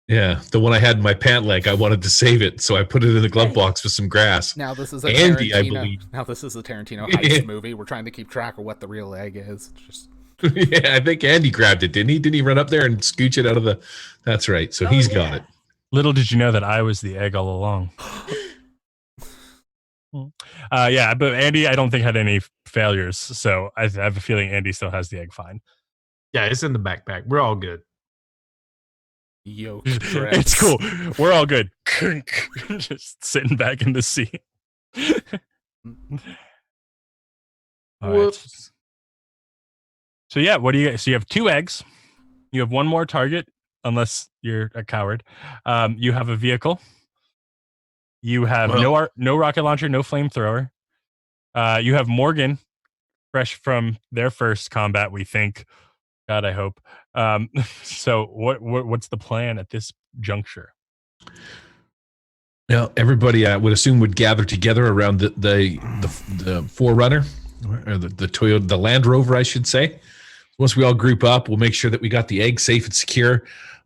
Yeah, the one I had in my pant leg, I wanted to save it, so I put it in the glove box with some grass. Now this is a Andy, I Tarantino. believe. Now this is a Tarantino heist movie. We're trying to keep track of what the real egg is. It's just Yeah, I think Andy grabbed it, didn't he? Didn't he run up there and scooch it out of the? That's right. So he's got it. Little did you know that I was the egg all along. Yeah, but Andy, I don't think had any failures, so I have a feeling Andy still has the egg fine. Yeah, it's in the backpack. We're all good. yolk It's cool. We're all good. Just sitting back in the seat. All right. So yeah, what do you? So you have 2 eggs. You have 1 more target, unless you're a coward. You have a vehicle. You have no rocket launcher, no flamethrower. You have Morgan, fresh from their first combat, we think. God, I hope. So what's the plan at this juncture? Now, everybody, I would assume, would gather together around the Forerunner, or the Toyota, the Land Rover, I should say. Once we all group up, we'll make sure that we got the egg safe and secure.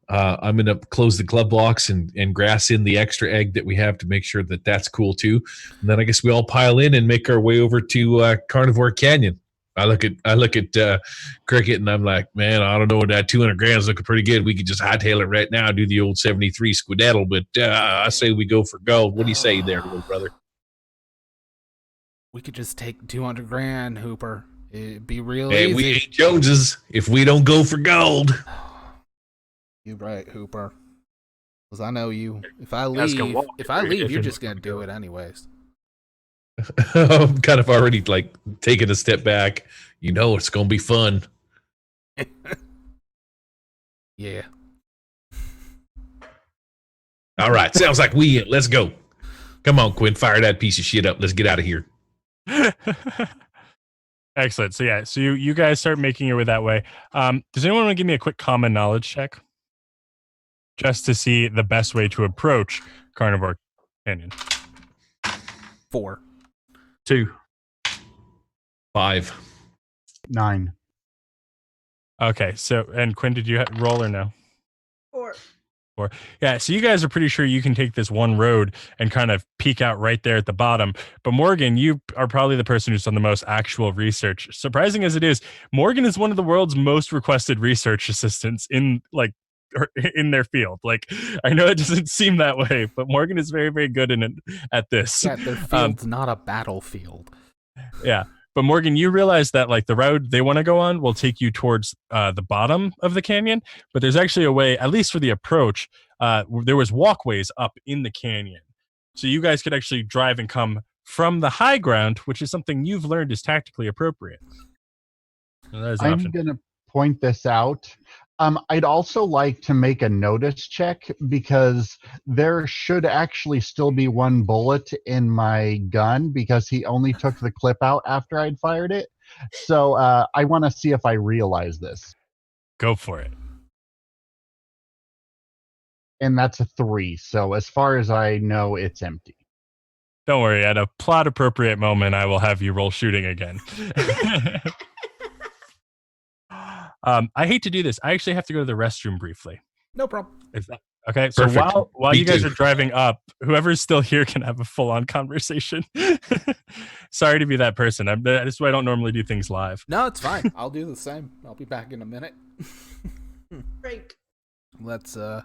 I'm going to close the glove box and grass in the extra egg that we have to make sure that that's cool too. And then I guess we all pile in and make our way over to Carnivore Canyon. I look at Cricket and I'm like, man, I don't know, that 200 grand is looking pretty good. We could just hightail it right now, do the old 73 skedaddle, but I say we go for gold. What do you say there, little brother? We could just take 200 grand, Hooper. It'd be real Hey, easy. we ain't Joneses if we don't go for gold. You're right, Hooper. Because I know you. If I leave, you're just gonna do it anyways. I'm kind of already like taking a step back. You know, it's gonna be fun. Yeah. All right, sounds like let's go. Come on, Quinn, fire that piece of shit up. Let's get out of here. Excellent. So yeah, so you guys start making your way that way. Does anyone want to give me a quick common knowledge check? Just to see the best way to approach Carnivore Canyon. 4. 2. 5. 9. Okay, so, and Quinn, did you roll or no? 4. Yeah, so you guys are pretty sure you can take this one road and kind of peek out right there at the bottom. But Morgan, you are probably the person who's done the most actual research. Surprising as it is, Morgan is one of the world's most requested research assistants in their field. Like, I know it doesn't seem that way, but Morgan is very, very good at this. Yeah, their field's not a battlefield. Yeah. But Morgan, you realize that like the route they want to go on will take you towards the bottom of the canyon, but there's actually a way, at least for the approach, there was walkways up in the canyon. So you guys could actually drive and come from the high ground, which is something you've learned is tactically appropriate. So that is an option. I'm going to point this out. I'd also like to make a notice check because there should actually still be 1 bullet in my gun because he only took the clip out after I'd fired it. So I want to see if I realize this. Go for it. And that's a 3. So as far as I know, it's empty. Don't worry. At a plot appropriate moment, I will have you roll shooting again. I hate to do this. I actually have to go to the restroom briefly. No problem. Is that okay? So Perfect. while Me you guys too. are driving up, whoever's still here can have a full-on conversation. Sorry to be that person. This is why I don't normally do things live. No, it's fine. I'll do the same. I'll be back in a minute. Break. Let's I'll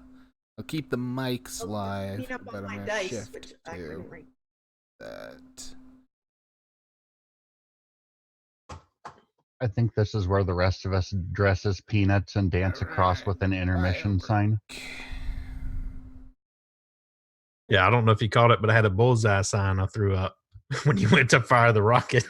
keep the mics live. Clean up But on I'm my gonna dice, shift which I to couldn't read. that. I think this is where the rest of us dress as peanuts and dance across with an intermission sign. Yeah, I don't know if you caught it, but I had a bullseye sign I threw up when you went to fire the rocket.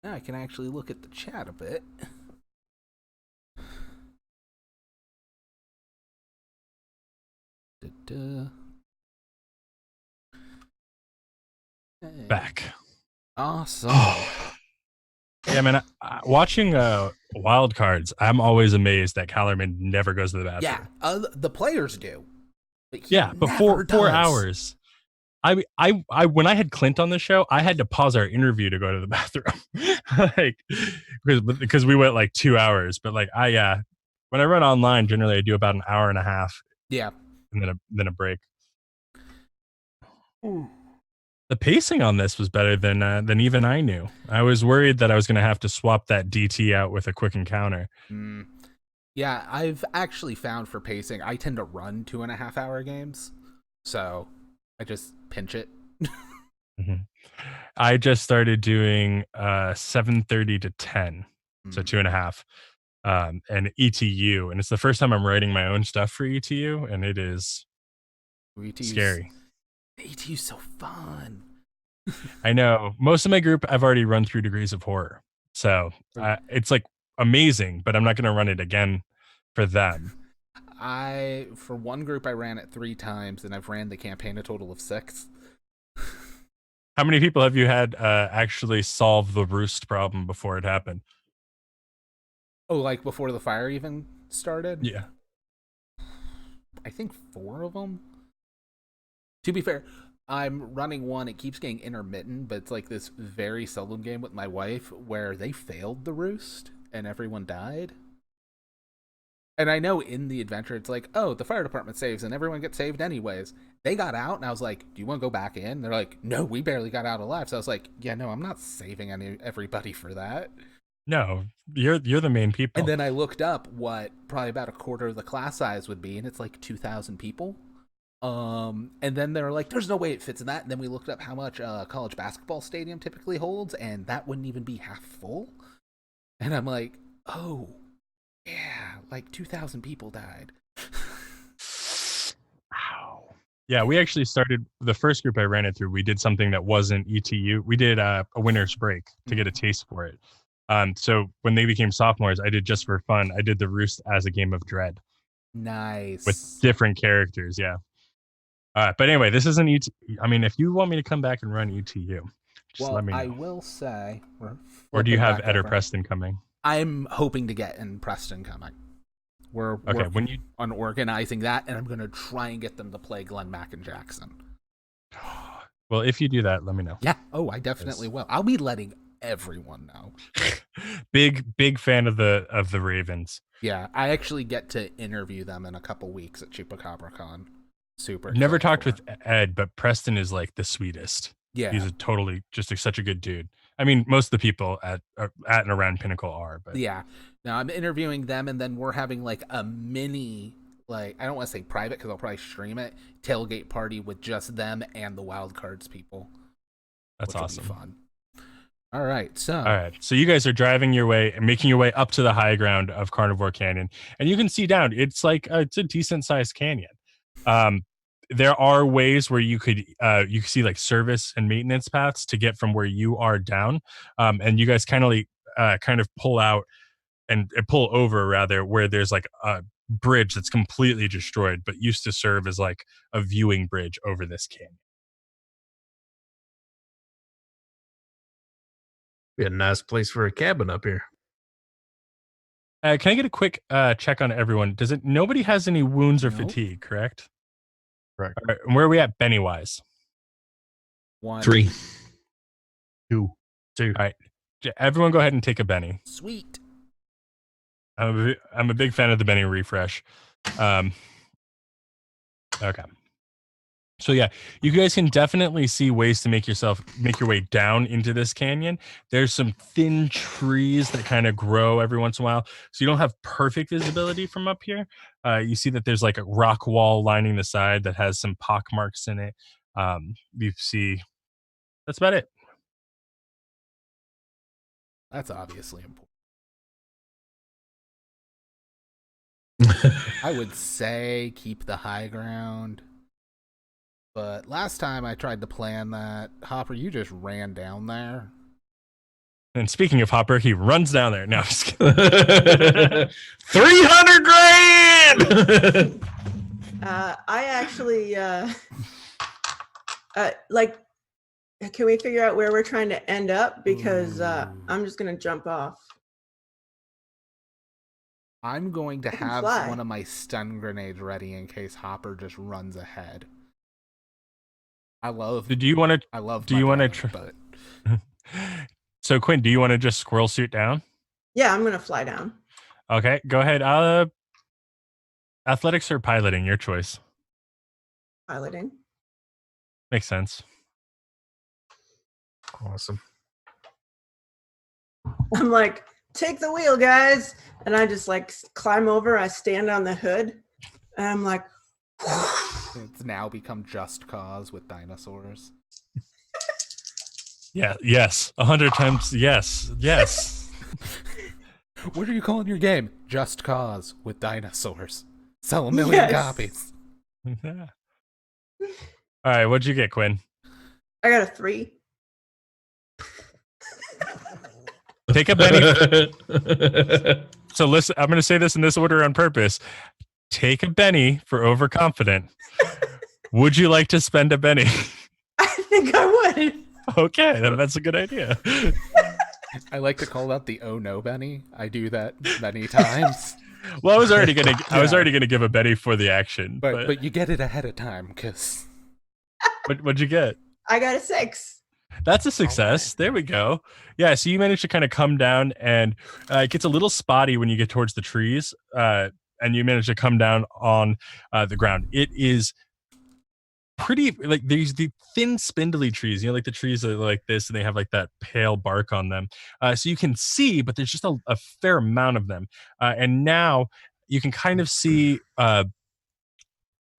Now I can actually look at the chat a bit. Da-da. Hey. Back. Awesome. Yeah, man. Watching wild cards, I'm always amazed that Callerman never goes to the bathroom. Yeah, the players do. But But 4 hours. I when I had Clint on the show, I had to pause our interview to go to the bathroom, like because we went like 2 hours. But like when I run online, generally I do about an hour and a half. Yeah, and then a break. The pacing on this was better than even I knew. I was worried that I was going to have to swap that DT out with a quick encounter. Yeah, I've actually found for pacing, I tend to run 2.5 hour games, so I just pinch it. I just started doing 7:30 to 10, so 2.5, and ETU, and it's the first time I'm writing my own stuff for ETU, and it is scary. ETU's so fun. I know. Most of my group, I've already run through Degrees of Horror, so it's like amazing, but I'm not going to run it again for them. For one group, I ran it 3 times, and I've ran the campaign a total of 6. How many people have you had actually solve the roost problem before it happened? Oh, like before the fire even started? Yeah. I think 4 of them. To be fair, I'm running one. It keeps getting intermittent, but it's like this very seldom game with my wife where they failed the roost and everyone died. And I know in the adventure, it's like, oh, the fire department saves and everyone gets saved anyways. They got out, and I was like, do you want to go back in? They're like, no, we barely got out alive. So I was like, yeah, no, I'm not saving everybody for that. No, you're the main people. And then I looked up what probably about a quarter of the class size would be, and it's like 2,000 people. And then they were like, there's no way it fits in that. And then we looked up how much a college basketball stadium typically holds, and that wouldn't even be half full. And I'm like, oh, yeah, like 2,000 people died. Ow. Yeah, we actually started the first group I ran it through. We did something that wasn't ETU. We did a winter's break to get a taste for it. So when they became sophomores, I did just for fun. I did the roost as a game of Dread. Nice. With different characters, yeah. But anyway, this isn't ETU. I mean, if you want me to come back and run ETU, just let me know. I will say. Or do you have Ed or Preston coming? I'm hoping to get in Preston coming. We're working on organizing that, and I'm going to try and get them to play Glenn Mack and Jackson. Well, if you do that, let me know. Yeah. Oh, I definitely will. I'll be letting everyone know. Big fan of the Ravens. Yeah, I actually get to interview them in a couple weeks at ChupacabraCon. Super. I've never talked with Ed, but Preston is like the sweetest. Yeah, he's such a good dude. I mean, most of the people at and around Pinnacle are, but yeah. Now I'm interviewing them, and then we're having like a mini, like, I don't want to say private because I'll probably stream it, tailgate party with just them and the wild cards people. That's awesome. Fun. All right, so you guys are driving your way and making your way up to the high ground of Carnivore Canyon, and you can see down. It's like it's a decent sized canyon. There are ways where you can see like service and maintenance paths to get from where you are down, and you guys kind of pull out and pull over rather where there's like a bridge that's completely destroyed but used to serve as like a viewing bridge over this canyon. Be a nice place for a cabin up here. Can I get a quick check on everyone? Nobody has any wounds or fatigue, correct? Correct. All right, and where are we at Benny-wise? 1, 3, 2. All right, everyone go ahead and take a Benny. Sweet. I'm a big fan of the Benny refresh. Okay. So yeah, you guys can definitely see ways to make your way down into this canyon. There's some thin trees that kind of grow every once in a while, so you don't have perfect visibility from up here. You see that there's like a rock wall lining the side that has some pock marks in it. You see, that's about it. That's obviously important. I would say keep the high ground. But last time I tried to plan that, Hopper, you just ran down there. And speaking of Hopper, he runs down there. No, I'm just kidding. 300 grand. I actually like. Can we figure out where we're trying to end up? Because I'm just gonna jump off. I'm going to have fly. one of my stun grenades ready in case Hopper just runs ahead. I love. Do you want to? I love. Do you want to? But So Quinn, do you want to just squirrel suit down? Yeah, I'm gonna fly down. Okay, go ahead. Athletics or piloting, your choice. Piloting. Makes sense. Awesome. I'm like, take the wheel, guys. And I just like climb over. I stand on the hood. And I'm like, it's now become Just Cause with dinosaurs. Yeah. Yes. 100 times. Yes. Yes. What are you calling your game? Just Cause with dinosaurs. Sell 1 million copies. All right. What'd you get, Quinn? I got a 3. Take a Benny. So listen, I'm going to say this in this order on purpose. Take a Benny for overconfident. Would you like to spend a Benny? I think I would. Okay, then that's a good idea. I like to call that the oh no Benny. I do that many times. Well, I was already gonna give a Benny for the action, but you get it ahead of time because. What'd you get? I got a 6. That's a success. Okay. There we go. Yeah, so you managed to kind of come down, and it gets a little spotty when you get towards the trees, and you manage to come down on the ground. It is pretty, like, there's the thin, spindly trees, like the trees are like this, and they have like that pale bark on them. So you can see, but there's just a fair amount of them. And now you can kind of see a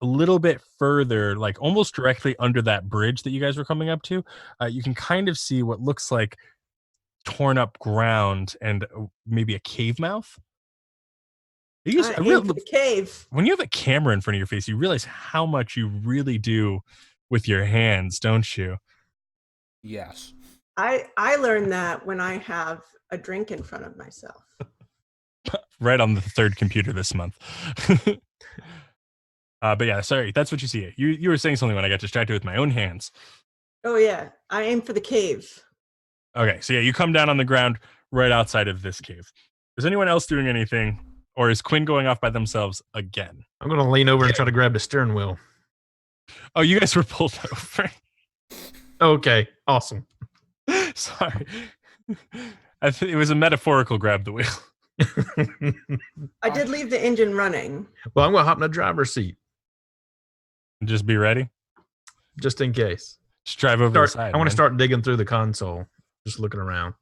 little bit further, like almost directly under that bridge that you guys were coming up to, you can kind of see what looks like torn up ground and maybe a cave mouth. The cave. When you have a camera in front of your face, you realize how much you really do with your hands, don't you? Yes. I learned that when I have a drink in front of myself. Right on the 3rd computer this month. But yeah, sorry, that's what you see. You were saying something when I got distracted with my own hands. Oh yeah, I aim for the cave. Okay, so yeah, you come down on the ground right outside of this cave. Is anyone else doing anything, or is Quinn going off by themselves again? I'm going to lean over and try to grab the steering wheel. Oh, you guys were pulled over. Okay, awesome. Sorry. It was a metaphorical grab the wheel. I did leave the engine running. Well, I'm going to hop in the driver's seat. Just be ready. Just in case. Just drive over the side. I want to start digging through the console. Just looking around.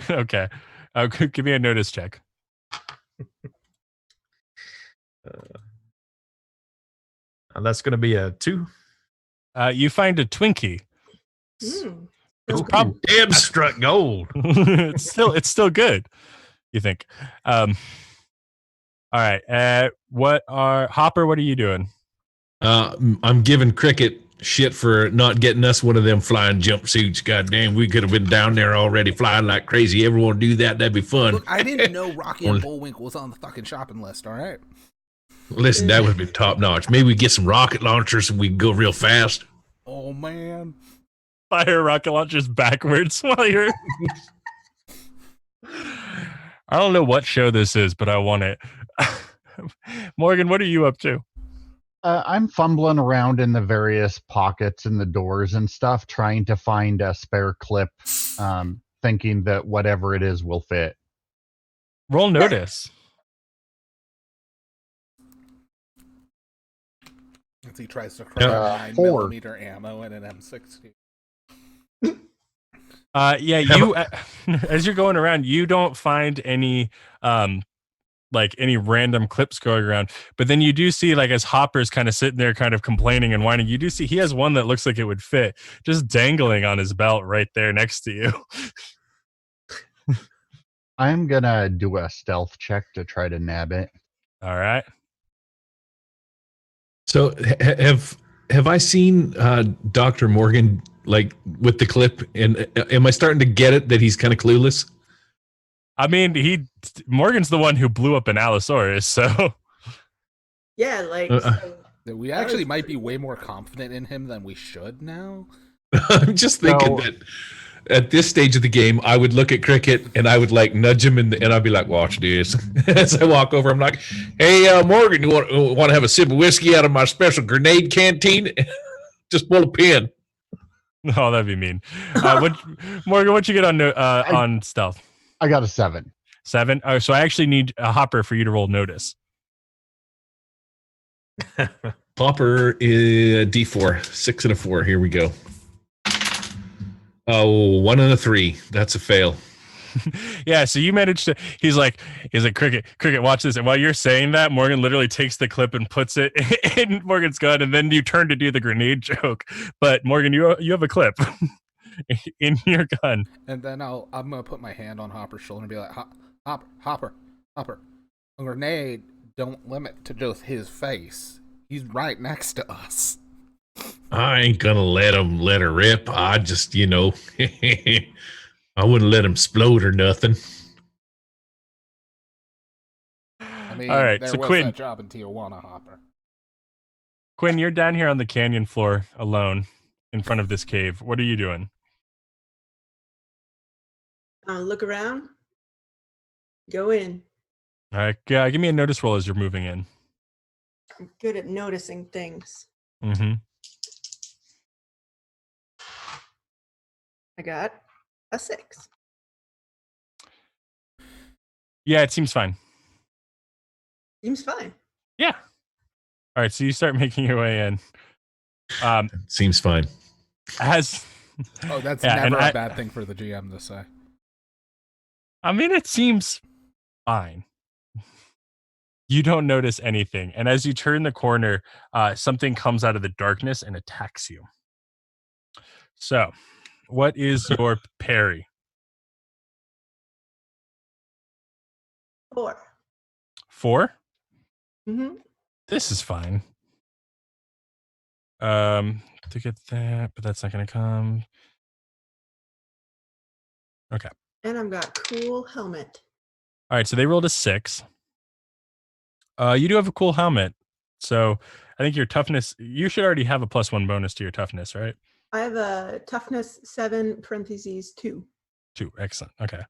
Okay. Give me a notice check. That's going to be a 2. You find a Twinkie. It's probably abstract gold. it's still good. You think? All right. Hopper? What are you doing? I'm giving Cricket shit for not getting us one of them flying jumpsuits. God damn, we could have been down there already flying like crazy. Everyone do that. That'd be fun. Look, I didn't know Rocky and Bullwinkle was on the fucking shopping list. All right. Listen, that would be top notch. Maybe we get some rocket launchers and we can go real fast. Oh man. Fire rocket launchers backwards while you're. I don't know what show this is, but I want it. Morgan, what are you up to? I'm fumbling around in the various pockets in the doors and stuff, trying to find a spare clip, thinking that whatever it is will fit. Roll notice. As he tries to crack 9mm ammo and an M60. Yeah, you as you're going around, you don't find any like any random clips going around, but then you do see, like, as Hopper's kind of sitting there kind of complaining and whining, you do see he has one that looks like it would fit just dangling on his belt right there next to you. I'm gonna do a stealth check to try to nab it. All right. So have I seen Dr. Morgan like with the clip? And am I starting to get it that he's kind of clueless? I mean, Morgan's the one who blew up an Allosaurus, so Yeah, like We actually might be way more confident in him than we should now. I'm just thinking that at this stage of the game, I would look at Cricket and I would like nudge him and I'd be like, "Watch this." As I walk over, I'm like, "Hey, Morgan, you want to have a sip of whiskey out of my special grenade canteen? Just pull a pin." oh, that'd be mean. Morgan, what'd you get on stealth? I got a 7. 7. Oh, so I actually need a Hopper for you to roll notice. Hopper is D4, 6 and a 4. Here we go. Oh, 1 and a 3. That's a fail. Yeah, so you managed to. He's like, Cricket, watch this. And while you're saying that, Morgan literally takes the clip and puts it in Morgan's gun, and then you turn to do the grenade joke. But Morgan, you have a clip in your gun. And then I'm gonna put my hand on Hopper's shoulder and be like, Hopper, a grenade don't limit to just his face. He's right next to us. I ain't gonna let her rip. I just, I wouldn't let him explode or nothing. I mean, all right, there so was Quinn, that job in Tijuana, Hopper. Quinn, you're down here on the canyon floor alone in front of this cave. What are you doing? look around. Go in. All right, yeah, give me a notice roll as you're moving in. I'm good at noticing things. Mm-hmm. I got a 6. Yeah, it seems fine. Seems fine. Yeah. All right, so you start making your way in. Seems fine. That's never a bad thing for the GM to say. I mean, it seems fine. You don't notice anything, and as you turn the corner, something comes out of the darkness and attacks you. So, what is your parry? 4. 4? Mm-hmm. This is fine. To get that, but that's not going to come. Okay. And I've got cool helmet. All right, so they rolled a 6. You do have a cool helmet. So I think your toughness, you should already have a +1 bonus to your toughness, right? I have a toughness 7 parentheses 2. 2, excellent. Okay.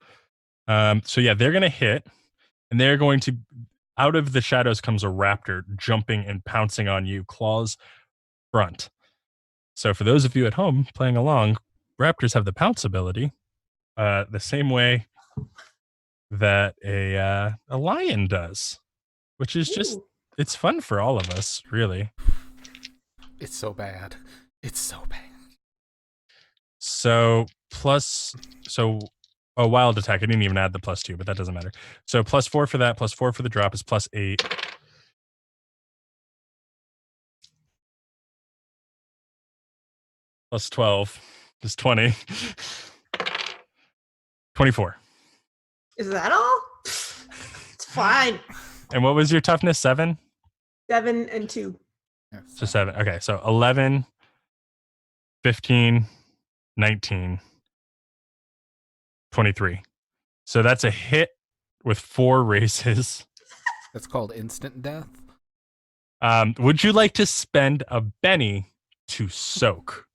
So yeah, they're going to hit, and they're going to, out of the shadows comes a raptor jumping and pouncing on you, claws front. So for those of you at home playing along, raptors have the pounce ability, the same way that a lion does, which is just, it's fun for all of us, really. It's so bad. So a wild attack. I didn't even add the +2, but that doesn't matter. So +4 for that, +4 for the drop is +8. +12 is 20. 24. Is that all? It's fine. And what was your toughness? 7? 7 and 2. So 7. Okay, so 11, 15, 19, 23. So that's a hit with 4 raises. That's called instant death. Would you like to spend a Benny to soak?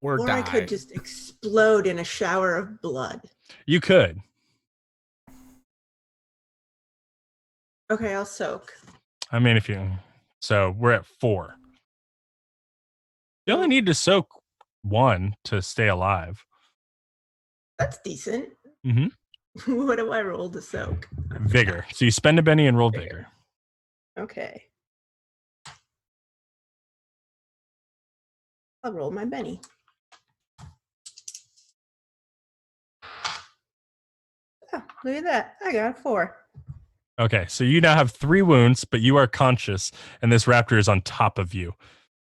Or I die. could just explode in a shower of blood. You could. Okay, I'll soak. I mean, so we're at 4. You only need to soak 1 to stay alive. That's decent. Mm-hmm. What do I roll to soak? Vigor. So you spend a Benny and roll vigor. Okay. I'll roll my Benny. Oh, look at that. I got a 4. Okay, so you now have 3 wounds, but you are conscious, and this raptor is on top of you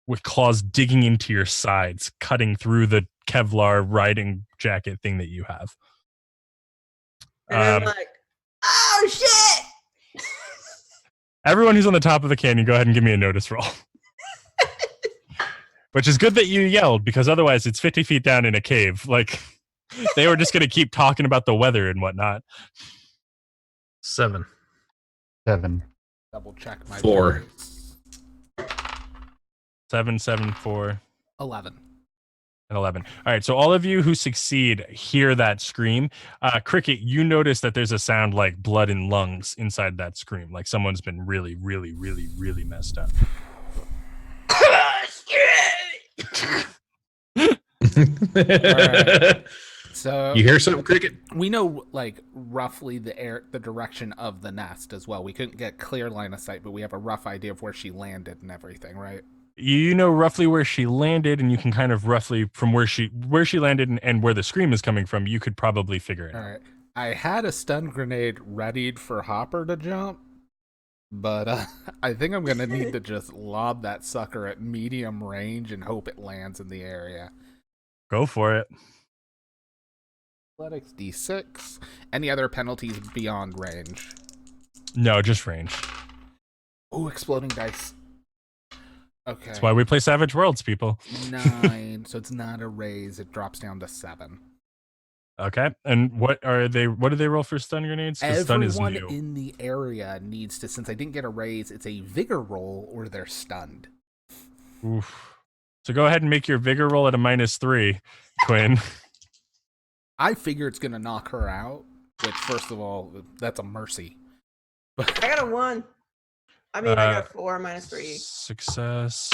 with claws digging into your sides, cutting through the Kevlar riding jacket thing that you have. And I'm like, oh, shit! Everyone who's on the top of the canyon, go ahead and give me a notice roll. Which is good that you yelled, because otherwise it's 50 feet down in a cave. Like, they were just going to keep talking about the weather and whatnot. 7. 7. Double check my 4. voice. 7, 7, 4, 11. and 11. All right, so all of you who succeed hear that scream. Cricket, you notice that there's a sound like blood in lungs inside that scream, like someone's been really, really, really, really messed up. Alright. So You hear something, Cricket? we know like roughly the direction of the nest as well. We couldn't get clear line of sight, but we have a rough idea of where she landed and everything, right? You know roughly where she landed, and you can kind of roughly from where she landed and where the scream is coming from, you could probably figure it All out. right. I had a stun grenade readied for Hopper to jump, but I think I'm gonna need to just lob that sucker at medium range and hope it lands in the area. Go for it. Athletics D6. Any other penalties beyond range? No, just range. Oh, exploding dice. Okay. That's why we play Savage Worlds, people. 9. So it's not a raise. It drops down to 7. Okay. And what do they roll for stun grenades? 'Cause stun is Everyone new. in the area needs to, since I didn't get a raise, it's a vigor roll or they're stunned. Oof. So go ahead and make your vigor roll at a -3, Quinn. I figure it's gonna knock her out, which first of all, that's a mercy. I got a 1. I mean, I got a 4 minus 3. Success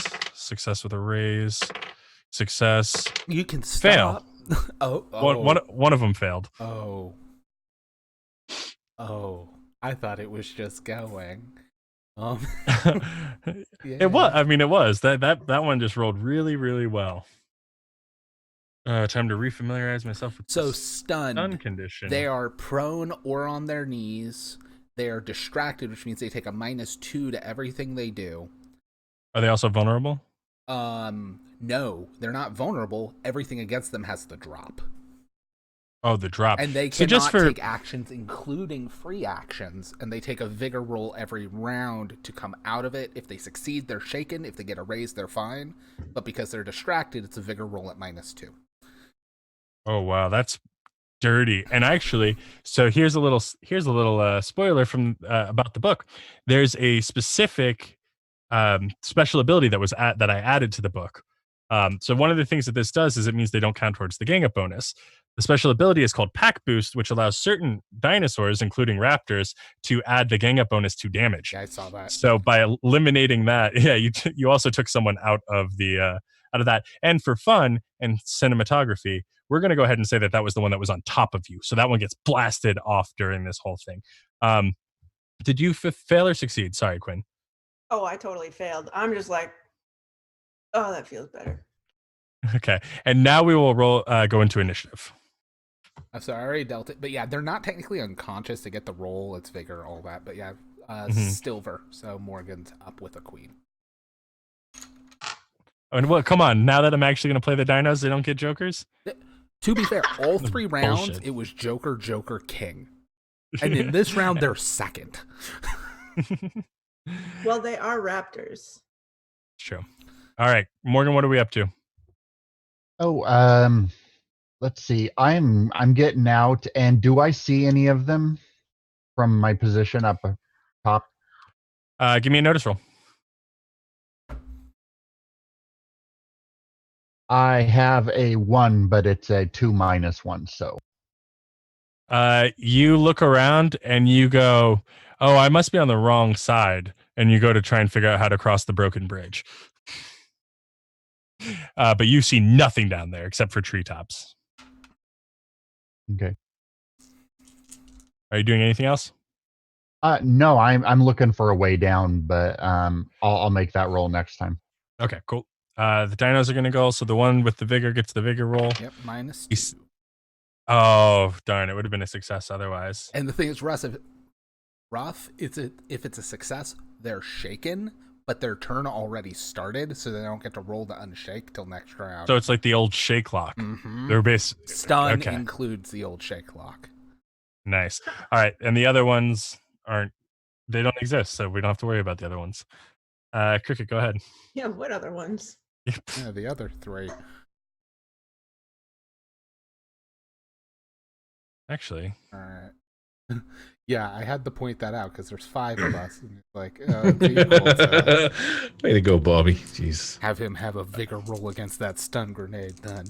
with a raise. Success. You can stop. Oh. One of them failed. Oh. I thought it was just going. It was. I mean, it was. That one just rolled really, really well. Time to refamiliarize myself with So the stunned. stun condition. They are prone or on their knees. They are distracted, which means they take a -2 to everything they do. Are they also vulnerable? No, they're not vulnerable. Everything against them has the drop. Oh, the drop. And they So cannot just for take actions, including free actions, and they take a vigor roll every round to come out of it. If they succeed, they're shaken. If they get a raise, they're fine. But because they're distracted, it's a vigor roll at -2. Oh wow, that's dirty. And actually, so here's a little spoiler from about the book. There's a specific special ability that I added to the book. So one of the things that this does is it means they don't count towards the gang up bonus. The special ability is called Pack Boost, which allows certain dinosaurs, including raptors, to add the gang up bonus to damage. Yeah, I saw that. So by eliminating that, yeah, you also took someone out of that. And for fun and cinematography, we're going to go ahead and say that was the one that was on top of you. So that one gets blasted off during this whole thing. Did you fail or succeed? Sorry, Quinn. Oh, I totally failed. I'm just like, oh, that feels better. Okay, and now we will go into initiative. So I already dealt it, but yeah, they're not technically unconscious to get the roll. It's vigor, all that, but yeah, Silver. So Morgan's up with a queen. And what? Come on! Now that I'm actually going to play the dinos, they don't get jokers. To be fair, all 3 rounds Bullshit. it was Joker, King, and in this round they're second. Well, they are raptors. True. All right, Morgan, what are we up to? Oh, let's see. I'm getting out, and do I see any of them from my position up top? Give me a notice roll. I have a 1, but it's a 2 minus 1, so. You look around and you go, "Oh, I must be on the wrong side," and you go to try and figure out how to cross the broken bridge. But you see nothing down there except for treetops. Okay. Are you doing anything else? No, I'm looking for a way down, but I'll make that roll next time. Okay, cool. The dinos are going to go, so the one with the vigor gets the vigor roll. Yep, -2. Oh, darn, it would have been a success otherwise. And the thing is, Russ, if it's a success, they're shaken, but their turn already started, so they don't get to roll to unshake till next round. So it's like the old shake lock. Mm-hmm. They're Stun okay. includes the old shake lock. Nice. All right, and the other ones they don't exist, so we don't have to worry about the other ones. Cricket, go ahead. Yeah, what other ones? Yeah, the other 3. Actually. All right. Yeah, I had to point that out because there's 5 of us, and it's like it's equal to Way to go, Bobby. Jeez. have him have a vigor roll against that stun grenade. Then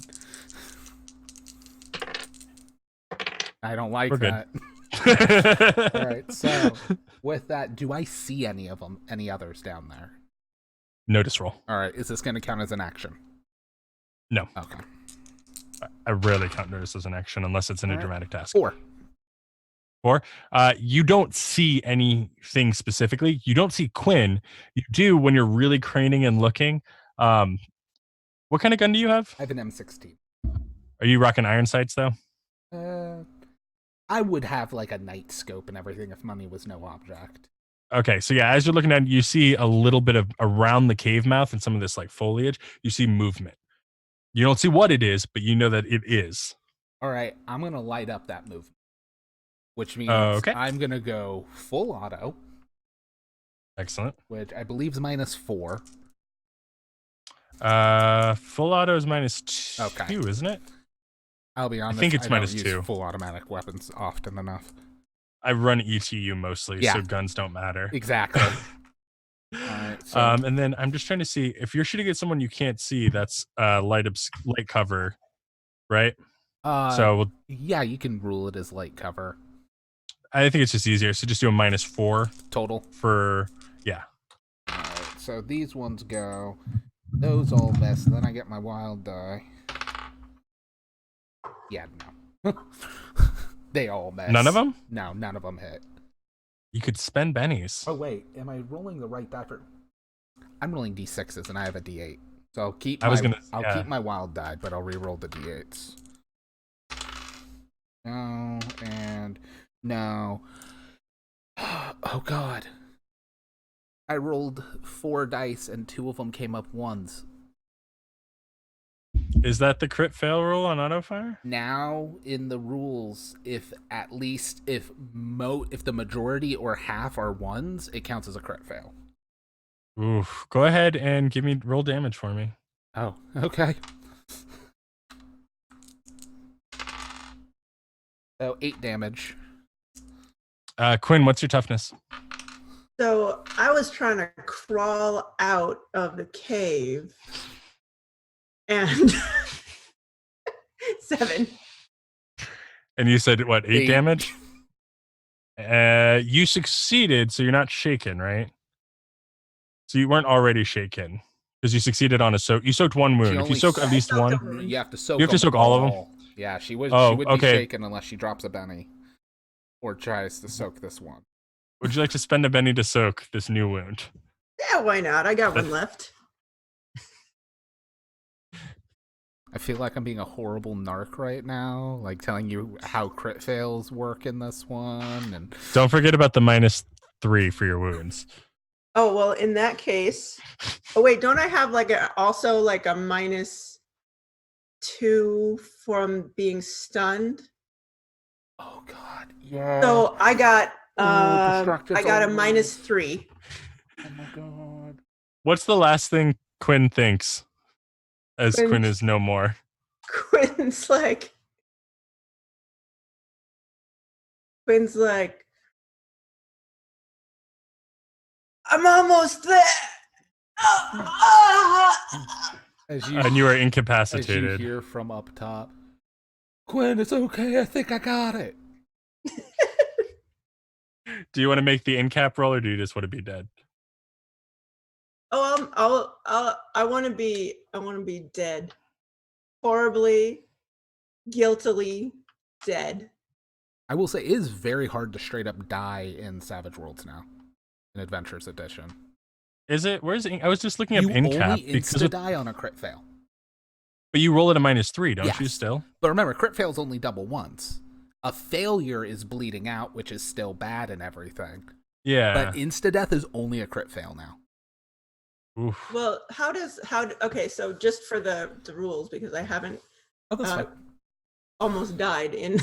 I don't like We're good. that. All right, so with that, do I see any of them? Any others down there? Notice roll. All right, is this going to count as an action? No. Okay. I rarely count notice as an action unless it's in a dramatic task. 4. 4. You don't see anything specifically. You don't see Quinn. You do when you're really craning and looking. What kind of gun do you have? I have an M16. Are you rocking iron sights though? I would have like a night scope and everything if money was no object. Okay, so yeah, as you're looking at it, you see a little bit of around the cave mouth and some of this like foliage. You see movement. You don't see what it is, but you know that it is. All right, I'm going to light up that movement, which means Okay. I'm going to go full auto. Excellent. Which I believe is -4. Full auto is -2, Okay. isn't it? I'll be honest, think it's don't -2. use full automatic weapons often enough. I run ETU mostly, Yeah. so guns don't matter. Exactly. All right, so And then I'm just trying to see if you're shooting at someone you can't see. That's light cover, right? So yeah, you can rule it as light cover I think it's just easier. So just do a -4 total. for All right, so these ones go. Those all miss. Then I get my wild die. Yeah, no. They all miss. None of them. No, none of them hit. You could spend bennies. Oh wait, am I rolling the right die for? I'm rolling d6s and I have a d8, so I'll keep. I'll keep my wild die, but I'll re-roll the d8s. No and no. Oh god. I rolled 4 dice and 2 of them came up 1s. Is that the crit fail rule on auto fire? Now in the rules, if the majority or half are 1s, it counts as a crit fail. Oof. Go ahead and roll damage for me. Oh, okay. So 8 damage. Quinn, what's your toughness? So I was trying to crawl out of the cave, and 7. And you said what? 8 8. damage. You succeeded, so you're not shaken, right? So you weren't already shaken because you succeeded on a soak. You soaked 1 wound. If you soak at least 1, You have to soak. You have to soak all of them? Yeah, she would be okay. shaken unless she drops a Benny or tries to soak this one. Would you like to spend a Benny to soak this new wound? Yeah, why not? I got one left. I feel like I'm being a horrible narc right now, like telling you how crit fails work in this one. And Don't forget about the -3 for your wounds. Oh, well, in that case. Oh, wait, don't I have also a -2 from being stunned? oh god, yeah. So I got destructive I got a only. -3. Oh my god. What's the last thing Quinn thinks as Quinn- Quinn is no more? Quinn's like, I'm almost there. And you are As you incapacitated. hear from up top, Quinn, it's okay. I think I got it. Do you want to make the in-cap roll, or do you just want to be dead? Oh, I want to be dead, horribly, guiltily dead. I will say it is very hard to straight up die in Savage Worlds now, in Adventures Edition. Is it? Where's I was just looking up You in-cap only because insta die on a crit fail. but you roll at a -3, don't you? Yes. Still. But remember, crit fails only double once. A failure is bleeding out, which is still bad and everything. Yeah. But insta death is only a crit fail now. Oof. Well, okay, so just for the rules, because I haven't Oh, that's fine. almost died in,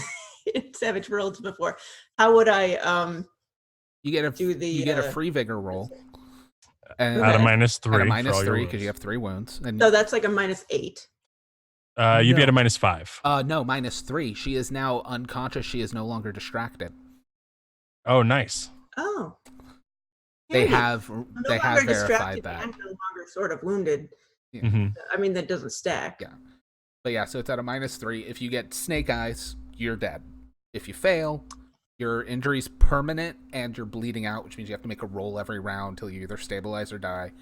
in Savage Worlds before. How would I You get a do the you get a free vigor roll. And At a -3. at a for minus all your 3 because you wounds. have 3 wounds. And So that's like a -8. You'd be at a No. -5. no, -3. She is now unconscious. She is no longer distracted. Oh, nice. Oh. They Handy. have I'm no they have longer verified distracted that. and no longer sort of wounded. hmm I mean, that doesn't stack. Yeah. But yeah, so it's at a -3. If you get snake eyes, you're dead. If you fail, your injury's permanent and you're bleeding out, which means you have to make a roll every round until you either stabilize or die.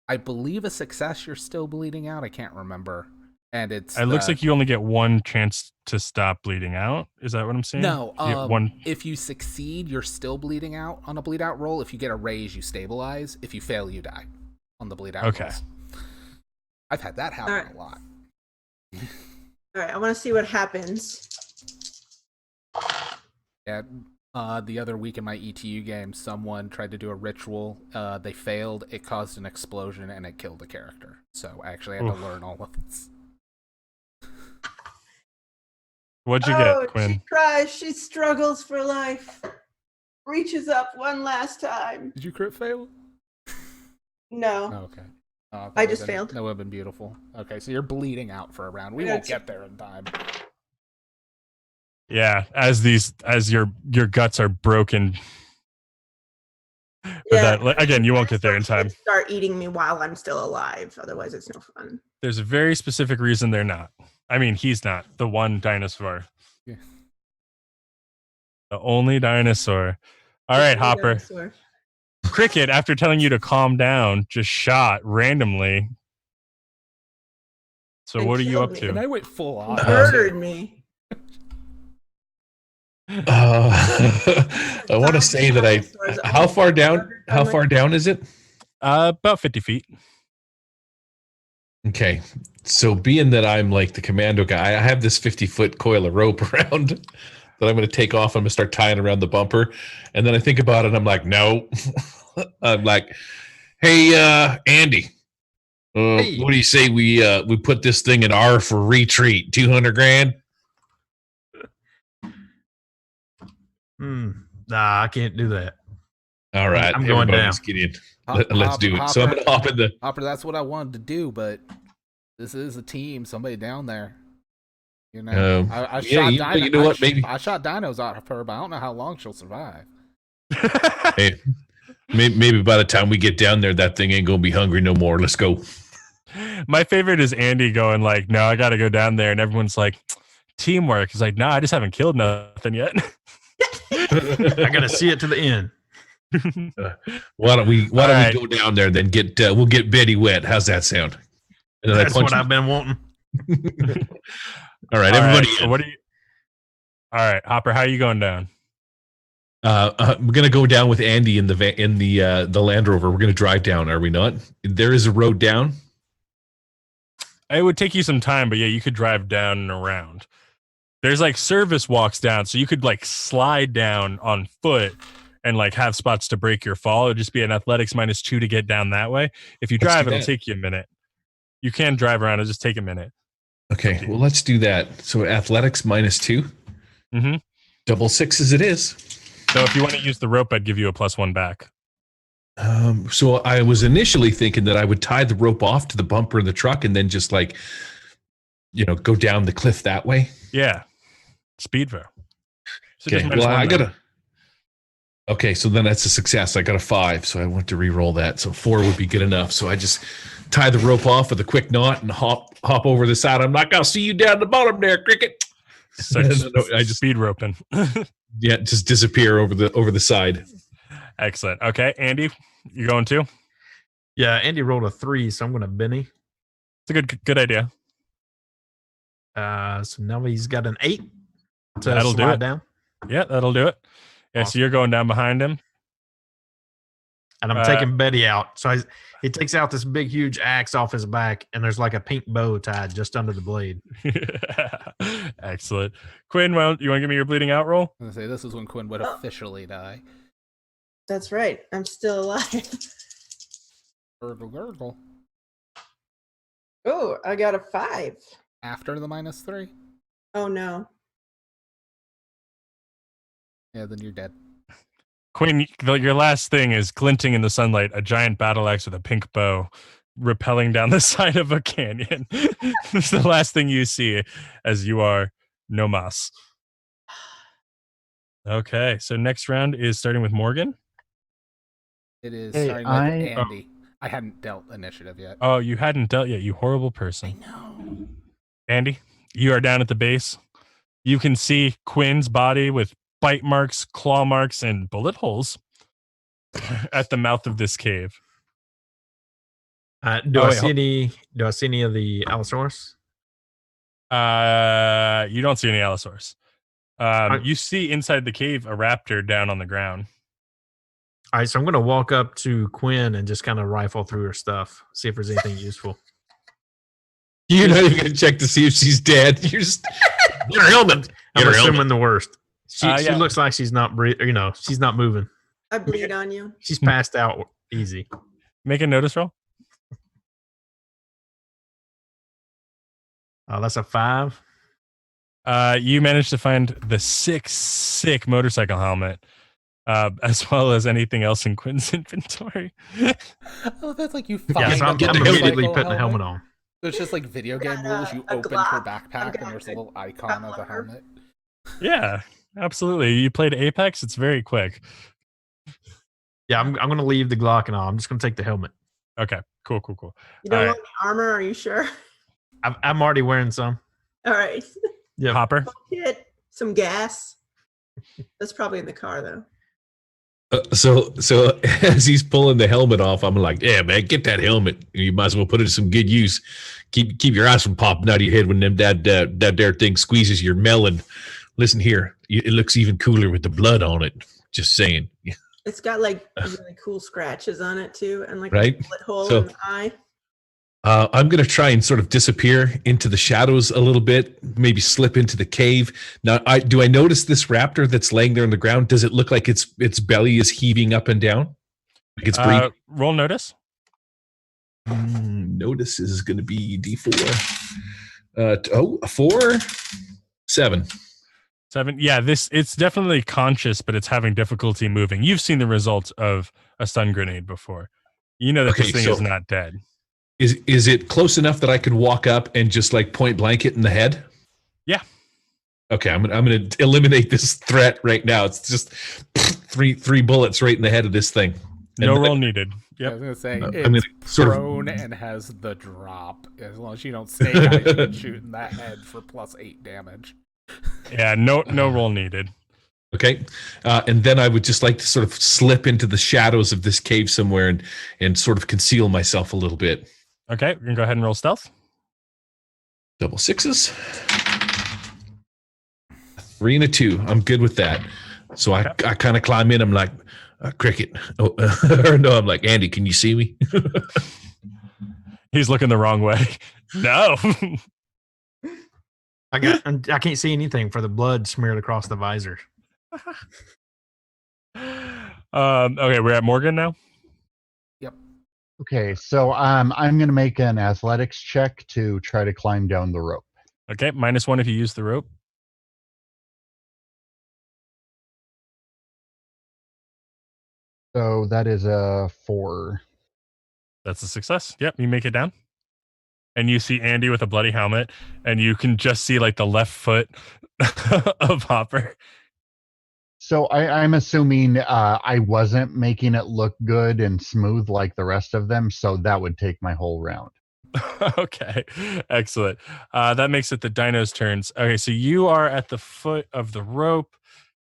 I believe a success, you're still bleeding out. I can't remember. And it's It looks like you only get one chance to stop bleeding out. Is that what I'm saying? no. You get one. If you succeed, you're still bleeding out on a bleed out roll. If you get a raise, you stabilize. If you fail, you die on the bleed out Okay. rolls. I've had that happen Alright. a lot. All right, I want to see what happens. Yeah, the other week in my ETU game, someone tried to do a ritual. They failed. It caused an explosion and it killed a character. So I actually had to learn all of this. What'd you Oh, get, Quinn? she cries. She struggles for life. Reaches up one last time. Did you crit fail? No. Oh, okay. That I would've just been- failed. That would have been beautiful. Okay, so you're bleeding out for a round. We I got won't two. get there in time. Yeah, as your guts are broken. But that, again, you won't get there in time. Start eating me while I'm still alive. Otherwise, it's no fun. There's a very specific reason they're not. I mean, he's not the one dinosaur. Yeah. The only dinosaur. All right, Hopper. Dinosaur. Cricket, after telling you to calm down, just shot randomly. So And what are you killed up me. to? And I went full on. Murdered me. I want to say that Dinosaurs how almost far down? murdered by How my- far down is it? About 50 feet. Okay, so being that I'm like the commando guy, I have this 50-foot coil of rope around that I'm going to take off. I'm going to start tying around the bumper, and then I think about it. And I'm like, no. I'm like, hey, Andy, Hey. what do you say we put this thing in R for retreat? 200 grand. Nah, I can't do that. All right, I'm going everybody, down. let's get in. Hop- Let's hop- do it. hop So I'm in. going to hop in the. Hopper, that's what I wanted to do, but this is a team. Somebody down there. You know, I yeah, shot you know what? Maybe I shot dinos out of her, but I don't know how long she'll survive. hey, maybe by the time we get down there, that thing ain't gonna be hungry no more. Let's go. My favorite is Andy going like, no, I got to go down there. And everyone's like, teamwork. He's like, no, I just haven't killed nothing yet. I gotta see it to the end. Why don't we right. go down there? Then we'll get Betty wet. How's that sound? And then That's I punch what I've been wanting. All right, All everybody. right, so what do you? All right, Hopper, how are you going down? We're gonna go down with Andy in the Land Rover. We're gonna drive down. Are we not? There is a road down. It would take you some time, but yeah, you could drive down and around. There's like service walks down, so you could like slide down on foot and like have spots to break your fall. It'd just be an athletics -2 to get down that way. If you Let's drive, do it'll that. take you a minute. You can drive around; it'll just take a minute. Okay, well let's do that. So athletics -2. Mm-hmm. Double sixes it is. So if you want to use the rope, I'd give you a +1 back. So I was initially thinking that I would tie the rope off to the bumper of the truck and then just like, go down the cliff that way. Yeah, Speedvo. So Okay, just well -1 I then. gotta. Okay, so then that's a success. I got a 5, so I want to re-roll that. So 4 would be good enough. So I just tie the rope off with a quick knot and hop over the side. I'm like, I'll see you down the bottom there, Cricket. So I just speed roping. just disappear over the side. Excellent. Okay, Andy, you going too? Yeah, Andy rolled a 3, so I'm gonna Benny. It's a good idea. So now he's got an 8 to That'll do slide it. down. Yeah, that'll do it. Yeah, so Awesome. you're going down behind him. And I'm taking Betty out. So he takes out this big, huge axe off his back, and there's like a pink bow tied just under the blade. Excellent. Quinn, well, you want to give me your bleeding out roll? I was gonna say this is when Quinn would officially die. That's right. I'm still alive. Gurgle, gurgle. Oh, I got a 5. After the -3. Oh no. Yeah, then you're dead. Quinn, your last thing is glinting in the sunlight, a giant battle axe with a pink bow rappelling down the side of a canyon. It's the last thing you see as you are no mas. Okay, so next round is starting with Morgan. It is Hey, starting with Andy. I hadn't dealt initiative yet. Oh, you hadn't dealt yet, you horrible I person. know. Andy, you are down at the base. You can see Quinn's body with bite marks, claw marks, and bullet holes at the mouth of this cave. Do I see any of the Allosaurus? You don't see any Allosaurus. You see inside the cave a raptor down on the ground. All right, so I'm going to walk up to Quinn and just kind of rifle through her stuff, see if there's anything useful. You're not even going to check to see if she's dead. You're just Get her helmet. I'm assuming helmet. the worst. She Yeah. looks like she's not she's not moving. I bleed on you. She's passed out easy. Make a notice roll. Oh, that's a 5. You managed to find the sick motorcycle helmet, as well as anything else in Quinn's inventory. Oh, that's like you find Yeah, so I'm the immediately motorcycle putting the helmet on. So it's just like video game rules. You open her backpack and there's a little icon of a helmet. Yeah, absolutely. You played Apex. It's very quick. Yeah, I'm going to leave the Glock and all. I'm just going to take the helmet. Okay, cool. You don't All want the armor? Are you sure? I'm already wearing some. All right. Yeah, Hopper. Hit some gas. That's probably in the car though. So as he's pulling the helmet off, I'm like, yeah, man, get that helmet. You might as well put it to some good use. Keep your eyes from popping out of your head when that there thing squeezes your melon. Listen here, it looks even cooler with the blood on it. Just saying. It's got like really cool scratches on it too, and like Right? a bullet hole So- in the eye. I'm going to try and sort of disappear into the shadows a little bit, maybe slip into the cave. Now, do I notice this raptor that's laying there on the ground? Does it look like its belly is heaving up and down? Like it's breathing? Roll notice. Notice is going to be D4. 4, 7. 7. Yeah, it's definitely conscious, but it's having difficulty moving. You've seen the results of a stun grenade before. You know that this thing is not dead. Is it close enough that I could walk up and just like point blank it in the head? Yeah. Okay, I'm gonna eliminate this threat right now. It's just three bullets right in the head of this thing. No roll needed. I was gonna say I'm it's gonna sort of- prone and has the drop. As long as you don't snake eyes, you can shoot in that head for +8 damage. Yeah, no roll needed. Okay, and then I would just like to sort of slip into the shadows of this cave somewhere and sort of conceal myself a little bit. Okay, we're gonna go ahead and roll stealth. Double 6s. 3 and a 2. I'm good with that. So I kind of climb in. I'm like, Cricket. Oh, or no, I'm like, Andy, can you see me? He's looking the wrong way. No. I can't see anything for the blood smeared across the visor. Okay, we're at Morgan now. Okay, so I'm going to make an athletics check to try to climb down the rope. Okay, -1 if you use the rope. So that is a 4. That's a success. Yep, you make it down. And you see Andy with a bloody helmet, and you can just see like the left foot of Hopper. So I'm assuming I wasn't making it look good and smooth like the rest of them, so that would take my whole round. Okay, excellent. That makes it the dino's turns. Okay, so you are at the foot of the rope.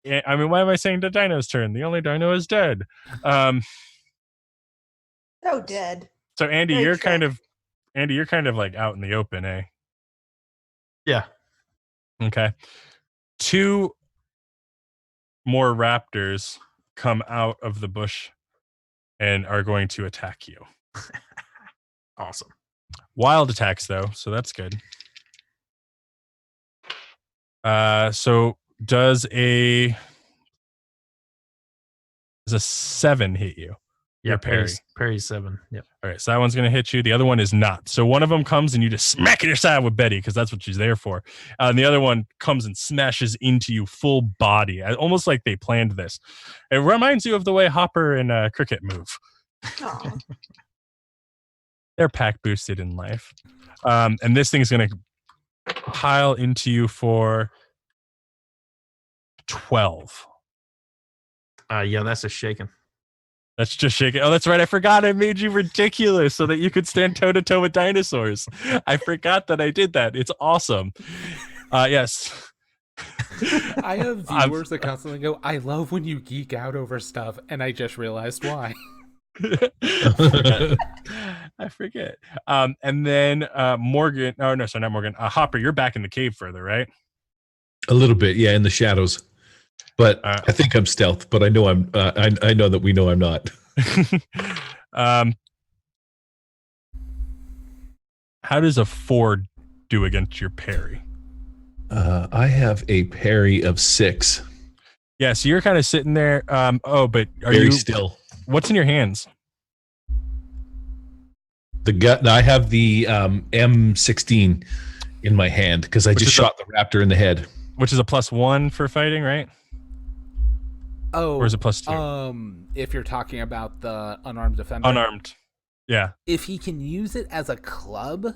I mean, why am I saying the dino's turn? The only dino is dead. So dead. So Andy, Very you're sad. kind of like out in the open, eh? Yeah. Okay. 2 more raptors come out of the bush and are going to attack you. Awesome. Wild attacks though, so that's good. So does a 7 hit you? Your parry. Parry's 7. Yep. All right, so that one's going to hit you. The other one is not. So one of them comes and you just smack in your side with Betty because that's what she's there for. And the other one comes and smashes into you full body, almost like they planned this. It reminds you of the way Hopper and Cricket move. Aw. They're pack boosted in life. And this thing is going to pile into you for 12. Yeah, that's a shaking. That's just shaking. Oh, that's right. I forgot I made you ridiculous so that you could stand toe to toe with dinosaurs. I forgot that I did that. It's awesome. Yes. I have viewers that constantly go, I love when you geek out over stuff, and I just realized why. I forget. And then Morgan. Oh, no, sorry, not Morgan. Hopper, you're back in the cave further, right? A little bit, yeah, in the shadows. But I think I'm stealth, but I know I'm. I know that we know I'm not. How does a 4 do against your parry? I have a parry of 6. Yeah, so you're kind of sitting there. But are Very you still? What's in your hands? The gut. I have the M16 in my hand because I just shot the raptor in the head. Which is a +1 for fighting, right? Oh, Or is it +2? If you're talking about the unarmed defender, Unarmed. Yeah. if he can use it as a club,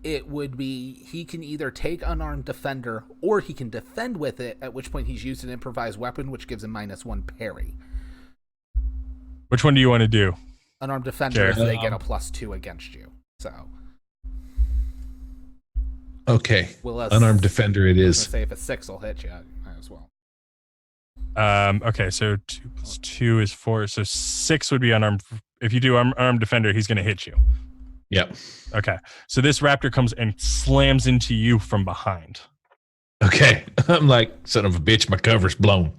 it would be he can either take unarmed defender or he can defend with it, at which point he's used an improvised weapon, which gives him -1 parry. Which one do you want to do? Unarmed defender, Jared. so they get a +2 against you. So, Okay, will unarmed defender it is. Say if a 6 will hit you, might as well. Okay, so 2 + 2 is 4. So 6 would be unarmed. If you do unarmed defender, he's going to hit you. Yep. Okay, so this raptor comes and slams into you from behind. Okay, I'm like, son of a bitch, my cover's blown.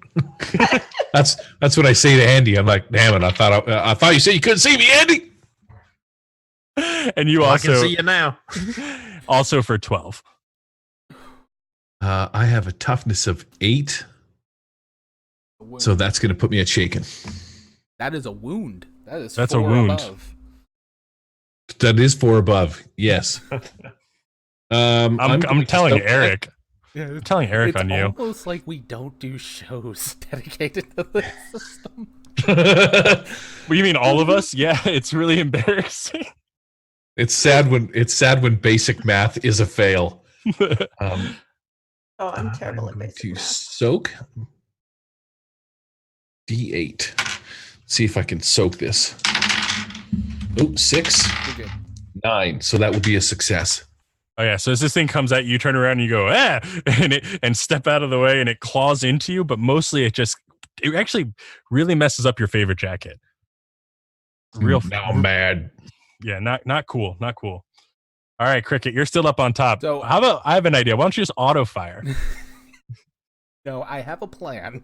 That's what I say to Andy. I'm like, damn it, I thought you said you couldn't see me, Andy. And you I also can see you now. also for 12. I have a toughness of 8, so that's going to put me at shaken. That is a wound. That's a 4 wound. above. That is 4 above. Yes. I'm telling Eric. Yeah, I'm telling Eric it's on you. It's almost like we don't do shows dedicated to this system. What, you mean all of us? Yeah, it's really embarrassing. It's sad when basic math is a fail. Oh, I'm terrible at going basic to math. soak D8. See if I can soak this. Oh, 6, You're good. 9. So that would be a success. Oh yeah, so as this thing comes at you, you turn around and you go, and step out of the way and it claws into you, but mostly it actually really messes up your favorite jacket. Now I'm mad. Yeah, not cool. Not cool. All right, Cricket, you're still up on top. So how about I have an idea. Why don't you just auto fire? No, I have a plan.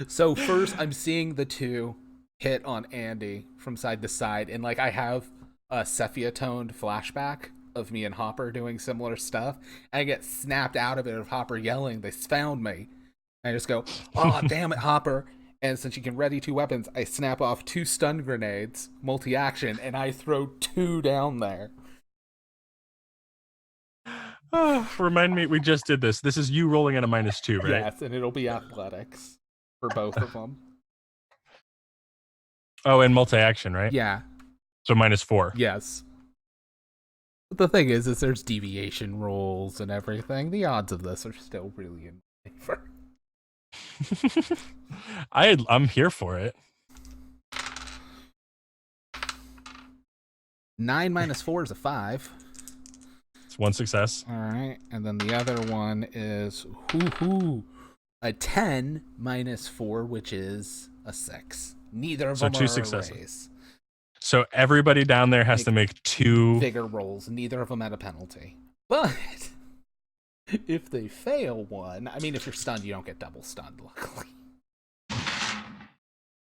So first I'm seeing the 2 hit on Andy from side to side, and like I have a sepia-toned flashback of me and Hopper doing similar stuff. I get snapped out of it of Hopper yelling, "They found me!" I just go, "Oh damn it, Hopper!" And since you can ready 2 weapons, I snap off 2 stun grenades, multi-action, and I throw 2 down there. Oh, remind me, we just did this. This is you rolling at a -2, right? Yes, and it'll be athletics for both of them. Oh, and multi-action, right? Yeah. So -4. Yes. But the thing is there's deviation rolls and everything. The odds of this are still really in favor. I'm here for it. 9 - 4 is a 5. It's 1 success. All right, and then the other one is a 10 - 4, which is a 6. Neither of So them 2 are successes. a raise. So everybody down there has to make 2 Bigger rolls. Neither of them at a penalty. But if they fail one, I mean, if you're stunned, you don't get double stunned. Luckily.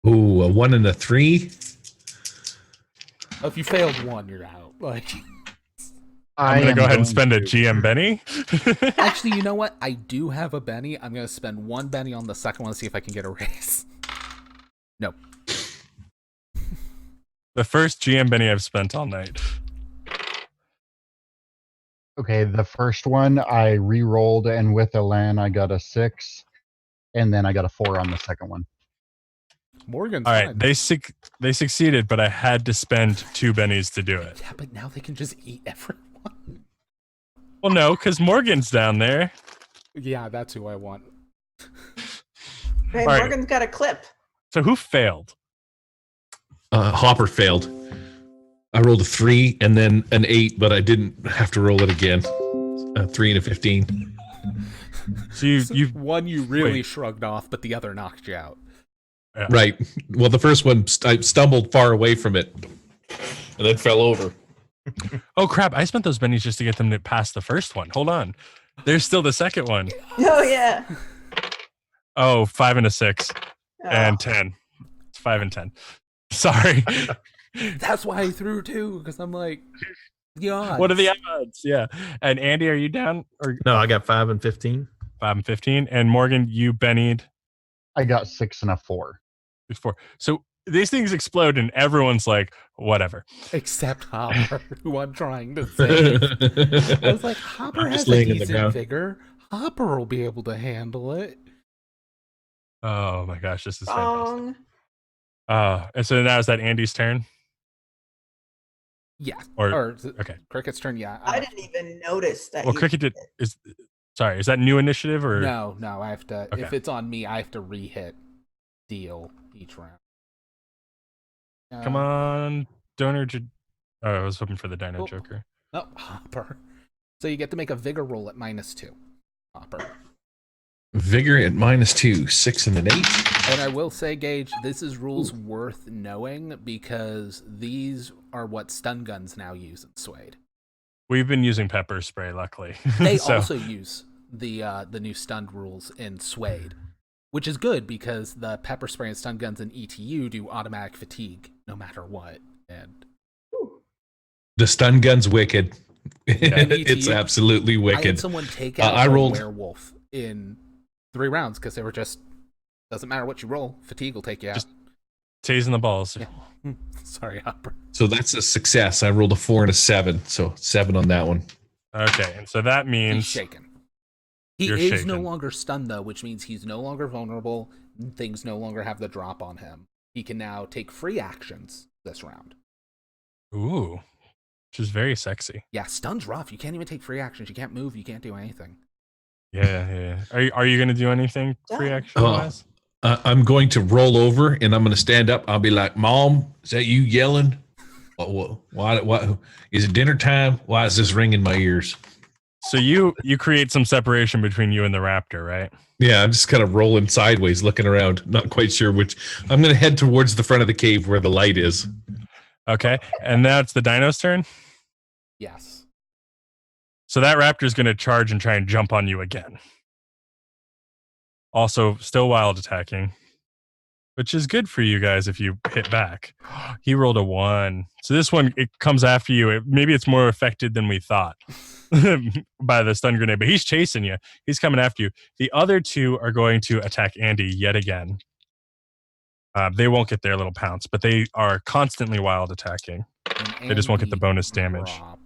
Ooh, a 1 and a 3. If you failed one, you're out. Like. I'm going to go ahead and spend a GM Benny. Actually, you know what? I do have a Benny. I'm going to spend 1 Benny on the second one to see if I can get a raise. No. The first GM Benny I've spent all night. Okay, the first one I re-rolled, and with a land I got a 6, and then I got a 4 on the second one. Morgan's All right, fine. they succeeded, but I had to spend 2 bennies to do it. Yeah, but now they can just eat everyone. Well, no, because Morgan's down there. Yeah, that's who I want. Hey, All right. Morgan's got a clip. So who failed? Hopper failed. I rolled a 3 and then an 8, but I didn't have to roll it again. 3 and a 15. So you one you really wait. shrugged off, but the other knocked you out. Yeah. Right. Well, the first one, I stumbled far away from it and then fell over. Oh crap! I spent those bennies just to get them to pass the first one. Hold on, there's still the second one. Oh yeah. Oh, 5 and a 6 Oh. and 10. It's 5 and 10. Sorry. That's why I threw 2, because I'm like, yeah. What are the odds? Yeah. And Andy, are you down? Or No, I got 5 and 15. 5 and 15. And Morgan, you bennied I got 6 and a 4. before. So these things explode, and everyone's like, whatever. Except Hopper, who I'm trying to save. I was like, Hopper I'm has just a laying in the decent ground. vigor. Hopper will be able to handle it. Oh my gosh, this is fantastic. Wrong. And so now is that Andy's turn? Yeah. Or is it okay. Cricket's turn, yeah. I didn't even notice that. Well, you Cricket did. Is that new initiative or No, I have to. Okay. If it's on me, I have to re-hit deal each round. Come on, donor. Oh, I was hoping for the Dino Oh. Joker. No, Hopper. So you get to make a vigor roll at -2. Hopper. Vigor at -2, 6 and an 8. And I will say, Gage, this is rules worth knowing because these are what stun guns now use in SWADE. We've been using pepper spray, luckily. They So- also use the new stunned rules in SWADE, which is good because the pepper spray and stun guns in ETU do automatic fatigue no matter what. And The stun gun's wicked. It's ETU. absolutely I had wicked. someone take out I a rolled- werewolf in 3 rounds because they were just doesn't matter what you roll, fatigue will take you out. Just- Tasing the balls. Yeah. Sorry, Hopper. So that's a success. I rolled a 4 and a 7. So 7 on that one. Okay, and so that He's means shaken. He You're is no shaken. longer stunned though, which means he's no longer vulnerable. Things no longer have the drop on him. He can now take free actions this round. ooh, which is very sexy. Yeah, stun's rough. You can't even take free actions. You can't move. You can't do anything. Yeah. Are you going to do anything free Done. action wise? I'm going to roll over and I'm going to stand up. I'll be like, Mom, is that you yelling? What is it dinner time? Why is this ringing my ears? So you create some separation between you and the raptor, right? Yeah, I'm just kind of rolling sideways, looking around, not quite sure which. I'm going to head towards the front of the cave where the light is. Okay, and now it's the dino's turn. Yes. So that raptor's going to charge and try and jump on you again. Also, still wild attacking, which is good for you guys if you hit back. He rolled a 1. So this one, it comes after you. Maybe it's more affected than we thought by the stun grenade, but he's chasing you. He's coming after you. The other 2 are going to attack Andy yet again. They won't get their little pounce, but they are constantly wild attacking. And They just won't get the Andy bonus damage. dropped.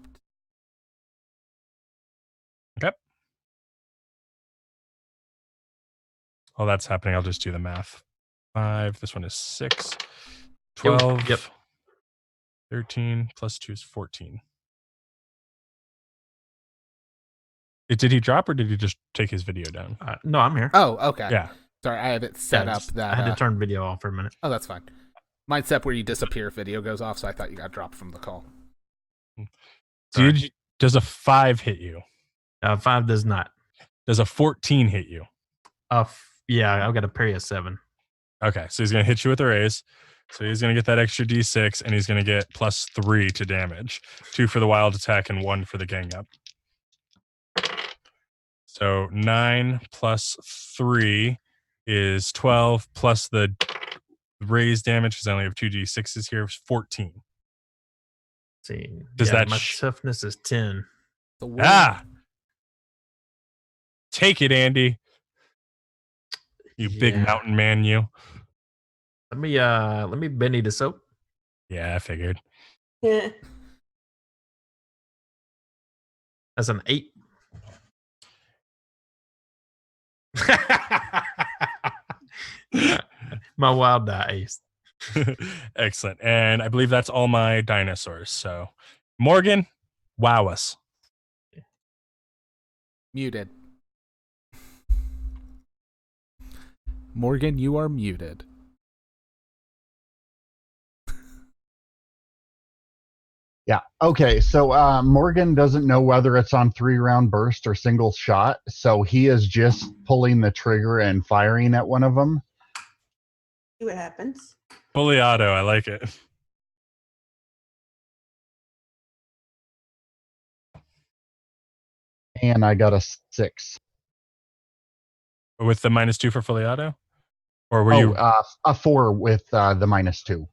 Okay. While that's happening, I'll just do the math. 5. This one is 6. 12. Yep. 13 plus 2 is 14. Did he drop or did he just take his video down? No, I'm here. Oh, okay. Yeah. Sorry, I have it set Yeah, up that. I had to turn video off for a minute. Oh, that's fine. Mine's set where you disappear, video goes off, so I thought you got dropped from the call. Does a 5 hit you? 5 does not. Does a 14 hit you? Yeah, I've got a parry of 7. Okay, so he's going to hit you with a raise. So he's going to get that extra d6, and he's going to get +3 to damage. 2 for the wild attack and 1 for the gang up. So 9 plus 3 is 12, plus the raise damage, because I only have 2 d6s here, is 14. Let's see. Does that my sh- toughness is 10. The word- Ah! Take it, Andy. You big Yeah. mountain man, you. Let me Benny this up. Yeah, I figured. Yeah. That's an 8. My wild die ace. Excellent. And I believe that's all my dinosaurs. So, Morgan, wow us. Muted. Morgan, you are muted. Yeah. Okay. So Morgan doesn't know whether it's on 3-round burst or single shot. So he is just pulling the trigger and firing at one of them. See what happens. Fully auto. I like it. And I got a 6. With the -2 for fully auto? Or were you? A 4 with the -2.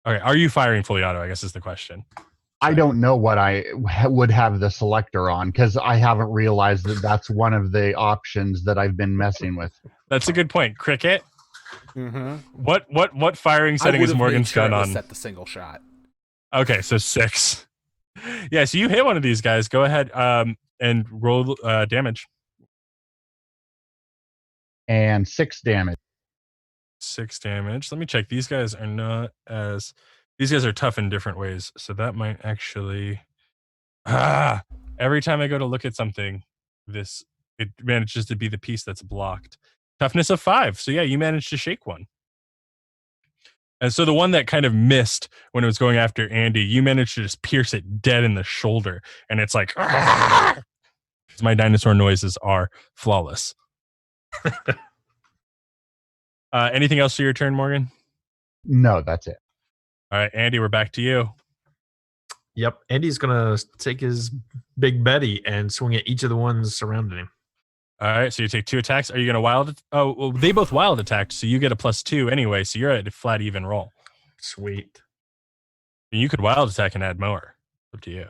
Okay. Are you firing fully auto? I guess is the question. I don't know what I would have the selector on because I haven't realized that that's one of the options that I've been messing with. That's a good point. Cricket. Mm-hmm. What firing setting is Morgan's gun on? Set the single shot. Okay, so 6. Yeah, so you hit one of these guys. Go ahead and roll damage. And 6 damage. 6 damage. Let me check. These guys are not as... These guys are tough in different ways. So that might actually... Every time I go to look at something, it manages to be the piece that's blocked. Toughness of 5. So yeah, you managed to shake one. And so the one that kind of missed when it was going after Andy, you managed to just pierce it dead in the shoulder. And it's like... Because my dinosaur noises are flawless. Anything else for your turn, Morgan? No, that's it. All right, Andy, we're back to you. Yep. Andy's going to take his big Betty and swing at each of the ones surrounding him. All right, so you take 2 attacks. Are you going to wild? Oh, well, they both wild attacked, so you get a +2 anyway, so you're at a flat even roll. Sweet. And you could wild attack and add more. Up to you.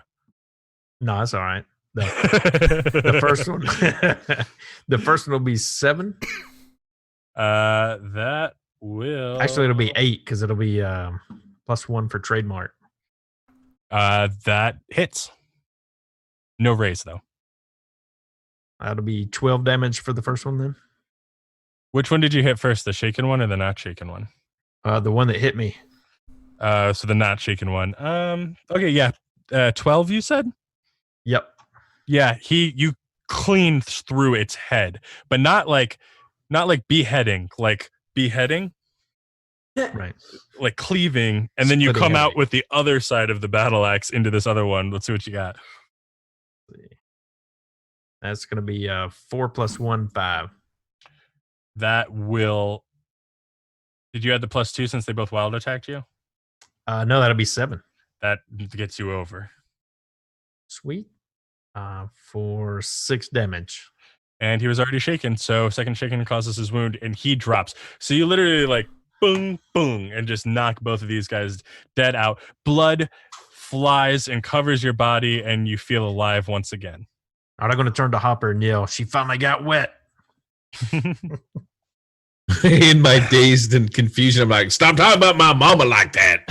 No, that's all right. The first one. The first one will be 7. That will... Actually, it'll be 8 because it'll be +1 for trademark. That hits. No raise, though. That'll be 12 damage for the first one then. Which one did you hit first, the shaken one or the not shaken one? The one that hit me. So the not shaken one. Okay, yeah. 12, you said? Yep. Yeah, you clean through its head, but not like beheading, like beheading. Right. Like cleaving, and then you Splitting come out everything. with the other side of the battle axe into this other one. Let's see what you got. That's going to be 4 + 1, 5. That will... Did you add the +2 since they both wild attacked you? No, that'll be 7. That gets you over. Sweet. For 6 damage. And he was already shaken, so second shaken causes his wound, and he drops. So you literally like boom, boom, and just knock both of these guys dead out. Blood flies and covers your body, and you feel alive once again. All right, I'm going to turn to Hopper and yell, "She finally got wet." In my dazed and confusion, I'm like, stop talking about my mama like that.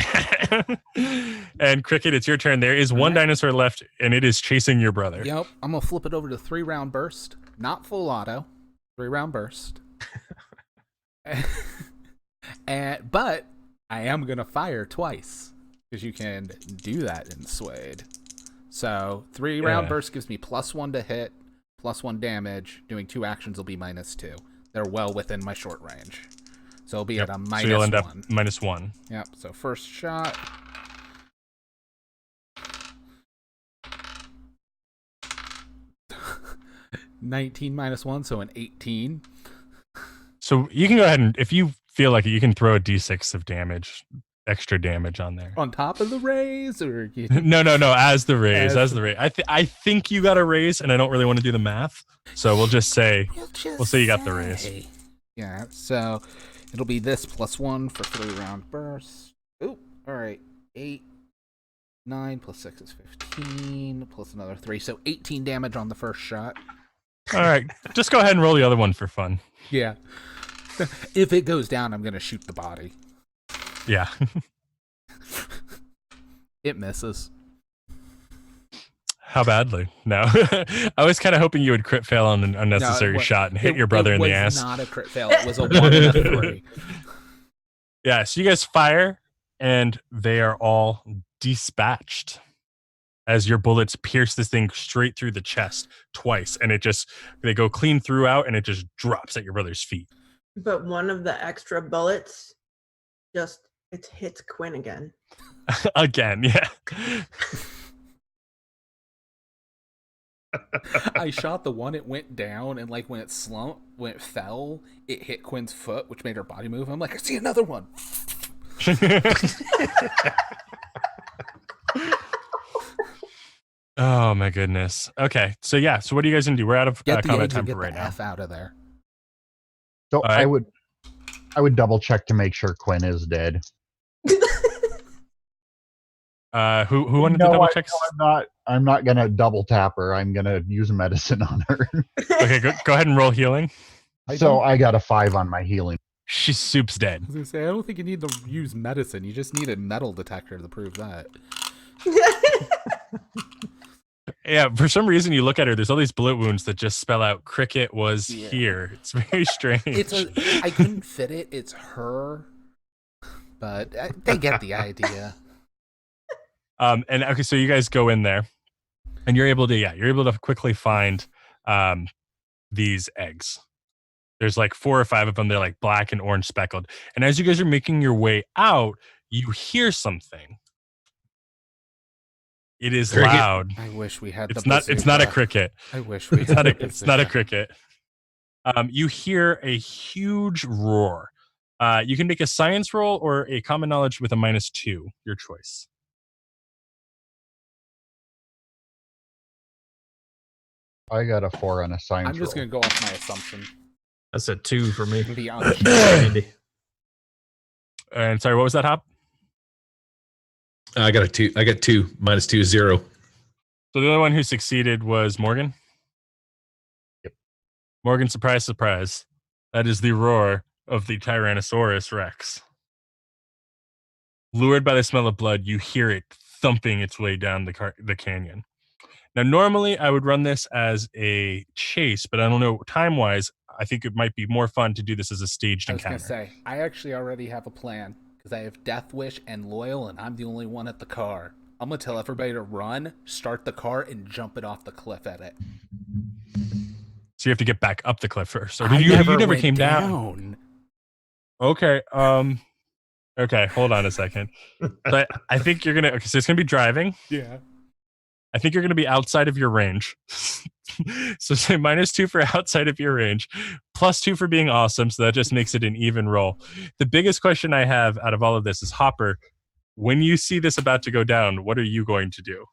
And Cricket, it's your turn. There is one dinosaur left, and it is chasing your brother. Yep, I'm gonna flip it over to 3-round burst, not full auto, 3-round burst. But I am gonna fire twice because you can do that in SWADE. So 3-round burst gives me +1 to hit, +1 damage. Doing 2 actions will be -2. They're well within my short range, so it'll be at a -1. So you'll end up -1. Yep. So first shot. $19 -1, so an 18. So you can go ahead and, if you feel like it, you can throw a d6 of damage, extra damage on there. On top of the raise, or No, as the raise, as the raise. I think you got a raise, and I don't really want to do the math, so we'll just say you got the raise. Yeah, so it'll be this +1 for 3-round burst. Ooh, all right, 8, 9 + 6 is 15, plus another 3, so 18 damage on the first shot. All right, just go ahead and roll the other one for fun. Yeah. If it goes down, I'm gonna shoot the body. Yeah. It misses. How badly? No. I was kind of hoping you would crit fail on an unnecessary shot and hit your brother in the ass. It was not a crit fail. It was a 1 and a 3. Yeah, so you guys fire, and they are all dispatched as your bullets pierce this thing straight through the chest twice, and they go clean throughout, and it just drops at your brother's feet. But one of the extra bullets it hits Quinn again. Again, yeah. I shot the one, it went down, and like when it fell, it hit Quinn's foot, which made her body move. I'm like, I see another one. Oh my goodness. Okay, so what are you guys gonna do? We're out of combat time for right now. F out of there. So right. I would double check to make sure Quinn is dead. Who wanted to double check? I'm not gonna double tap her. I'm gonna use medicine on her. Okay, go ahead and roll healing. I got a 5 on my healing. She's soup's dead. I was gonna say, I don't think you need to use medicine. You just need a metal detector to prove that. Yeah, for some reason you look at her, there's all these bullet wounds that just spell out Cricket was here. It's very strange. I couldn't fit it. It's her. But they get the idea. And okay, so you guys go in there, and you're able to quickly find these eggs. There's like 4 or 5 of them. They're like black and orange speckled. And as you guys are making your way out, you hear something. It is Cricket. loud. I wish we had. It's not a cricket. I wish we. It's not a cricket. You hear a huge roar. You can make a science roll or a common knowledge with a -2. Your choice. I got a 4 on a science. I'm just roll. gonna go off my assumption. That's a 2 for me. To be honest. Andy. And sorry, what was that, Hop? I got a 2. I got 2. -2 is 0. So the only one who succeeded was Morgan? Yep. Morgan, surprise, surprise. That is the roar of the Tyrannosaurus Rex. Lured by the smell of blood, you hear it thumping its way down the canyon. Now, normally I would run this as a chase, but I don't know, time-wise, I think it might be more fun to do this as a staged encounter. I was going to say, I actually already have a plan, because I have Death Wish and Loyal, and I'm the only one at the car. I'm going to tell everybody to run, start the car, and jump it off the cliff at it. So you have to get back up the cliff first. Or you never came down. Okay, okay, hold on a second. But I think you're going to... Okay, so it's going to be driving. Yeah. I think you're going to be outside of your range. So say -2 for outside of your range, +2 for being awesome. So that just makes it an even roll. The biggest question I have out of all of this is, Hopper, when you see this about to go down, what are you going to do?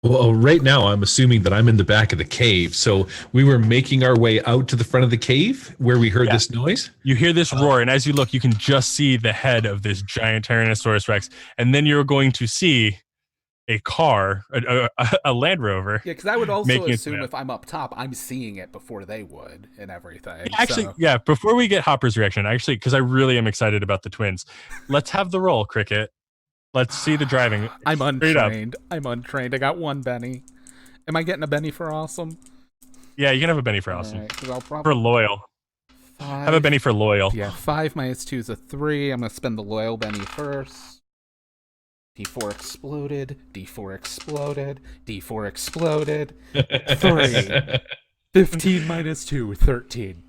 Well, right now I'm assuming that I'm in the back of the cave. So we were making our way out to the front of the cave where we heard this noise. You hear this roar, and as you look, you can just see the head of this giant Tyrannosaurus Rex. And then you're going to see a car, a Land Rover. Yeah, because I would also assume if I'm up top, I'm seeing it before they would and everything. Actually, yeah, before we get Hopper's reaction, because I really am excited about the twins, let's have the roll, Cricket. Let's see the driving. I'm untrained. I got 1 Benny. Am I getting a Benny for awesome? Yeah, you can have a Benny for awesome. Right, for loyal. 5. Have a Benny for loyal. Yeah, 5 -2 is a 3. I'm going to spend the loyal Benny first. D4 exploded, D4 exploded, D4 exploded. 3. 15 -2, 13.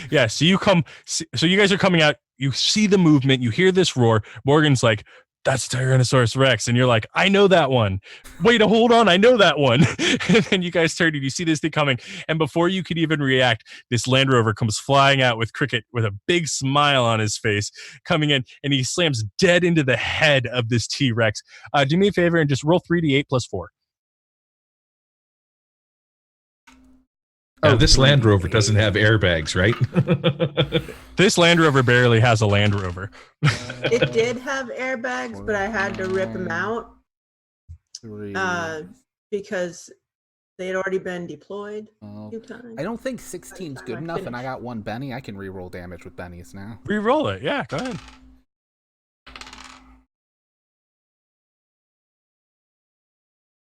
Yeah, so you guys are coming out, you see the movement, you hear this roar. Morgan's like, that's Tyrannosaurus Rex. And you're like, I know that one. Wait, hold on, I know that one. And then you guys turn and you see this thing coming. And before you could even react, this Land Rover comes flying out with Cricket with a big smile on his face coming in. And he slams dead into the head of this T-Rex. Do me a favor and just roll 3d8 + 4. Now, this Land Rover doesn't have airbags, right? This Land Rover barely has a Land Rover. It did have airbags, but I had to rip them out because they had already been deployed a few times. I don't think 16's good enough, and I got 1 Benny. I can reroll damage with Bennies now. Reroll it. Yeah, go ahead.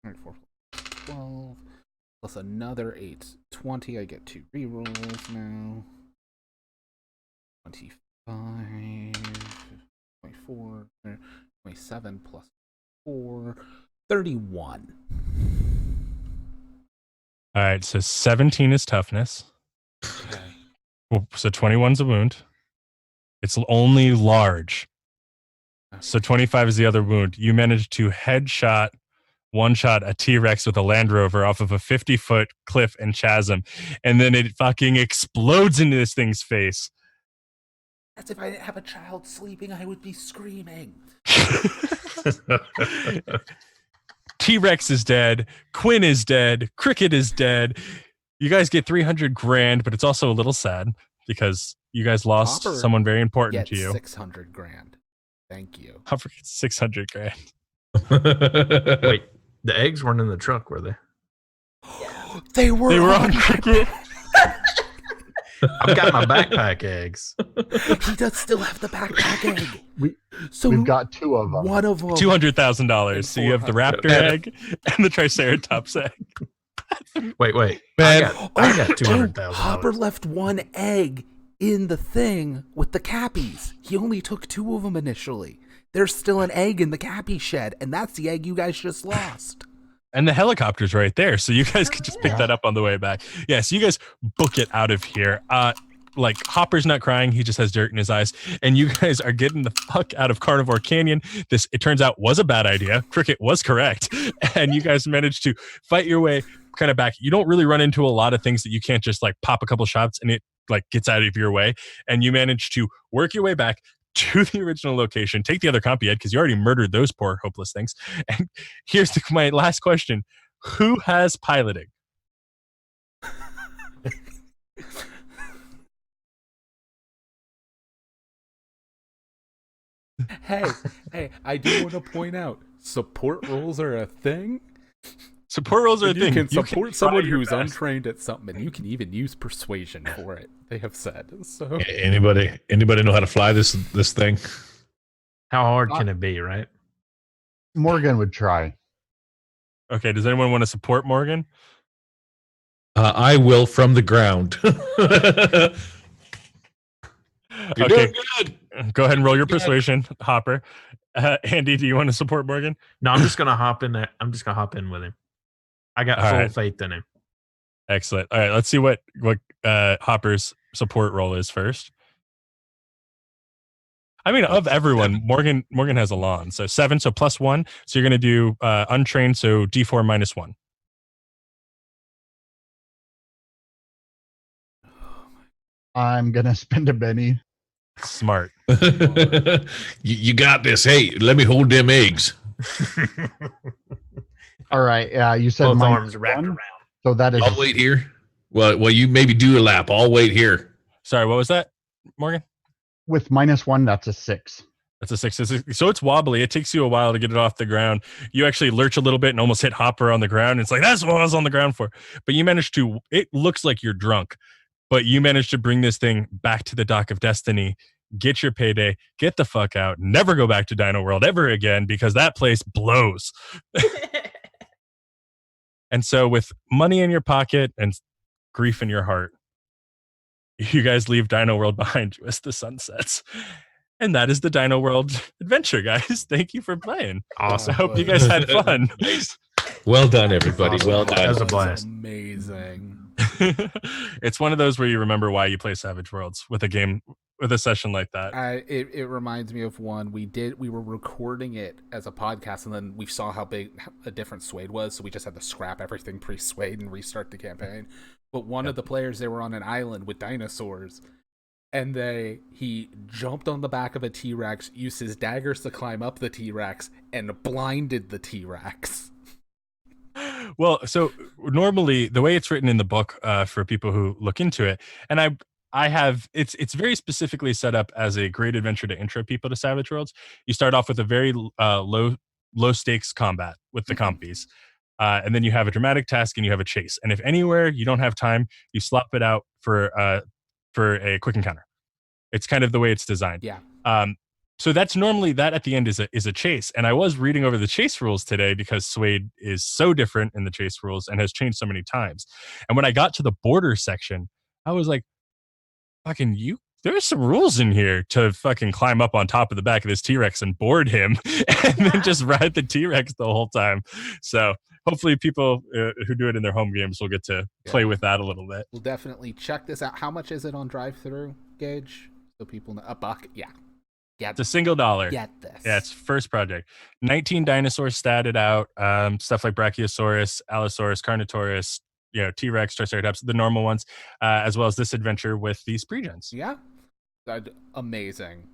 4 plus 12 plus another 8. 20. I get 2 rerolls now. 25, 24, 27 plus 4, 31. All right, so 17 is toughness. Okay. Well, so 21's a wound. It's only large. So 25 is the other wound. You managed to headshot, one-shot a T-Rex with a Land Rover off of a 50-foot cliff and chasm, and then it fucking explodes into this thing's face. As if I didn't have a child sleeping, I would be screaming. T-Rex is dead. Quinn is dead. Cricket is dead. You guys get 300 grand, but it's also a little sad because you guys lost Hopper someone very important to you. 600 grand. Thank you. Hopper gets 600 grand. Wait, the eggs weren't in the truck, were they? They were on Cricket. I've got my backpack eggs. He does still have the backpack egg. We've got 2 of them. One of them. $200,000. So you have the raptor egg and the triceratops egg. Wait. Man. I got $200,000. Hopper left 1 egg in the thing with the cappies. He only took 2 of them initially. There's still an egg in the cappy shed, and that's the egg you guys just lost. And the helicopter's right there, so you guys could just pick that up on the way back. Yeah, so you guys book it out of here. Like, Hopper's not crying, he just has dirt in his eyes, and you guys are getting the fuck out of Carnivore Canyon. This, it turns out, was a bad idea. Cricket was correct, and you guys managed to fight your way kind of back. You don't really run into a lot of things that you can't just, like, pop a couple shots and it, like, gets out of your way, and you manage to work your way back to the original location, take the other comp you had because you already murdered those poor hopeless things. And here's my last question. Who has piloting? Hey, I do want to point out, support roles are a thing. Support roles are a thing. You can support someone who's best. untrained at something, and you can even use persuasion for it. They have said so. Anybody know how to fly this thing? How hard can it be, right? Morgan would try. Okay, does anyone want to support Morgan? I will from the ground. You're doing good. Go ahead and roll your persuasion, Hopper. Andy, do you want to support Morgan? No, I'm just gonna hop in there. I'm just gonna hop in with him. I got All full right. faith in him. Excellent. All right, let's see what Hopper's support role is first. I mean, of everyone, Morgan has a lawn, so 7, so +1. So you're going to do untrained, so D4 -1. I'm gonna spend a penny. Smart. You got this. Hey, let me hold them eggs. All right. You said Both minus arms wrapped 1, around. so that is I'll wait here. Well, you maybe do a lap. I'll wait here. Sorry, what was that, Morgan? with -1. That's a 6. That's a 6. So it's wobbly. It takes you a while to get it off the ground. You actually lurch a little bit and almost hit Hopper on the ground. It's like, that's what I was on the ground for. But you managed to, it looks like you're drunk, but you managed to bring this thing back to the dock of destiny, get your payday, get the fuck out, never go back to Dino World ever again because that place blows. And so with money in your pocket and grief in your heart, you guys leave Dino World behind you as the sun sets. And that is the Dino World adventure, guys. Thank you for playing. Awesome. I hope you guys had fun. Well done, everybody. Awesome. Well That done. was a blast. Amazing. It's one of those where you remember why you play Savage Worlds with a game, with a session like that. It reminds me of one we were recording it as a podcast, and then we saw how big a different SWADE was, so we just had to scrap everything pre-SWADE and restart the campaign. But one of the players, they were on an island with dinosaurs, and he jumped on the back of a T-Rex, used his daggers to climb up the T-Rex, and blinded the T-Rex. Well, so normally the way it's written in the book for people who look into it, and I have it's very specifically set up as a great adventure to intro people to Savage Worlds. You start off with a very low stakes combat with the compies, and then you have a dramatic task and you have a chase. And if anywhere you don't have time, you swap it out for a quick encounter. It's kind of the way it's designed. Yeah. So that's normally that at the end is a chase. And I was reading over the chase rules today because SWADE is so different in the chase rules and has changed so many times. And when I got to the border section, I was like, fucking you. There's some rules in here to fucking climb up on top of the back of this T-Rex and board him and then just ride the T-Rex the whole time. So hopefully people who do it in their home games will get to play with that a little bit. We'll definitely check this out. How much is it on drive-thru, Gage? So people know. $1? Yeah. Yeah, it's a $1. Get this. Yeah, it's first project. 19 dinosaurs statted out. Stuff like Brachiosaurus, Allosaurus, Carnotaurus, T-Rex, Triceratops, the normal ones, as well as this adventure with these pregens. Yeah, amazing.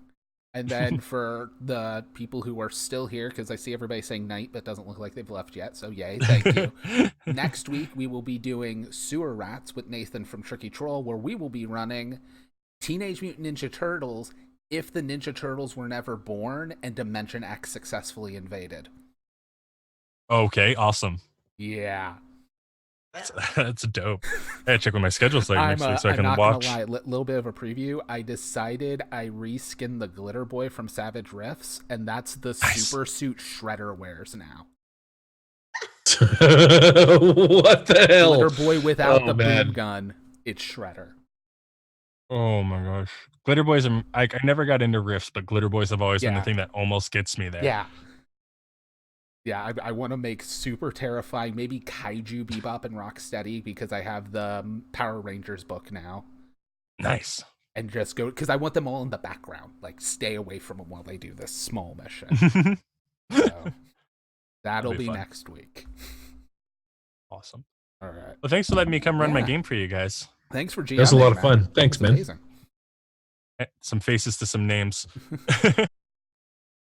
And then for the people who are still here, because I see everybody saying night, but doesn't look like they've left yet, so yay, thank you. Next week, we will be doing Sewer Rats with Nathan from Tricky Troll, where we will be running Teenage Mutant Ninja Turtles if the Ninja Turtles were never born and Dimension X successfully invaded. Okay, awesome. Yeah. That's dope. I gotta check what my schedule's like next week so I can watch. I'm not gonna lie, little bit of a preview. I decided I reskinned the Glitter Boy from Savage Rifts, and that's the super suit Shredder wears now. What the hell? Glitter Boy without the boom gun. It's Shredder. Oh my gosh. Glitter Boys are I never got into Rifts, but Glitter Boys have always been the thing that almost gets me there. Yeah. Yeah, I want to make super terrifying, maybe Kaiju, Bebop, and Rocksteady, because I have the Power Rangers book now. Nice. And just go, because I want them all in the background. Like, stay away from them while they do this small mission. So, that'll be next week. Awesome. All right. Well, thanks for letting me come run my game for you guys. Thanks for GMing. That was a lot of fun. Thanks, man. Amazing. Some faces to some names.